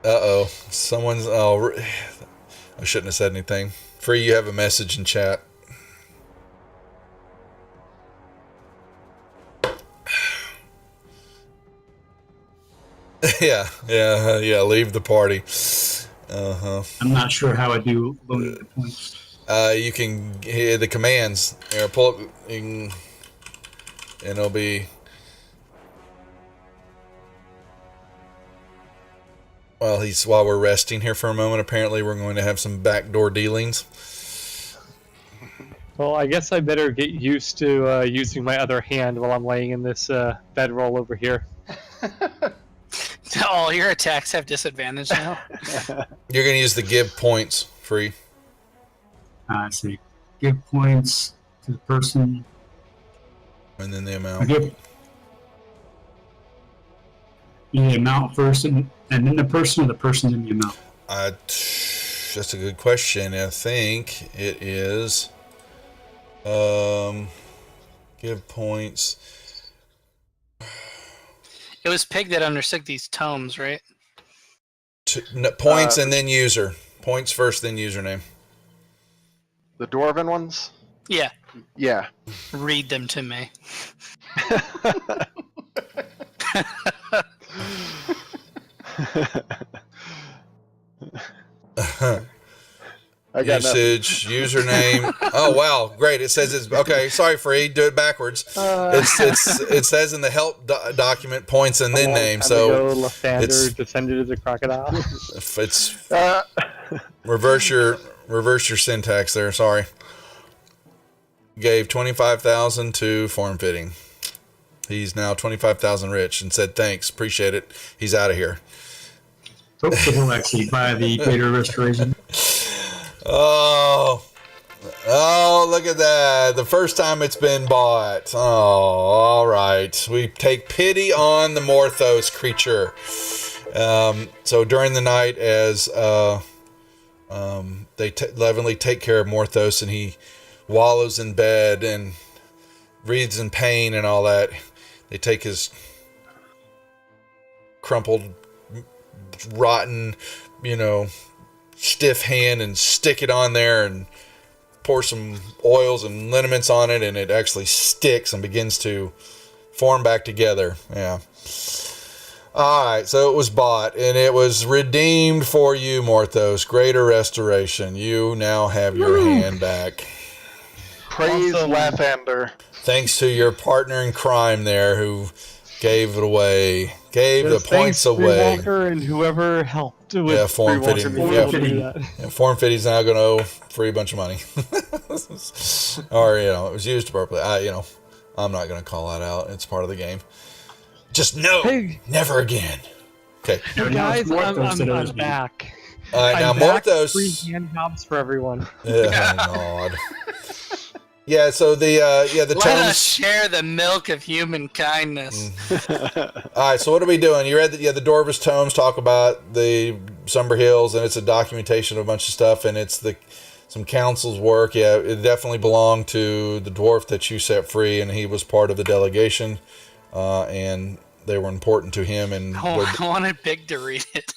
uh-oh. Someone's, I shouldn't have said anything. Free, you have a message in chat. yeah, leave the party. I'm not sure how I do loading the points. You can hear the commands. Here, pull up, and it'll be. While we're resting here for a moment, apparently we're going to have some backdoor dealings. Well, I guess I better get used to using my other hand while I'm laying in this bedroll over here. All your attacks have disadvantage now. You're going to use the give points free. I see. Give points to the person. And then the I amount. give you the amount first, and then the person, or the person's in the amount. That's a good question. I think it is. Give points. It was Pig that understood these tomes, right? Points and then user. Points first, then username. The dwarven ones? Yeah. Yeah. Read them to me. I got Usage, username. Oh wow, great! It says it's okay. Sorry, Free. Do it backwards. It says in the help document points and then name. So Lathander it's- descended as a crocodile. it's nothing. reverse your syntax there. Sorry. Gave 25,000 to form fitting. He's now 25,000 rich and said thanks, appreciate it. He's out of here. So he'll actually buy the greater restoration. Oh, look at that. The first time it's been bought. Oh, all right. We take pity on the Morthos creature. So during the night, as they lovingly take care of Morthos and he wallows in bed and writhes in pain and all that, they take his crumpled, rotten, stiff hand and stick it on there and pour some oils and liniments on it, and it actually sticks and begins to form back together. Yeah. All right, so it was bought and it was redeemed for you, Morthos. Greater restoration. You now have your hand back. Praise Awesome. Lathander. Thanks to your partner in crime there who gave it away. Gave the points away. Walker and whoever helped with Yeah, form Free Walker fitting. being Yeah. able to do that. And Form Fitty's now going to owe Free a bunch of money. Or, it was used appropriately. I'm not going to call that out. It's part of the game. Just no, Hey. never again. Okay. No, Guys, it's Morthos that owes I'm me. back. All right, now I'm back. Morthos. Free hand jobs for everyone. Oh, God. Yeah, so the Let us tomes. share the milk of human kindness. All right, so what are we doing? You read the Dorvis tomes talk about the Somber Hills, and it's a documentation of a bunch of stuff, and it's some council's work. Yeah, it definitely belonged to the dwarf that you set free, and he was part of the delegation, and they were important to him. And I wanted Big to read it.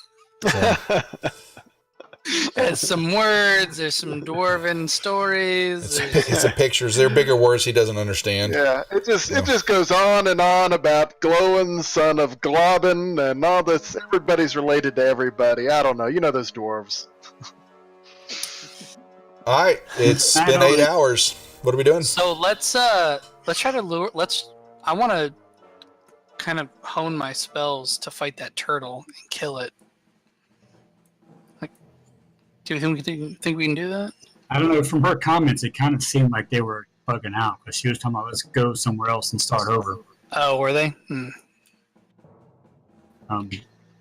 There's some words, there's some dwarven stories. it's a pictures. They're bigger words he doesn't understand. Yeah, it just goes on and on about Glowin, son of Globin, and all this. Everybody's related to everybody. I don't know. You know those dwarves. All right, it's I been know 8 it. hours. What are we doing? So let's try to lure. I want to kind of hone my spells to fight that turtle and kill it. Like, do you think we can do that? I don't know. From her comments, it kind of seemed like they were bugging out because she was talking about let's go somewhere else and start over. Oh, were they?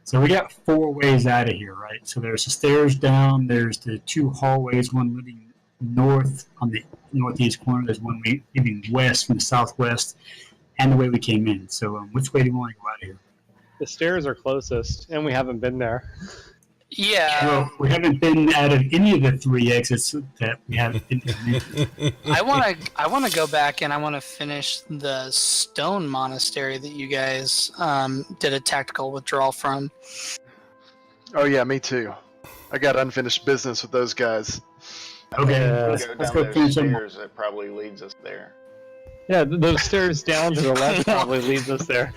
So we got 4 ways out of here, right? So there's the stairs down. There's the 2 hallways, one leading north on the northeast corner. There's one leading west from the southwest, and the way we came in. So which way do you want to go out of here? The stairs are closest, and we haven't been there. Yeah. Well, we haven't been out of any of the 3 exits that we haven't been in. I want to go back and I want to finish the stone monastery that you guys did a tactical withdrawal from. Oh yeah, me too. I got unfinished business with those guys. Okay, Yeah. let's Go go down those finish them. stairs. That probably leads us there. Yeah, those stairs down to the left probably leads us there.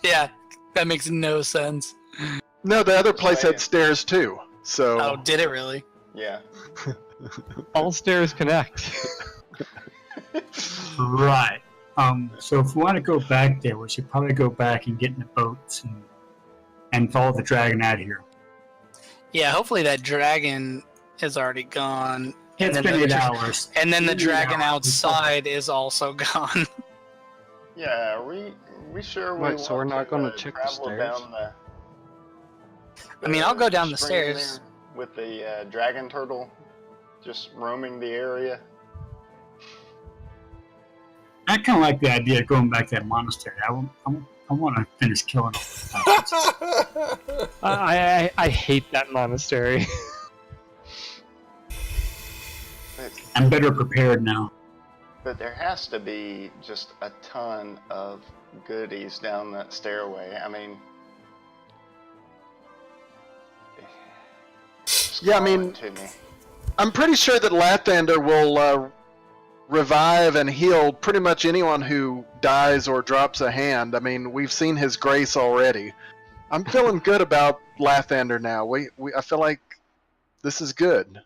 Yeah, that makes no sense. No, the other place Saying. had stairs too. So Oh, did it really? Yeah. All stairs connect. Right. So if we want to go back there, we should probably go back and get in the boats and follow the dragon out of here. Yeah, hopefully that dragon is already gone. It's And been then 8 the- hours. And then the 8 dragon hours. outside is also gone. Yeah. Are we sure we Wait, want so we're not to, gonna check the travel stairs? down the I mean, I'll go down the stream stairs. there with the dragon turtle just roaming the area. I kind of like the idea of going back to that monastery. I want to finish killing all the I hate that monastery. I'm better prepared now. But there has to be just a ton of goodies down that stairway. I mean, just Yeah, I call mean- it to me. I'm pretty sure that Lathander will revive and heal pretty much anyone who dies or drops a hand. I mean, we've seen his grace already. I'm feeling good about Lathander now. I feel like this is good.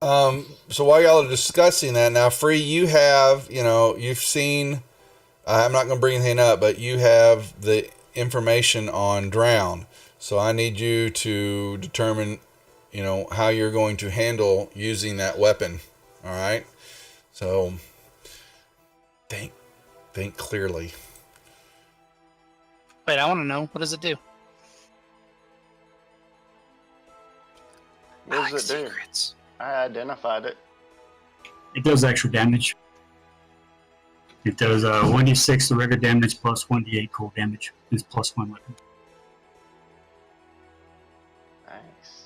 So while y'all are discussing that now, Free, you have, you've seen, I'm not going to bring anything up, but you have the information on Drown. So I need you to determine, how you're going to handle using that weapon. All right. So think clearly. Wait, I want to know. What does it do? What I does it like do? secrets. I identified it. It does extra damage. It does 1d6 the regular damage plus 1d8 cold damage. It's plus 1 weapon. Nice.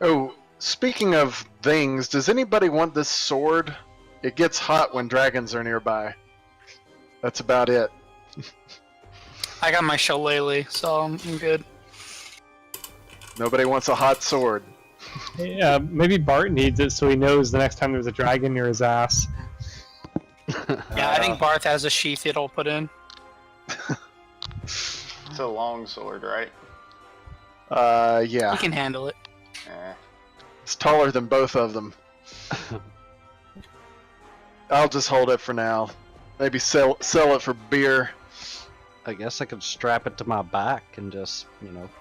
Oh, speaking of things, does anybody want this sword? It gets hot when dragons are nearby. That's about it. I got my shillelagh, so I'm good. Nobody wants a hot sword. Yeah, maybe Bart needs it so he knows the next time there's a dragon near his ass. Yeah, I think Barth has a sheath it'll put in. It's a long sword, right? Yeah. He can handle it. Eh. It's taller than both of them. I'll just hold it for now. Maybe sell it for beer. I guess I could strap it to my back and just,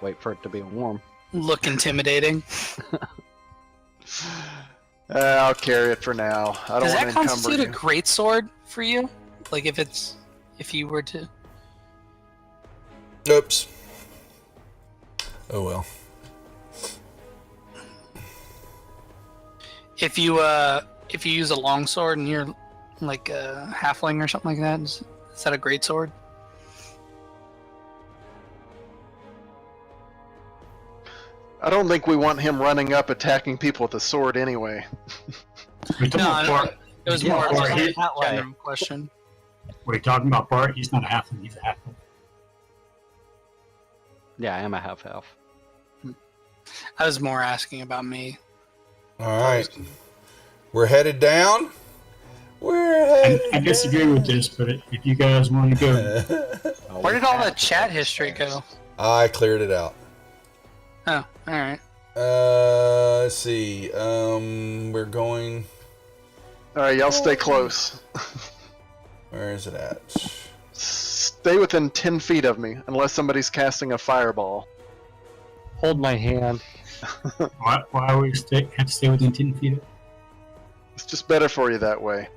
wait for it to be warm. Look intimidating. I'll carry it for now. I don't Does want that to encumber constitute a you. great sword for you? Like if you were to. Oops. Oh well. If you use a long sword and you're like a halfling or something like that, is that a great sword? I don't think we want him running up attacking people with a sword anyway. We're talking about Bart. It was Yeah, more Bart, just he- a random question. We're talking about Bart. He's not a halfling. He's a halfling. Yeah, I am a half-elf. I was more asking about me. All right. We're headed down. We're headed I disagree with this, but if you guys want to go, Where did all the chat history go? I cleared it out. Oh, all right. Let's see. We're going. Alright, y'all stay close. Where is it at? Stay within 10 feet of me, unless somebody's casting a fireball. Hold my hand. why we have to stay within 10 feet? It's just better for you that way.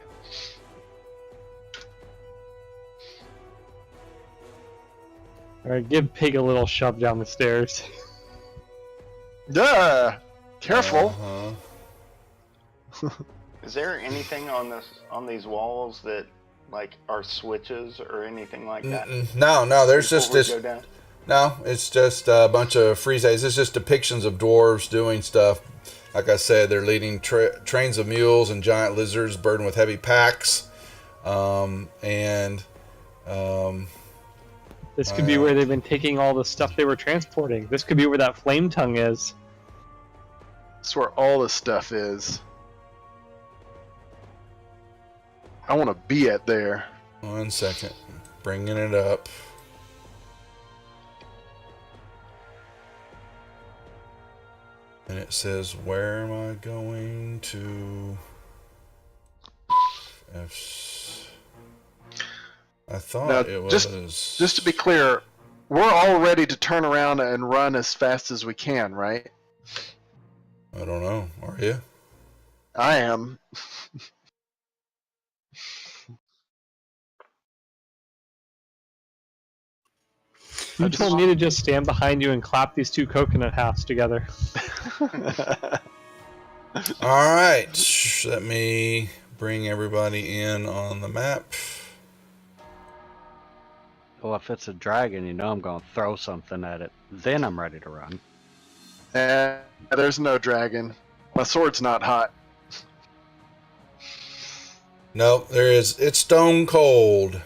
Alright, give Pig a little shove down the stairs. Duh! Careful! Uh-huh. Is there anything on these walls that are switches or anything like that? No. There's just Before we this. go down? No, it's just a bunch of friezes. It's just depictions of dwarves doing stuff. Like I said, they're leading trains of mules and giant lizards burdened with heavy packs. This could be where they've been taking all the stuff they were transporting. This could be where that flame tongue is. That's where all the stuff is. I want to be at there. 1 second. Bringing it up. And it says, where am I going to? I thought Now, it was. Just to be clear, we're all ready to turn around and run as fast as we can, right? I don't know. Are you? I am. You told me to just stand behind you and clap these two coconut halves together. All right. Let me bring everybody in on the map. Well, if it's a dragon, you know I'm going to throw something at it. Then I'm ready to run. There's no dragon. My sword's not hot. Nope, there is. It's stone cold.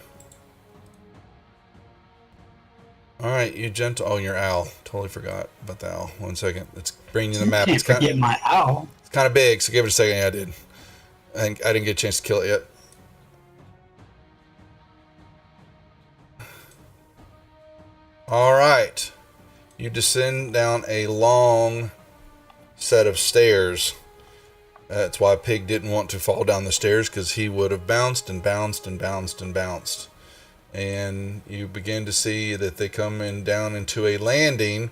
All right, you gentle. Oh, your owl. Totally forgot about the owl. 1 second. Let's bring you the map. Can't It's kind forget my owl. of big, so give it a second. Yeah, I did. I didn't get a chance to kill it yet. All right. You descend down a long set of stairs. That's why Pig didn't want to fall down the stairs, because he would have bounced and bounced and bounced and bounced. And you begin to see that they come in down into a landing,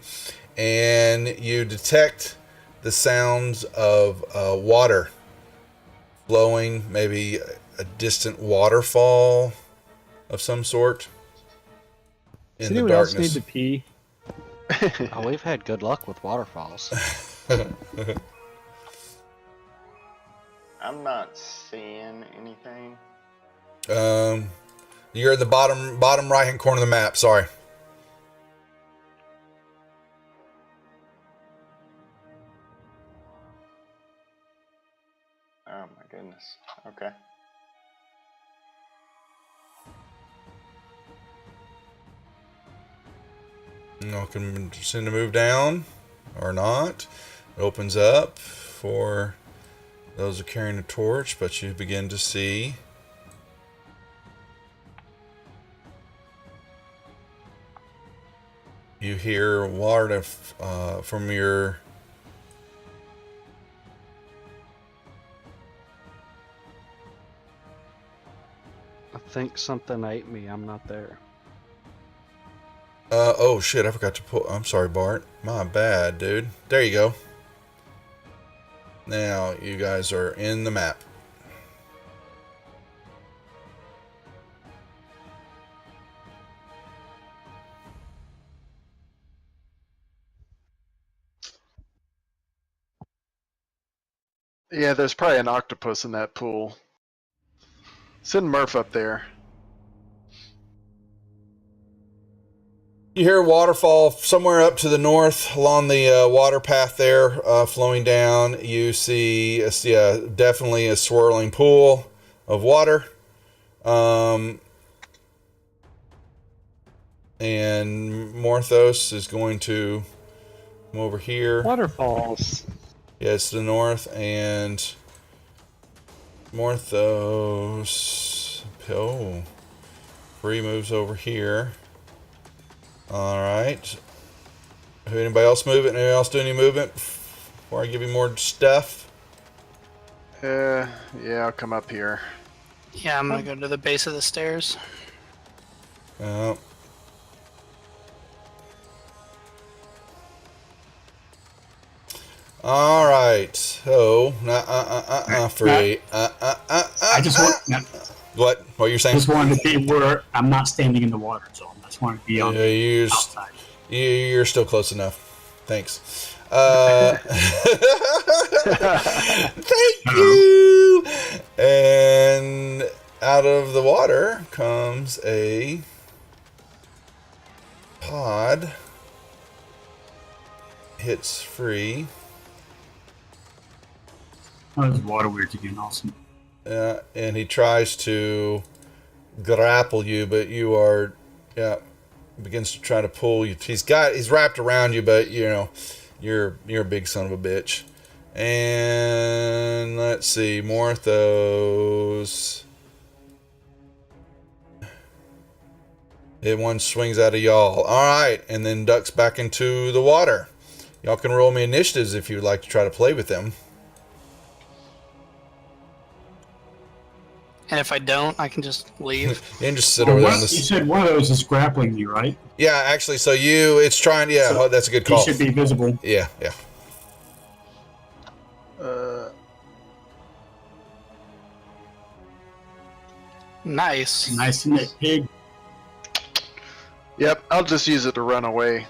and you detect the sounds of water flowing, maybe a distant waterfall of some sort in Does the anyone else darkness. need to pee? Oh, we've had good luck with waterfalls. I'm not seeing anything. You're in the bottom right hand corner of the map. Sorry. Oh my goodness. Okay. You can send to move down or not. It opens up for those who are carrying a torch, but you begin to see you hear water from your I think something ate me. I'm not there. oh shit, I forgot to pull. I'm sorry, Bart. My bad, dude. There you go. Now you guys are in the map. Yeah, there's probably an octopus in that pool. Send Murph up there. You hear a waterfall somewhere up to the north along the water path there, flowing down. You see, definitely a swirling pool of water. And Morthos is going to come over here. Waterfalls. Yeah, it's to the north, and Morthos. Oh, Free moves over here. All right. Anybody else move it? Anybody else do any movement before I give you more stuff? Yeah, I'll come up here. Yeah, I'm gonna go to the base of the stairs. All right. So, Free. I just want. No, What? What you're saying? just wanted to be where I'm not standing in the water zone. I just wanted to be on the outside. You're still close enough. Thanks. Thank you. And out of the water comes a pod. Hits Free. Oh, there's water weirds again. Awesome. And he tries to grapple you, but you are, begins to try to pull you. He's wrapped around you, but you're a big son of a bitch. And let's see, Morthos. One swings out of y'all. All right, and then ducks back into the water. Y'all can roll me initiatives if you'd like to try to play with them. And if I don't, I can just leave. You can just sit over there. You said one of those is grappling you, right? Yeah, actually, so it's trying. Yeah, So that's a good He call. should be visible. Yeah. Nice. Nice in that pig. Yep, I'll just use it to run away.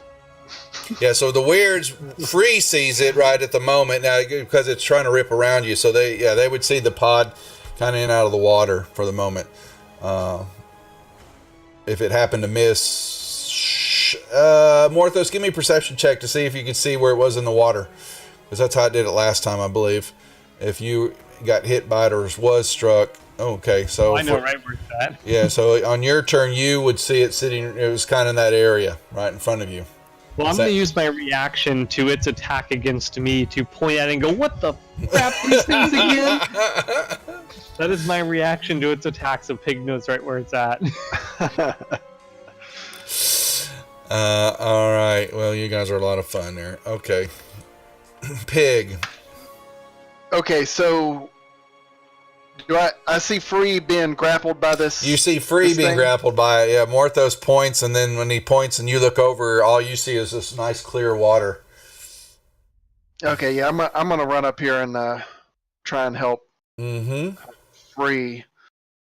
Yeah, so the Weirds Free sees it right at the moment now because it's trying to rip around you. So they would see the pod kind of in and out of the water for the moment. If it happened to miss, Morthos, give me a perception check to see if you can see where it was in the water, because that's how I did it last time, I believe. If you got hit by it or was struck. Okay, so I know right where it's at. yeah, so on your turn, you would see it sitting. It was kind of in that area, right in front of you. Well, I'm going to use my reaction to its attack against me to point at it and go, "What the crap, these things again?" That is my reaction to its attacks, of Pig knows right where it's at. All right. Well, you guys are a lot of fun there. Okay. Pig. Okay, so do I see Free being grappled by this? You see Free being grappled by it. Yeah, Morthos points, and then when he points and you look over, all you see is this nice clear water. Okay, yeah, I'm gonna run up here and try and help Free.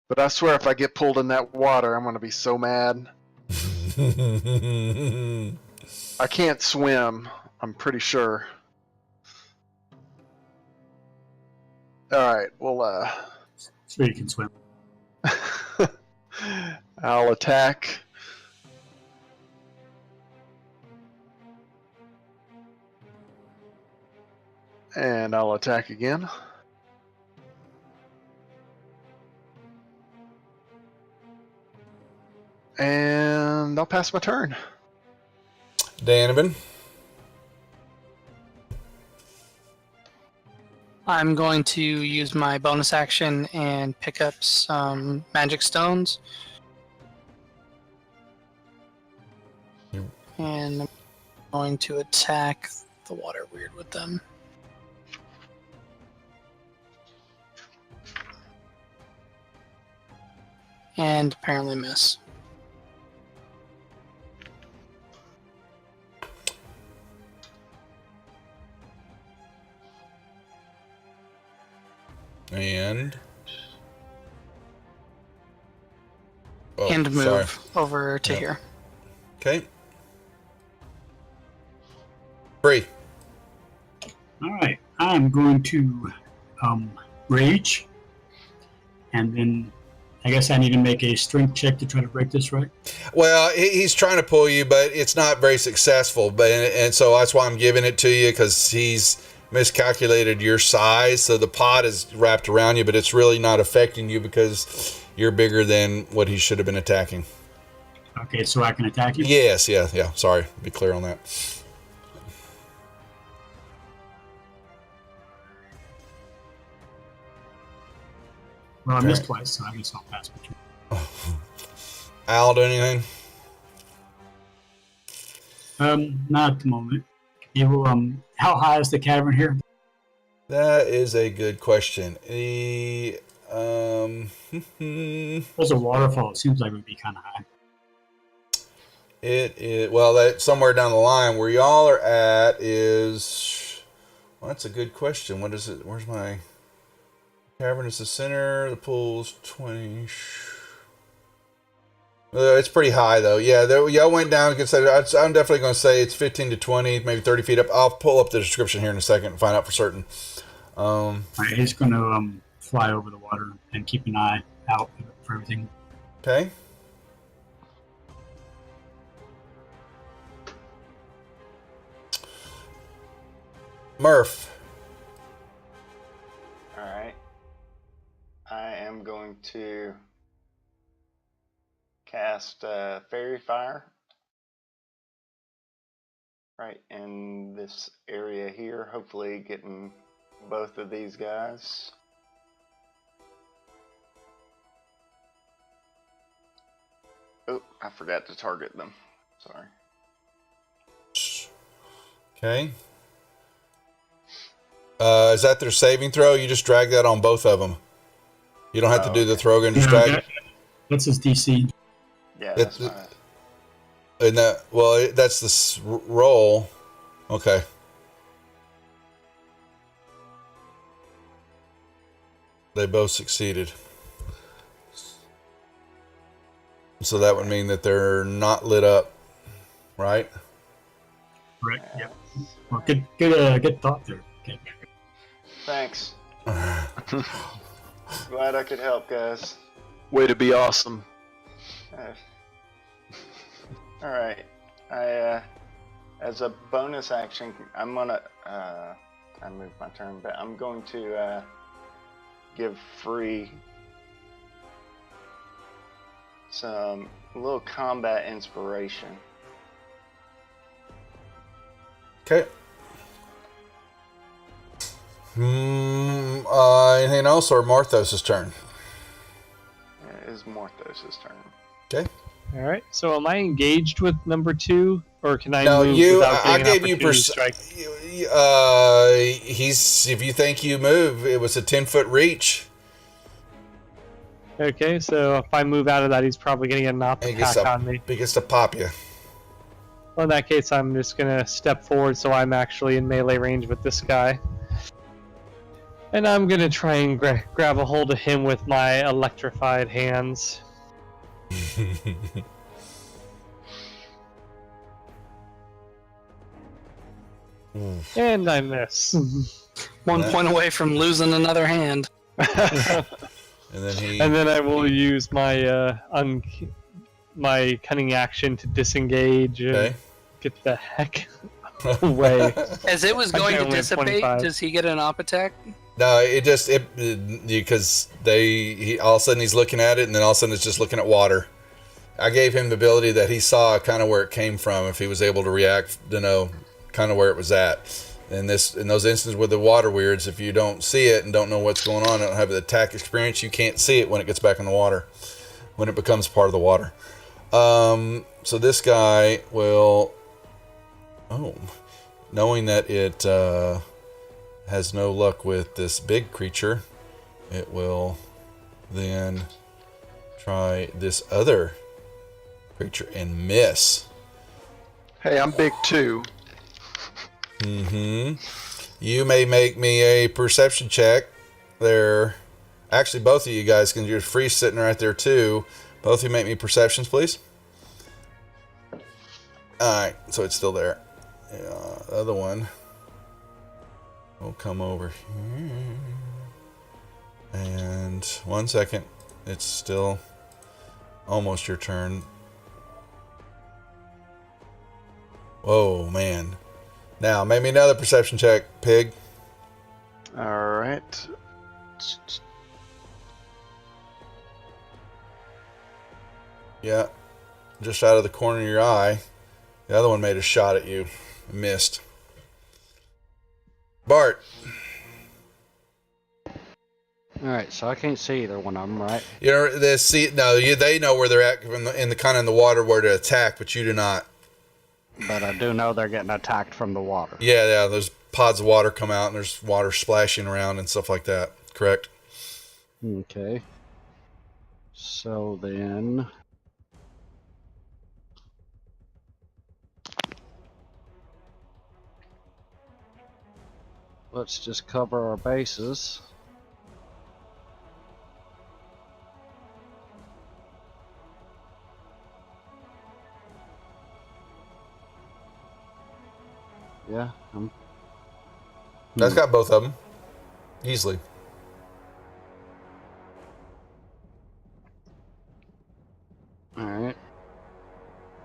But I swear, if I get pulled in that water, I'm gonna be so mad. I can't swim, I'm pretty sure. Alright, well, So you can swim. I'll attack. And I'll attack again. And I'll pass my turn. Donovan. I'm going to use my bonus action and pick up some magic stones. And I'm going to attack the water weird with them. And apparently miss. And And move over to here. Okay. Free. All right, I'm going to rage, and then I guess I need to make a strength check to try to break this, right? Well, he's trying to pull you, but it's not very successful. And so that's why I'm giving it to you, because he's miscalculated your size. So the pod is wrapped around you, but it's really not affecting you because you're bigger than what he should have been attacking. Okay, so I can attack you? Yes, yeah. Sorry, be clear on that. Well, I missed twice, so I guess I'll pass my turn. Al, do anything? Not at the moment. You will, how high is the cavern here? That is a good question. There's a waterfall. It seems like it would be kind of high. It is, well, that somewhere down the line where y'all are at is, well, that's a good question. What is it? Where's my cavern? Is the center. The pool's 20. It's pretty high though. Yeah, y'all went down. I'm definitely going to say it's 15 to 20, maybe 30 feet up. I'll pull up the description here in a second and find out for certain. All right, he's going to fly over the water and keep an eye out for everything. Okay. Murph. Alright. I am going to cast Fairy Fire right in this area here, hopefully getting both of these guys. Oh, I forgot to target them. Sorry. Okay. Is that their saving throw? You just drag that on both of them. You don't have to do the throw again. Just drag. That's his DC. Yeah, that's fine. And that, well, that's the roll. Okay. They both succeeded. So that would mean that they're not lit up, right? Correct. Yep. Well, good thought there. Okay. Thanks. Glad I could help, guys. Way to be awesome. All right. As a bonus action, I'm gonna. I moved my turn, but I'm going to give Free a little combat inspiration. Okay. Anything else, or Marthos' turn? It is Morthos' turn. Okay. All right. So am I engaged with number 2, or can I No, move you. without I getting gave an you. opportunity to strike? He's. If you think you move, it was a 10-foot reach. Okay, so if I move out of that, he's probably going to get an op And attack on me. he gets to pop you. Well, in that case, I'm just going to step forward so I'm actually in melee range with this guy. And I'm going to try and grab a hold of him with my electrified hands. And I miss. 1 point away from losing another hand. And then he. And then I will use my my cunning action to disengage and Okay. get the heck away. As it was I going can to only have dissipate, 25. does he get an op attack? No, because he all of a sudden he's looking at it, and then all of a sudden it's just looking at water. I gave him the ability that he saw kind of where it came from, if he was able to react, to know kind of where it was at. In those instances with the water weirds, if you don't see it and don't know what's going on, don't have the attack experience, you can't see it when it gets back in the water, when it becomes part of the water. So this guy will, knowing that it has no luck with this big creature, it will then try this other creature and miss. Hey, I'm big too. You may make me a perception check there. Actually, both of you guys can. You're free sitting right there too. Both of you make me perceptions, please. Alright, so it's still there. The other one will come over here. And 1 second. It's still almost your turn. Whoa, man. Now, make me another perception check, Pig. All right. Yeah. Just out of the corner of your eye. The other one made a shot at you. Missed. Bart. Alright, so I can't see either one of them, right? You know, they know where they're at in the kind of in the water where to attack, but you do not. But I do know they're getting attacked from the water. Yeah, those pods of water come out and there's water splashing around and stuff like that. Correct? Okay. So then... let's just cover our bases. Yeah, That's got both of them. Easily. Alright.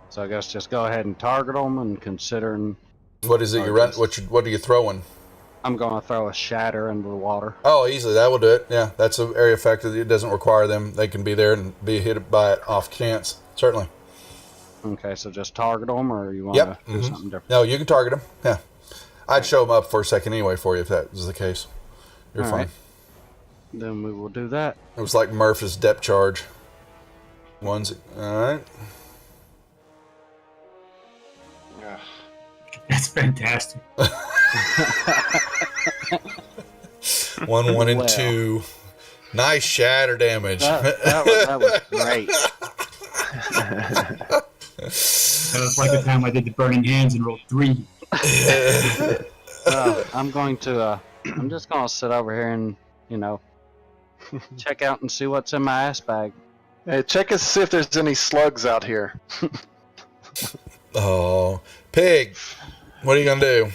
So I guess just go ahead and target them, and considering... What is it you run? What are you throwing? I'm going to throw a shatter into the water. Oh, easily. That will do it. Yeah, that's an area effect. It doesn't require them. They can be there and be hit by it off chance. Certainly. Okay, so just target them, or you want Yep. to do something different? No, you can target them. Yeah. I'd show them up for a second anyway for you if that was the case. You're All fine. right. Then we will do that. It was like Murph's depth charge. All right. Ugh. That's fantastic. 1, 1, and Well. 2. Nice shatter damage. That was great. That was like the time I did the burning hands and rolled 3. I'm going to, I'm just going to sit over here and, check out and see what's in my ass bag. Hey, check us see if there's any slugs out here. Oh, Pig. What are you gonna do?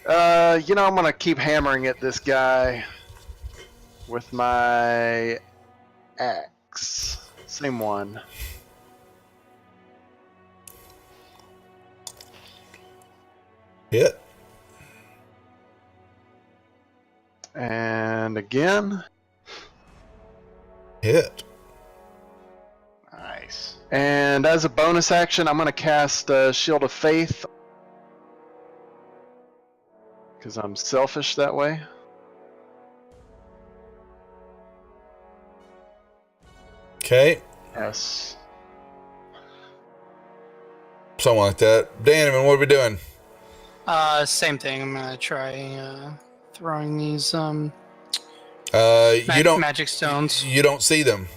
I'm gonna keep hammering at this guy. with my axe. Same one. Hit. And again. Hit. Nice. And as a bonus action, I'm going to cast Shield of Faith. Because I'm selfish that way. Okay. Yes. Something like that. Danimon, what are we doing? Same thing. I'm gonna try throwing these You don't. magic stones. You don't see them.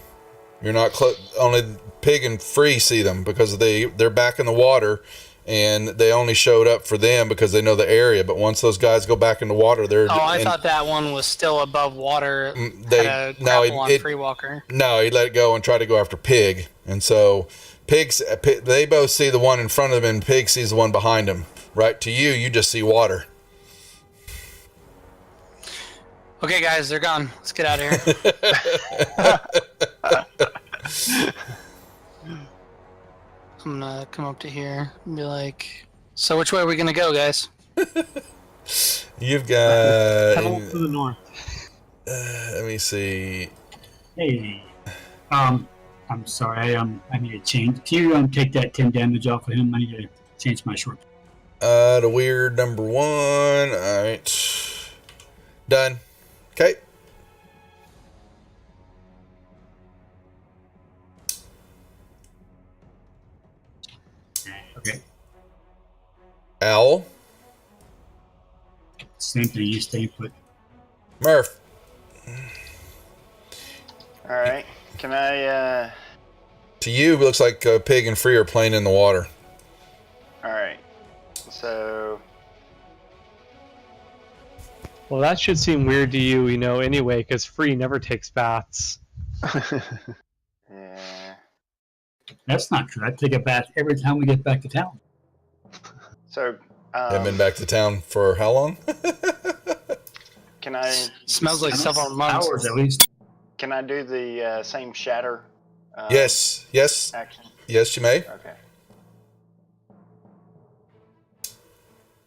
You're not only Pig and Free see them because they're back in the water, and they only showed up for them because they know the area. But once those guys go back in the water, they're. Oh, I thought that one was still above water. They had a no, grapple on Free Walker. No, he let it go and tried to go after Pig, and so they both see the one in front of them, and Pig sees the one behind him. Right to you, you just see water. Okay, guys, they're gone. Let's get out of here. I'm gonna come up to here and be like, "So which way are we gonna go, guys?" You've got. Pedal to the north. Let me see. Hey. I'm sorry. I need to change. Can you take that 10 damage off of him? I need to change my short. The weird number 1. All right. Done. Okay. Okay. Owl. Same thing. You stay put. Murph. All right. Can I? To you, it looks like Pig and Free are playing in the water. All right. So Well, that should seem weird to you, anyway, because Free never takes baths. yeah. That's not true. I take a bath every time we get back to town. So Haven't been back to town for how long? can I? Smells like several months. Hours at least. Can I do the same shatter? Yes. Action. Yes, you may. Okay.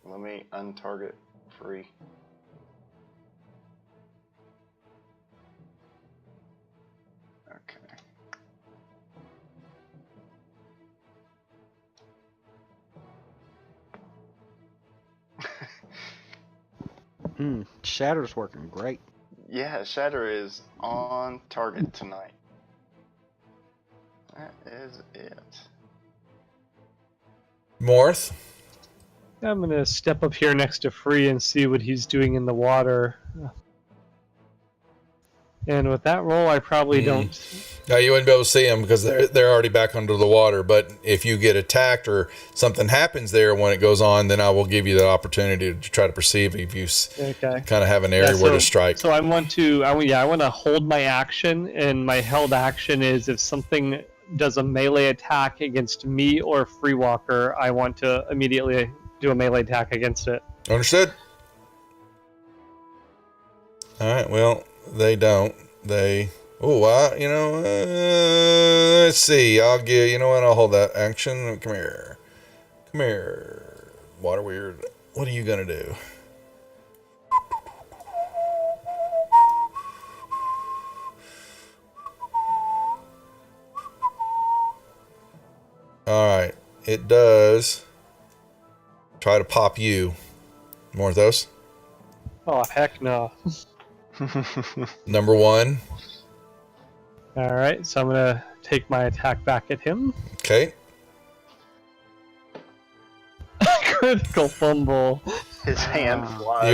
Let me untarget Free. Okay. Shatter's working great. Yeah, Shatter is on target tonight. That is it. Morth. I'm going to step up here next to Free and see what he's doing in the water. And with that roll, I probably don't. No, you wouldn't be able to see them because they're already back under the water. But if you get attacked or something happens there when it goes on, then I will give you the opportunity to try to perceive if you kind of have an area where to strike. So I want to hold my action, and my held action is if something does a melee attack against me or Free Walker, I want to immediately do a melee attack against it. Understood? All right, well, they don't. Let's see. I'll hold that action. Come here. Water Weird. What are you going to do? All right. It does try to pop you. Morthos. Oh, heck no. Number 1. Alright, so I'm going to take my attack back at him. Okay. Critical fumble. His hand flies.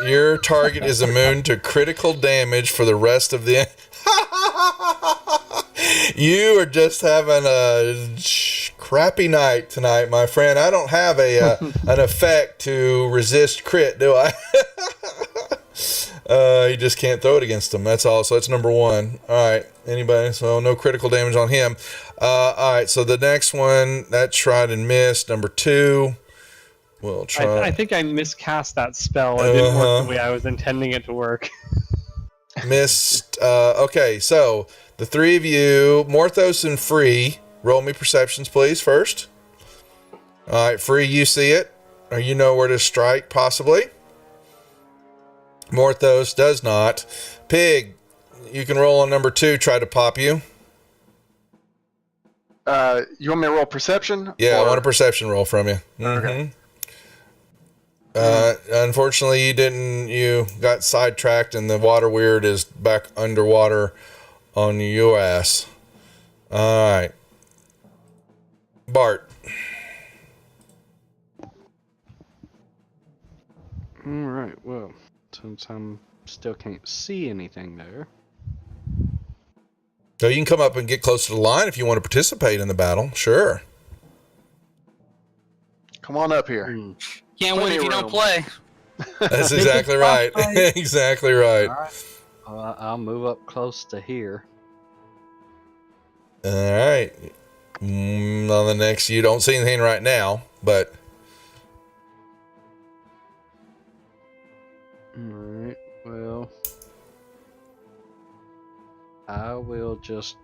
Your target is immune to critical damage for the rest of the... You are just having a crappy night tonight, my friend. I don't have an effect to resist crit, do I? You just can't throw it against them. That's all. So that's number 1. All right. Anybody? So no critical damage on him. All right. So the next one, that tried and missed. Number 2. We'll try. I think I miscast that spell. It didn't work the way I was intending it to work. missed. Okay, so the three of you, Morthos and Free, roll me perceptions, please, first. All right, Free, you see it, or you know where to strike, possibly. Morthos does not. Pig, you can roll on number 2, try to pop you. You want me to roll perception? Yeah, I want a perception roll from you. Okay. Unfortunately, you didn't. You got sidetracked, and the water weird is back underwater on your ass. All right, Bart. All right. Well, since I'm still can't see anything there. So you can come up and get close to the line if you want to participate in the battle. Sure. Come on up here. Can't win if you don't play. That's exactly right. Exactly right. All right. I'll move up close to here. All right. On the next, you don't see anything right now, but All right. Well, I will just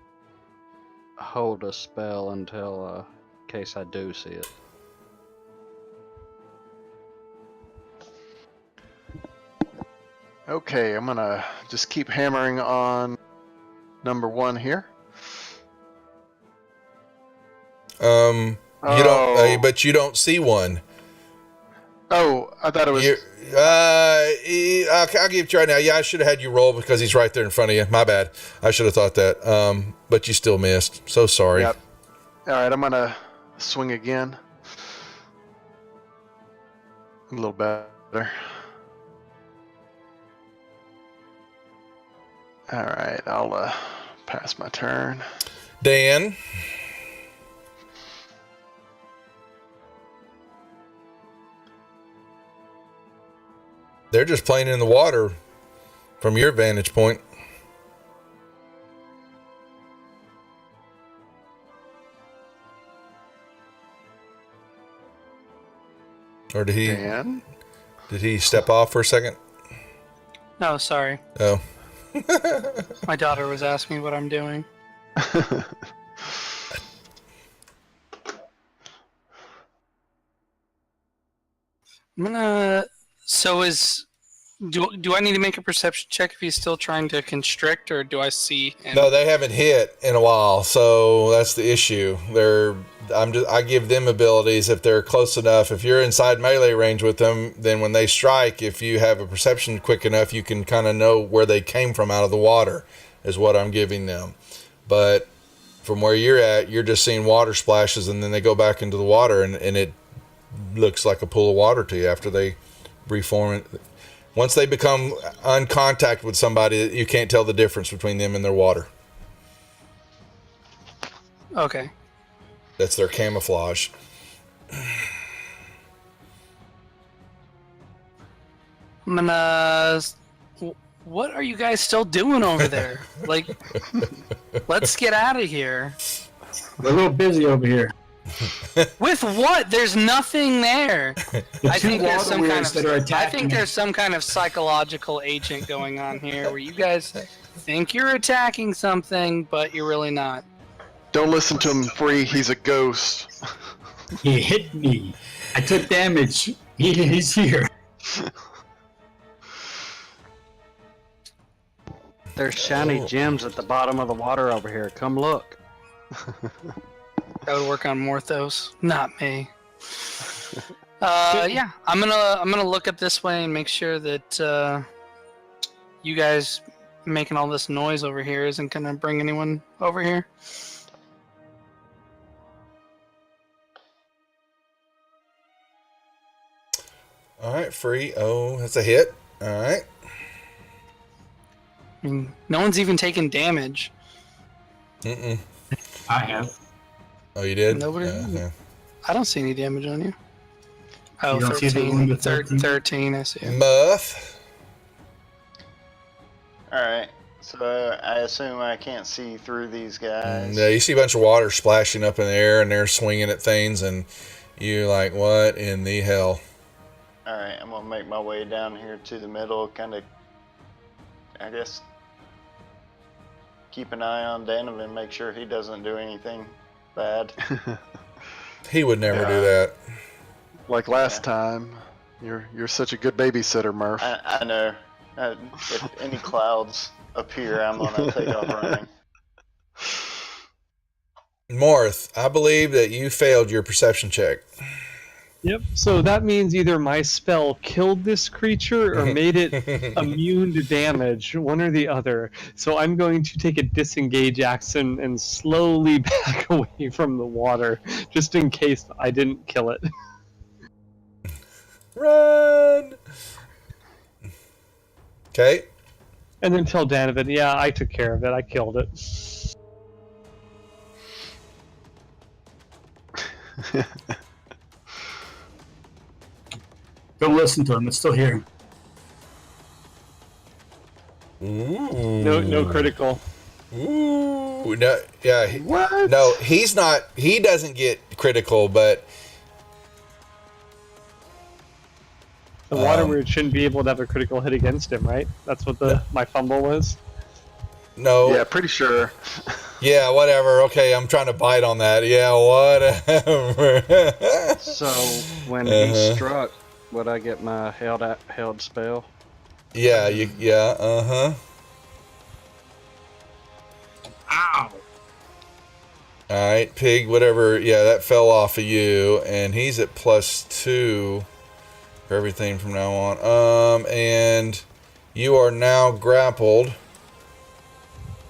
hold a spell until, in case I do see it. Okay, I'm gonna just keep hammering on number 1 here. you don't. But you don't see one. Oh, I thought it was. I'll give it to you right now. Yeah, I should have had you roll because he's right there in front of you. My bad. I should have thought that. But you still missed. So sorry. Yep. All right, I'm gonna swing again. A little better. All right, I'll pass my turn. Dan. They're just playing in the water from your vantage point. Or did Dan? he step off for a second? No, sorry. Oh. My daughter was asking what I'm doing. I'm gonna. So do I need to make a perception check if he's still trying to constrict, or do I see him? No, they haven't hit in a while, so that's the issue. I give them abilities if they're close enough. If you're inside melee range with them, then when they strike, if you have a perception quick enough, you can kind of know where they came from out of the water, is what I'm giving them. But from where you're at, you're just seeing water splashes, and then they go back into the water, and it looks like a pool of water to you after they reform it. Once they become on contact with somebody, you can't tell the difference between them and their water. Okay. That's their camouflage. I'm gonna. What are you guys still doing over there? Like, let's get out of here. We're a little busy over here. With what? There's nothing there. I think there's some kind that are of. I attacking think us. there's some kind of psychological agent going on here, where you guys think you're attacking something, but you're really not. Don't listen to him, Free. He's a ghost. He hit me. I took damage. He's here. There's shiny gems at the bottom of the water over here. Come look. That would work on Morthos, not me. Yeah, I'm gonna look up this way and make sure that you guys making all this noise over here isn't gonna bring anyone over here. All right, Free. Oh, that's a hit. All right. I mean, no one's even taken damage. Mm-mm. I have. Oh, you did? Nobody- Yeah. I don't see any damage on you. Oh, You don't see the 13. wound with 13? 13, I see it. Muff. Alright, so I assume I can't see through these guys. Yeah, you see a bunch of water splashing up in the air, and they're swinging at things, and you're like, what in the hell? Alright, I'm gonna make my way down here to the middle, kind of, I guess, keep an eye on Donovan, make sure he doesn't do anything bad. He would never do Yeah. that. Like last time. You're such a good babysitter, Murph. I know. If any clouds appear, I'm gonna take off running. Morth, I believe that you failed your perception check. Yep. So that means either my spell killed this creature or made it immune to damage, one or the other. So I'm going to take a disengage action and slowly back away from the water, just in case I didn't kill it. Run! Okay. And then tell Donovan, yeah, I took care of it. I killed it. Don't listen to him. It's still here. Ooh. No critical. Ooh. No, yeah. What? No, he's not. He doesn't get critical, but The water weird shouldn't be able to have a critical hit against him, right? That's what my fumble was. no. Yeah, pretty sure. Yeah, whatever. Okay, I'm trying to bite on that. Yeah, whatever. So when Uh-huh. he struck, would I get my held spell? Yeah, uh-huh. Ow! Alright, Pig, whatever. Yeah, that fell off of you, and he's at +2 for everything from now on. And you are now grappled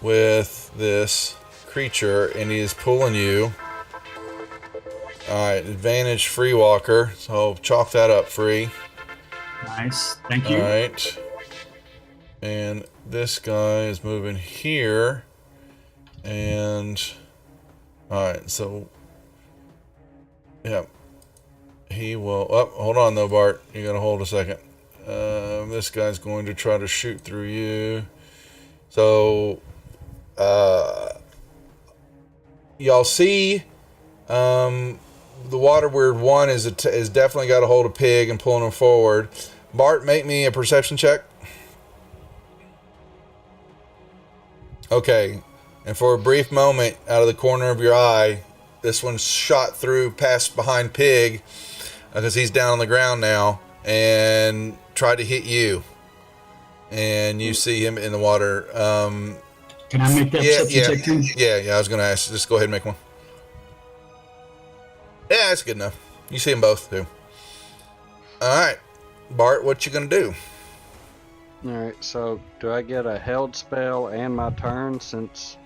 with this creature, and he is pulling you. Alright, advantage free walker, so chalk that up, free. Nice. Thank you. Alright. And this guy is moving here. And alright, so yeah. He will hold on though, Bart. You gotta hold a second. This guy's going to try to shoot through you. So y'all see the water weird one is definitely got a hold of Pig and pulling him forward. Bart, make me a perception check. Okay, and for a brief moment, out of the corner of your eye, this one shot through past behind Pig, because he's down on the ground now, and tried to hit you. And you see him in the water. Can I make that perception check too? Yeah, I was going to ask. Just go ahead and make one. Yeah, that's good enough. You see them both, too. Alright. Bart, what you going to do? Alright, so do I get a held spell and my turn since...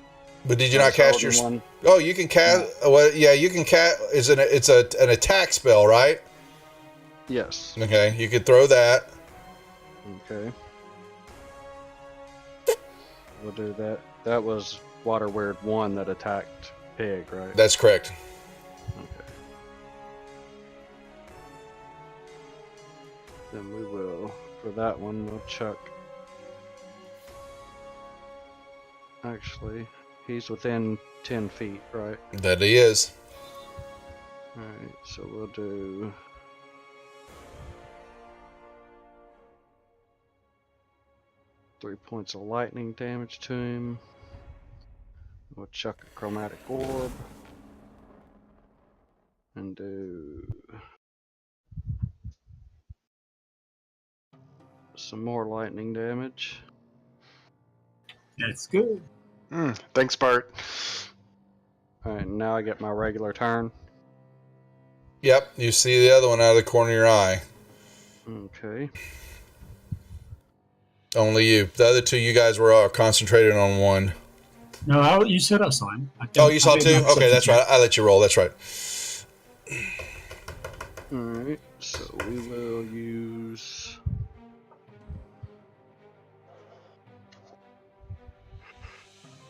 But did you not cast your... one? Oh, you can cast... Well, yeah, you can cast... It's an attack spell, right? Yes. Okay, you could throw that. Okay. We'll do that. That was Water Weird 1 that attacked Pig, right? That's correct. Okay. Then we will, for that one, we'll chuck. Actually, he's within 10 feet, right? That he is. Alright, so we'll do. Three points of lightning damage to him. We'll chuck a chromatic orb. And do some more lightning damage. That's good. Thanks, Bart. Alright, now I get my regular turn. Yep, you see the other one out of the corner of your eye. Okay. Only you. The other two, you guys were all concentrated on one. No, you said I saw him. Oh, you saw two? Okay, that's right. I let you roll. That's right. Alright, so we will use.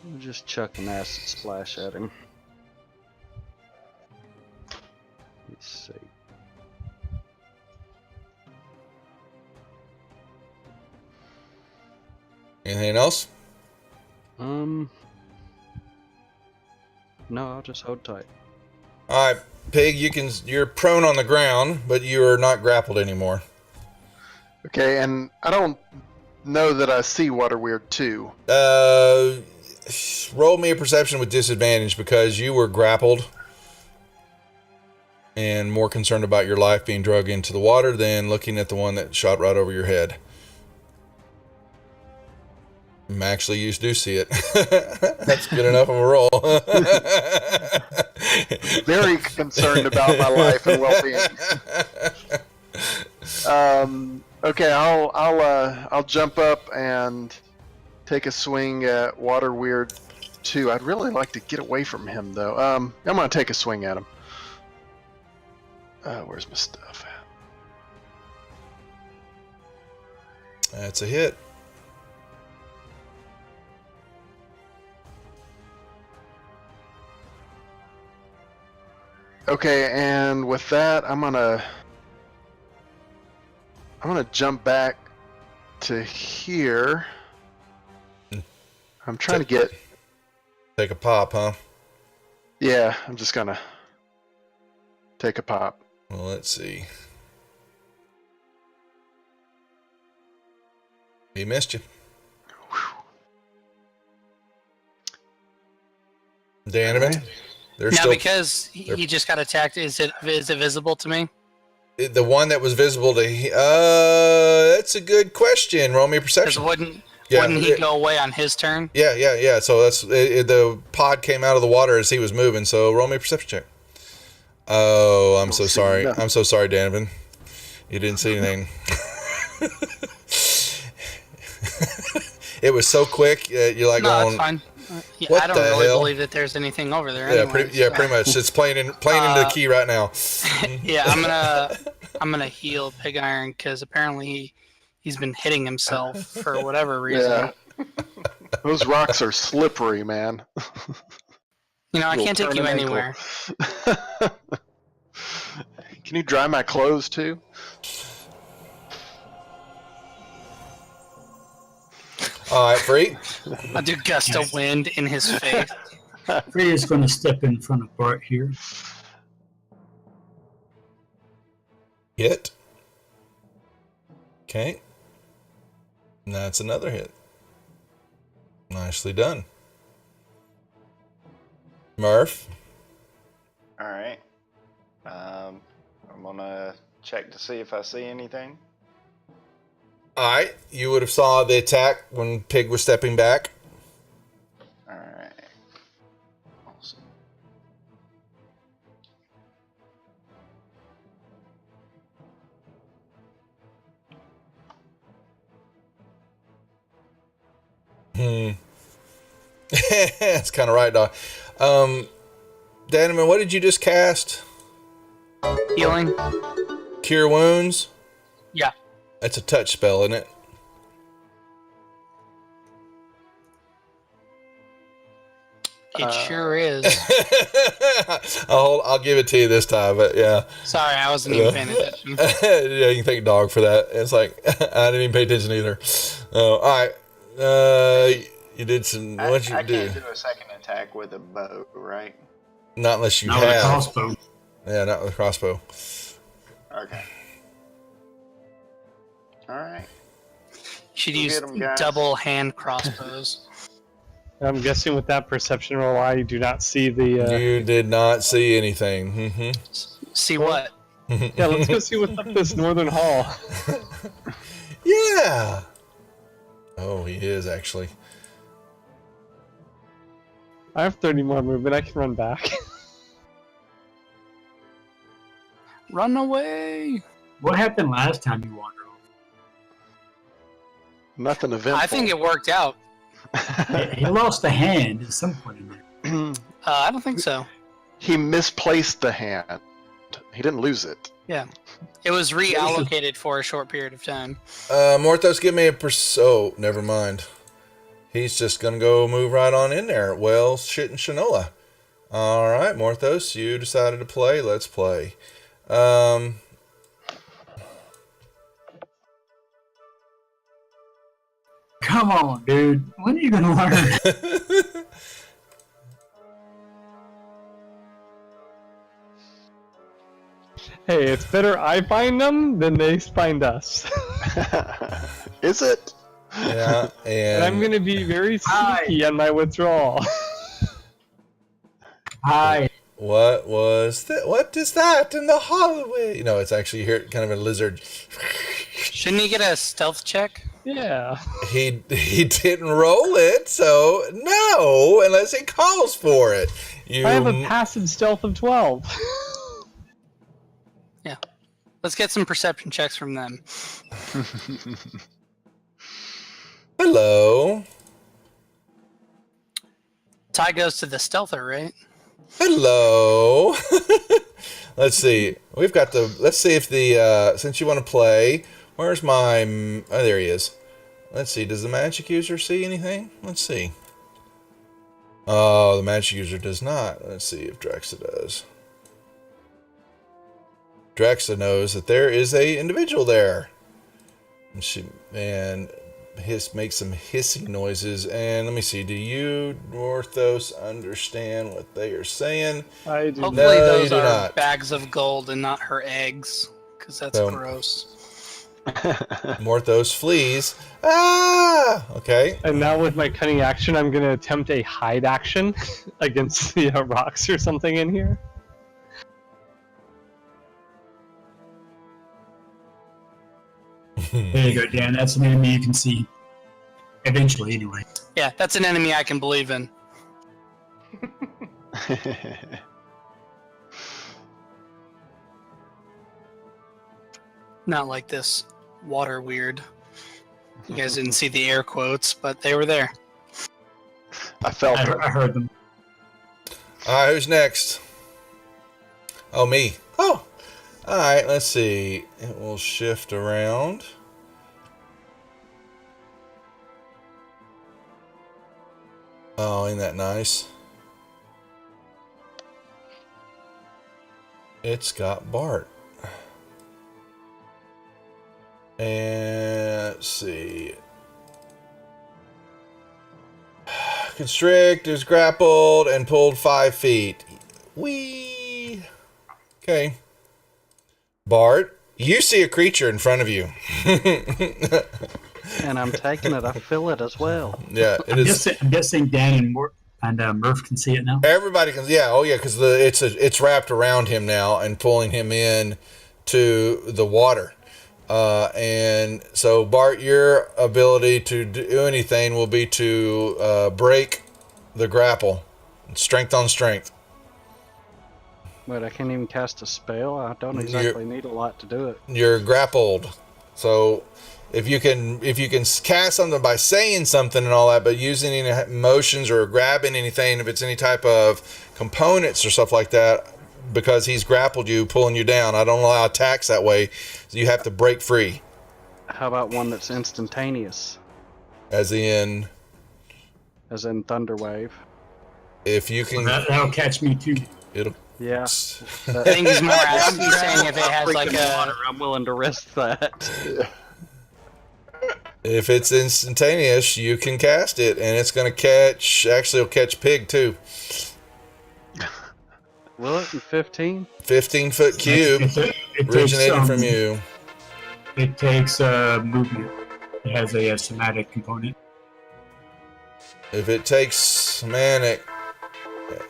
We'll just chuck an acid splash at him. Let's see. Anything else? No, I'll just hold tight. All right, Pig. You're prone on the ground, but you are not grappled anymore. Okay, and I don't know that I see Water Weird 2. roll me a perception with disadvantage because you were grappled and more concerned about your life being dragged into the water than looking at the one that shot right over your head. Actually, you do see it. That's good enough of a roll. Very concerned about my life and well-being. Okay, I'll jump up and take a swing at Water Weird 2. I'd really like to get away from him though. I'm gonna take a swing at him. Where's my stuff at? That's a hit. Okay, and with that, I'm gonna jump back to here. I'm trying to get. Take a pop, huh? Yeah, I'm just gonna take a pop. Well, let's see. He missed you. Donovan, there's Now, still because he just got attacked, is it visible to me? the one that was visible to. That's a good question. Roll me a Because perception. wouldn't Yeah, he go away on his turn? Yeah. So that's the pod came out of the water as he was moving. So roll me a perception check. Oh, I'm so see sorry. nothing. I'm so sorry, Donovan. You didn't see anything. It was so quick. You're like No, going. that's fine. Yeah, What I don't the really hell? believe that there's anything over there. Yeah, anyway, pretty much. It's playing into the key right now. Yeah, I'm gonna heal Pig Iron because apparently he's been hitting himself for whatever reason. Yeah. Those rocks are slippery, man. You know, I You'll can't take turn you an ankle. anywhere. Can you dry my clothes too? All right, Free. I'll do gust of wind in his face. Free is going to step in front of Bart here. Hit. Okay. And that's another hit. Nicely done. Murph. All right. I'm gonna check to see if I see anything. All right. You would have saw the attack when Pig was stepping back. All right. Awesome. That's kind of right, dog. Danaman, what did you just cast? Healing? Cure wounds? Yeah. That's a touch spell, isn't it? It sure is. I'll give it to you this time, but yeah. Sorry, I wasn't even paying attention. Yeah, you can thank dog for that. It's like I didn't even pay attention either. All right. You did some. What'd you I do? can't do a second attack with a bow, right? Not unless you Not with a have. crossbow. Yeah, not with a crossbow. Okay. All right. Should Go use get 'em, guys. double hand crossbows. I'm guessing with that perception roll, I do not see the. You did not see anything. See what? Yeah, let's go see what's up this northern hall. Yeah. Oh, he is actually. I have 30 more movement. I can run back. Run away! What happened last time you wandered off? Nothing eventful. I think it worked out. He lost a hand at some point in there. I don't think so. He misplaced the hand. He didn't lose it. Yeah. It was reallocated for a short period of time. Morthos, give me a Oh, never mind. He's just gonna go move right on in there. Well, shit and Shanola. All right, Morthos, you decided to play. Let's play. Come on, dude. When are you going to learn? Hey, it's better I find them than they find us. Is it? Yeah, And I'm and going to be very Hi. sneaky on my withdrawal. Hi. what was that? What is that in the hallway? It's actually here, kind of a lizard. Shouldn't he get a stealth check? Yeah. He didn't roll it, so no, unless he calls for it. I have a passive stealth of 12. Let's get some perception checks from them. Hello. Ty goes to the stealther, right? Hello. Let's see. Let's see if since you want to play, where's my, oh, there he is. Let's see. Does the magic user see anything? Let's see. Oh, the magic user does not. Let's see if Drexa does. Drexa knows that there is a individual there. And makes some hissing noises. And let me see. Do you, Northos, understand what they are saying? I do. Hopefully No, you those do are not. bags of gold and not her eggs, because that's So- gross. Morthos flees. Ah! Okay. And now with my cunning action, I'm going to attempt a hide action against the rocks or something in here. There you go, Dan. That's an enemy you can see. Eventually, anyway. Yeah, that's an enemy I can believe in. Not like this water weird. You guys didn't see the air quotes, but they were there. I felt it. I heard them. All right, who's next? Oh, me. Oh. All right, let's see. It will shift around. Oh, ain't that nice? It's got Bart. And let's see. Constrict is grappled and pulled 5 feet. Whee! Okay. Bart, you see a creature in front of you. And I'm taking it. I feel it as well. Yeah, it is. I'm guessing Dan and Murph can see it now. Everybody can. Yeah. Oh, yeah. Because it's wrapped around him now and pulling him in to the water. And so Bart, your ability to do anything will be to break the grapple, strength on strength. But I can't even cast a spell. I don't exactly need a lot to do it. You're grappled, so if you can cast something by saying something and all that, but using any motions or grabbing anything, if it's any type of components or stuff like that, because he's grappled you, pulling you down, I don't allow attacks that way. So you have to break free. How about one that's instantaneous? As in Thunderwave. if you can, That'll catch me too. it'll. Yeah. I think he's more asking, saying if it has like Freaking a. water, I'm willing to risk that. If it's instantaneous, you can cast it, and it's going to catch. Actually, it'll catch Pig too. Will it in 15? 15-foot cube It originating from you. It takes movement. It has a somatic component. If it takes somatic,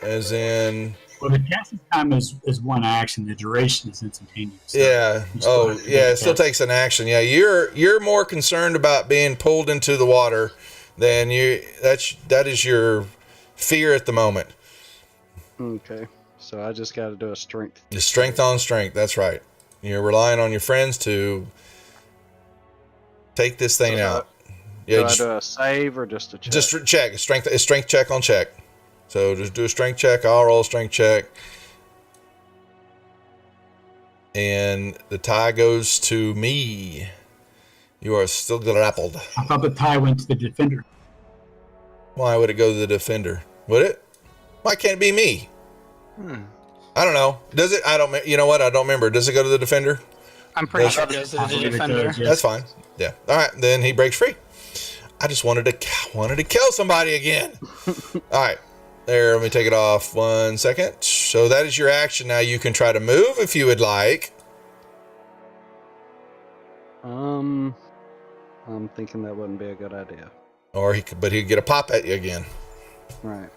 as in. Well, the casting time is one action. The duration is instantaneous. So Yeah. you still Oh, have to yeah. It still cast. takes an action. Yeah. You're more concerned about being pulled into the water than you. That is your fear at the moment. Okay. So I just got to do a strength. The strength on strength. That's right. You're relying on your friends to take this thing So out. Do Yeah. I do a save or just a check? Just check. A strength check on check. So just do a strength check. I'll roll a strength check. And the tie goes to me. You are still grappled. I thought the tie went to the defender. Why would it go to the defender? Would it? Why can't it be me? I don't know. Does it? I don't. You know what? I don't remember. Does it go to the defender? I'm pretty Yes. sure it goes to I the believe it defender. does, yes. That's fine. Yeah. All right. Then he breaks free. I just wanted to kill somebody again. All right. There. Let me take it off 1 second. So that is your action. Now you can try to move if you would like. I'm thinking that wouldn't be a good idea. Or he'd get a pop at you again. Right.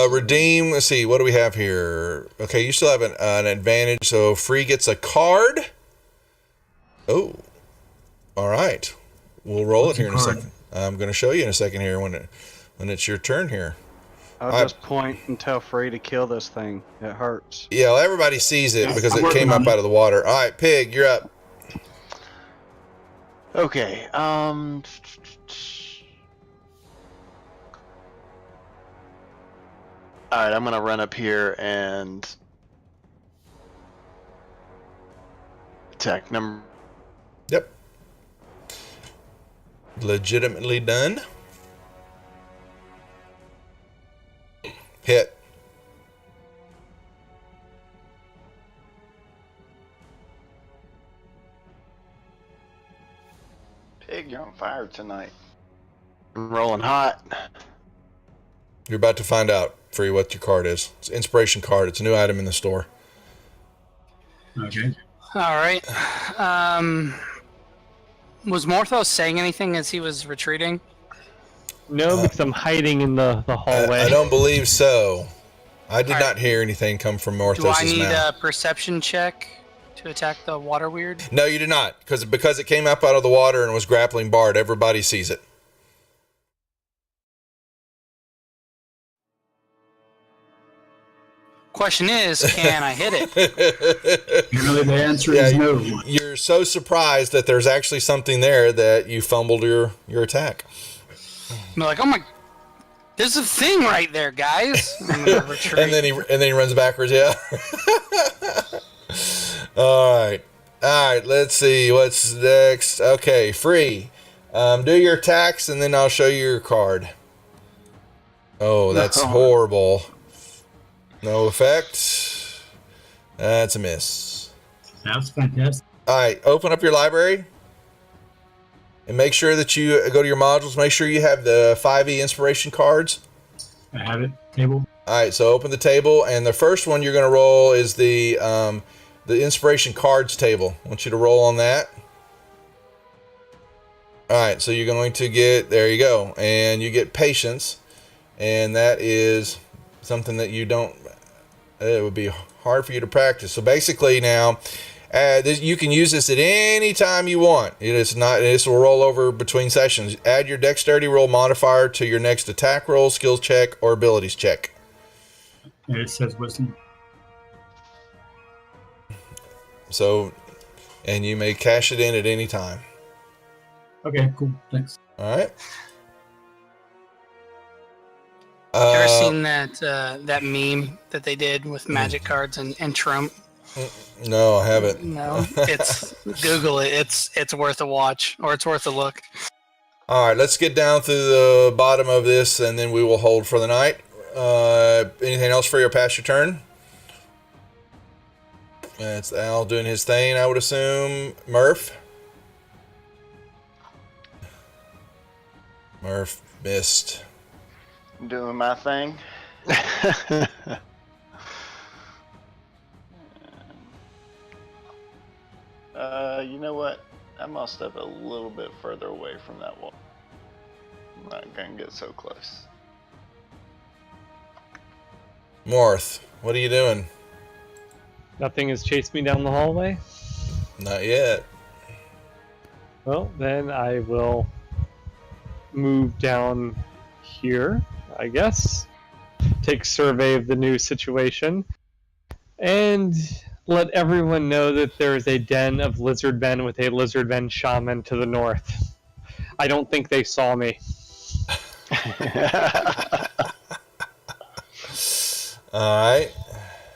Redeem. Let's see. What do we have here? Okay, you still have an advantage. So Free gets a card. Oh, all right. We'll roll What's it here the in a card? second. I'm going to show you in a second here when it's your turn here. I'll just point and tell Free to kill this thing. It hurts. Yeah, well, everybody sees it Yeah, because I'm it working came on up it. out of the water. All right, Pig, you're up. Okay. All right, I'm gonna run up here and attack number. Yep. Legitimately done. Hit. Pig, you're on fire tonight. I'm rolling hot. You're about to find out, Free, what your card is. It's an inspiration card. It's a new item in the store. Okay. All right. Was Morthos saying anything as he was retreating? No, because I'm hiding in the hallway. I don't believe so. I did All right. not hear anything come from Do I Morthos' need mouth. a perception check to attack the water weird? No, you did not, because it came up out of the water and was grappling Bart. Everybody sees it. Question is, can I hit it? Really, the answer Yeah, is no. You're so surprised that there's actually something there that you fumbled your attack. I'm like, oh my, there's a thing right there, guys. I'm gonna retreat. And then he runs backwards. Yeah. All right. Let's see what's next. Okay, Free. Do your attacks, and then I'll show you your card. Oh, that's horrible. No effect. That's a miss. That's fantastic. All right, open up your library. And make sure that you go to your modules. Make sure you have the 5e inspiration cards. I have it. Table. All right, so open the table, and the first one you're going to roll is the inspiration cards table. I want you to roll on that. All right, so you're going to get, there you go, and you get patience, and that is something that you don't, it would be hard for you to practice. So basically now, you can use this at any time you want. It is not. This will roll over between sessions. Add your dexterity roll modifier to your next attack roll, skills check, or abilities check. And it says wisdom. So, and you may cash it in at any time. Okay, cool. Thanks. All right. You ever seen that meme that they did with magic cards and Trump? No, I haven't. No, it's Google it. It's worth a watch, or it's worth a look. All right, let's get down to the bottom of this, and then we will hold for the night. Anything else for your pass your turn? That's Al doing his thing, I would assume. Murph? Murph missed. Doing my thing. You know what? I must step a little bit further away from that wall. I'm not gonna get so close. Morth, what are you doing? Nothing has chased me down the hallway. Not yet. Well, then I will move down here, I guess. Take survey of the new situation. And let everyone know that there is a den of lizard men with a lizard men shaman to the north. I don't think they saw me. Alright.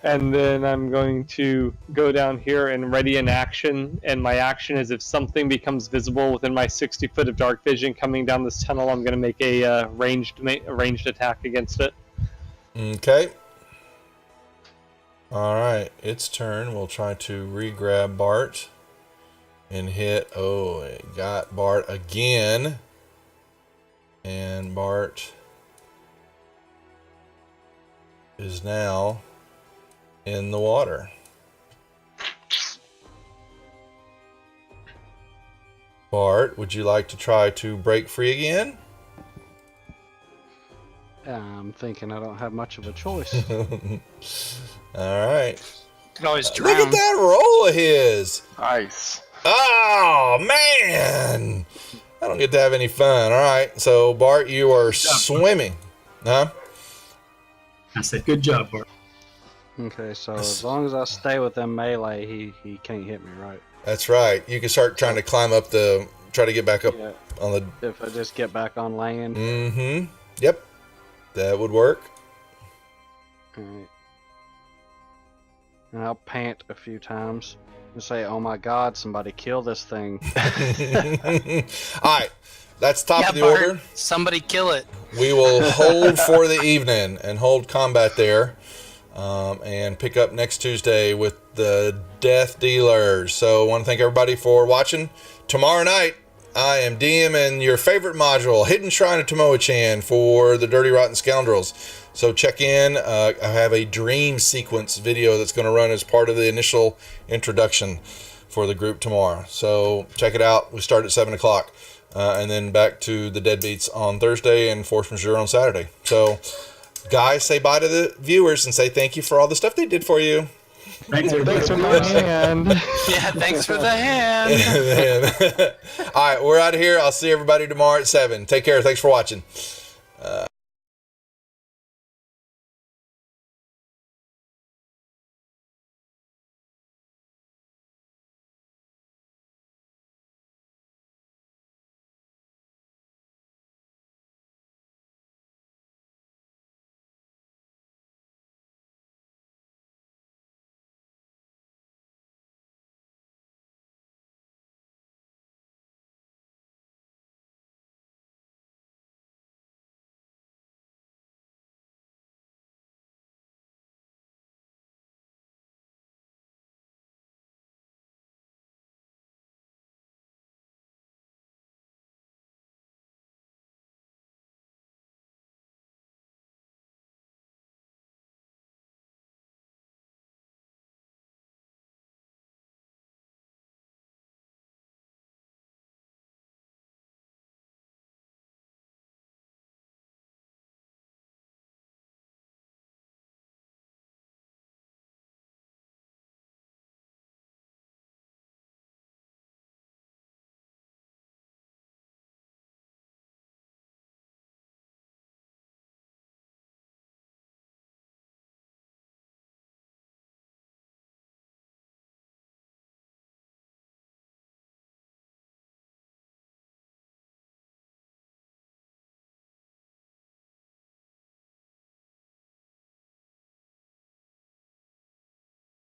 And then I'm going to go down here and ready an action. And my action is if something becomes visible within my 60 foot of dark vision coming down this tunnel, I'm going to make a ranged attack against it. Okay. Alright, its turn. We'll try to re-grab Bart and hit. Oh, it got Bart again. And Bart is now in the water. Bart, would you like to try to break free again? I'm thinking I don't have much of a choice. All right. Could always Look drown. at that roll of his. Nice. Oh, man. I don't get to have any fun. All right. So, Bart, you are swimming. Huh? I said, good job, Bart. Okay, so as long as I stay within melee, he can't hit me, right? That's right. You can start trying to climb up try to get back up Yeah. on the. If I just get back on land. Mm-hmm. Yep. That would work. Alright. And I'll pant a few times and say, "Oh my God, somebody kill this thing!" All right. That's top Yeah, of the Bart, order. somebody kill it. We will hold for the evening and hold combat there, and pick up next Tuesday with the Death Dealers. So I want to thank everybody for watching. Tomorrow night, I am DMing your favorite module, Hidden Shrine of Tomoe-chan, for the Dirty Rotten Scoundrels. So check in. I have a dream sequence video that's going to run as part of the initial introduction for the group tomorrow. So check it out. We start at 7 o'clock. And then back to the Deadbeats on Thursday and Force Majeure on Saturday. So, guys, say bye to the viewers and say thank you for all the stuff they did for you. Thanks, everybody. Thanks for my hand. Yeah, thanks for the hand. All right, we're out of here. I'll see everybody tomorrow at 7. Take care. Thanks for watching.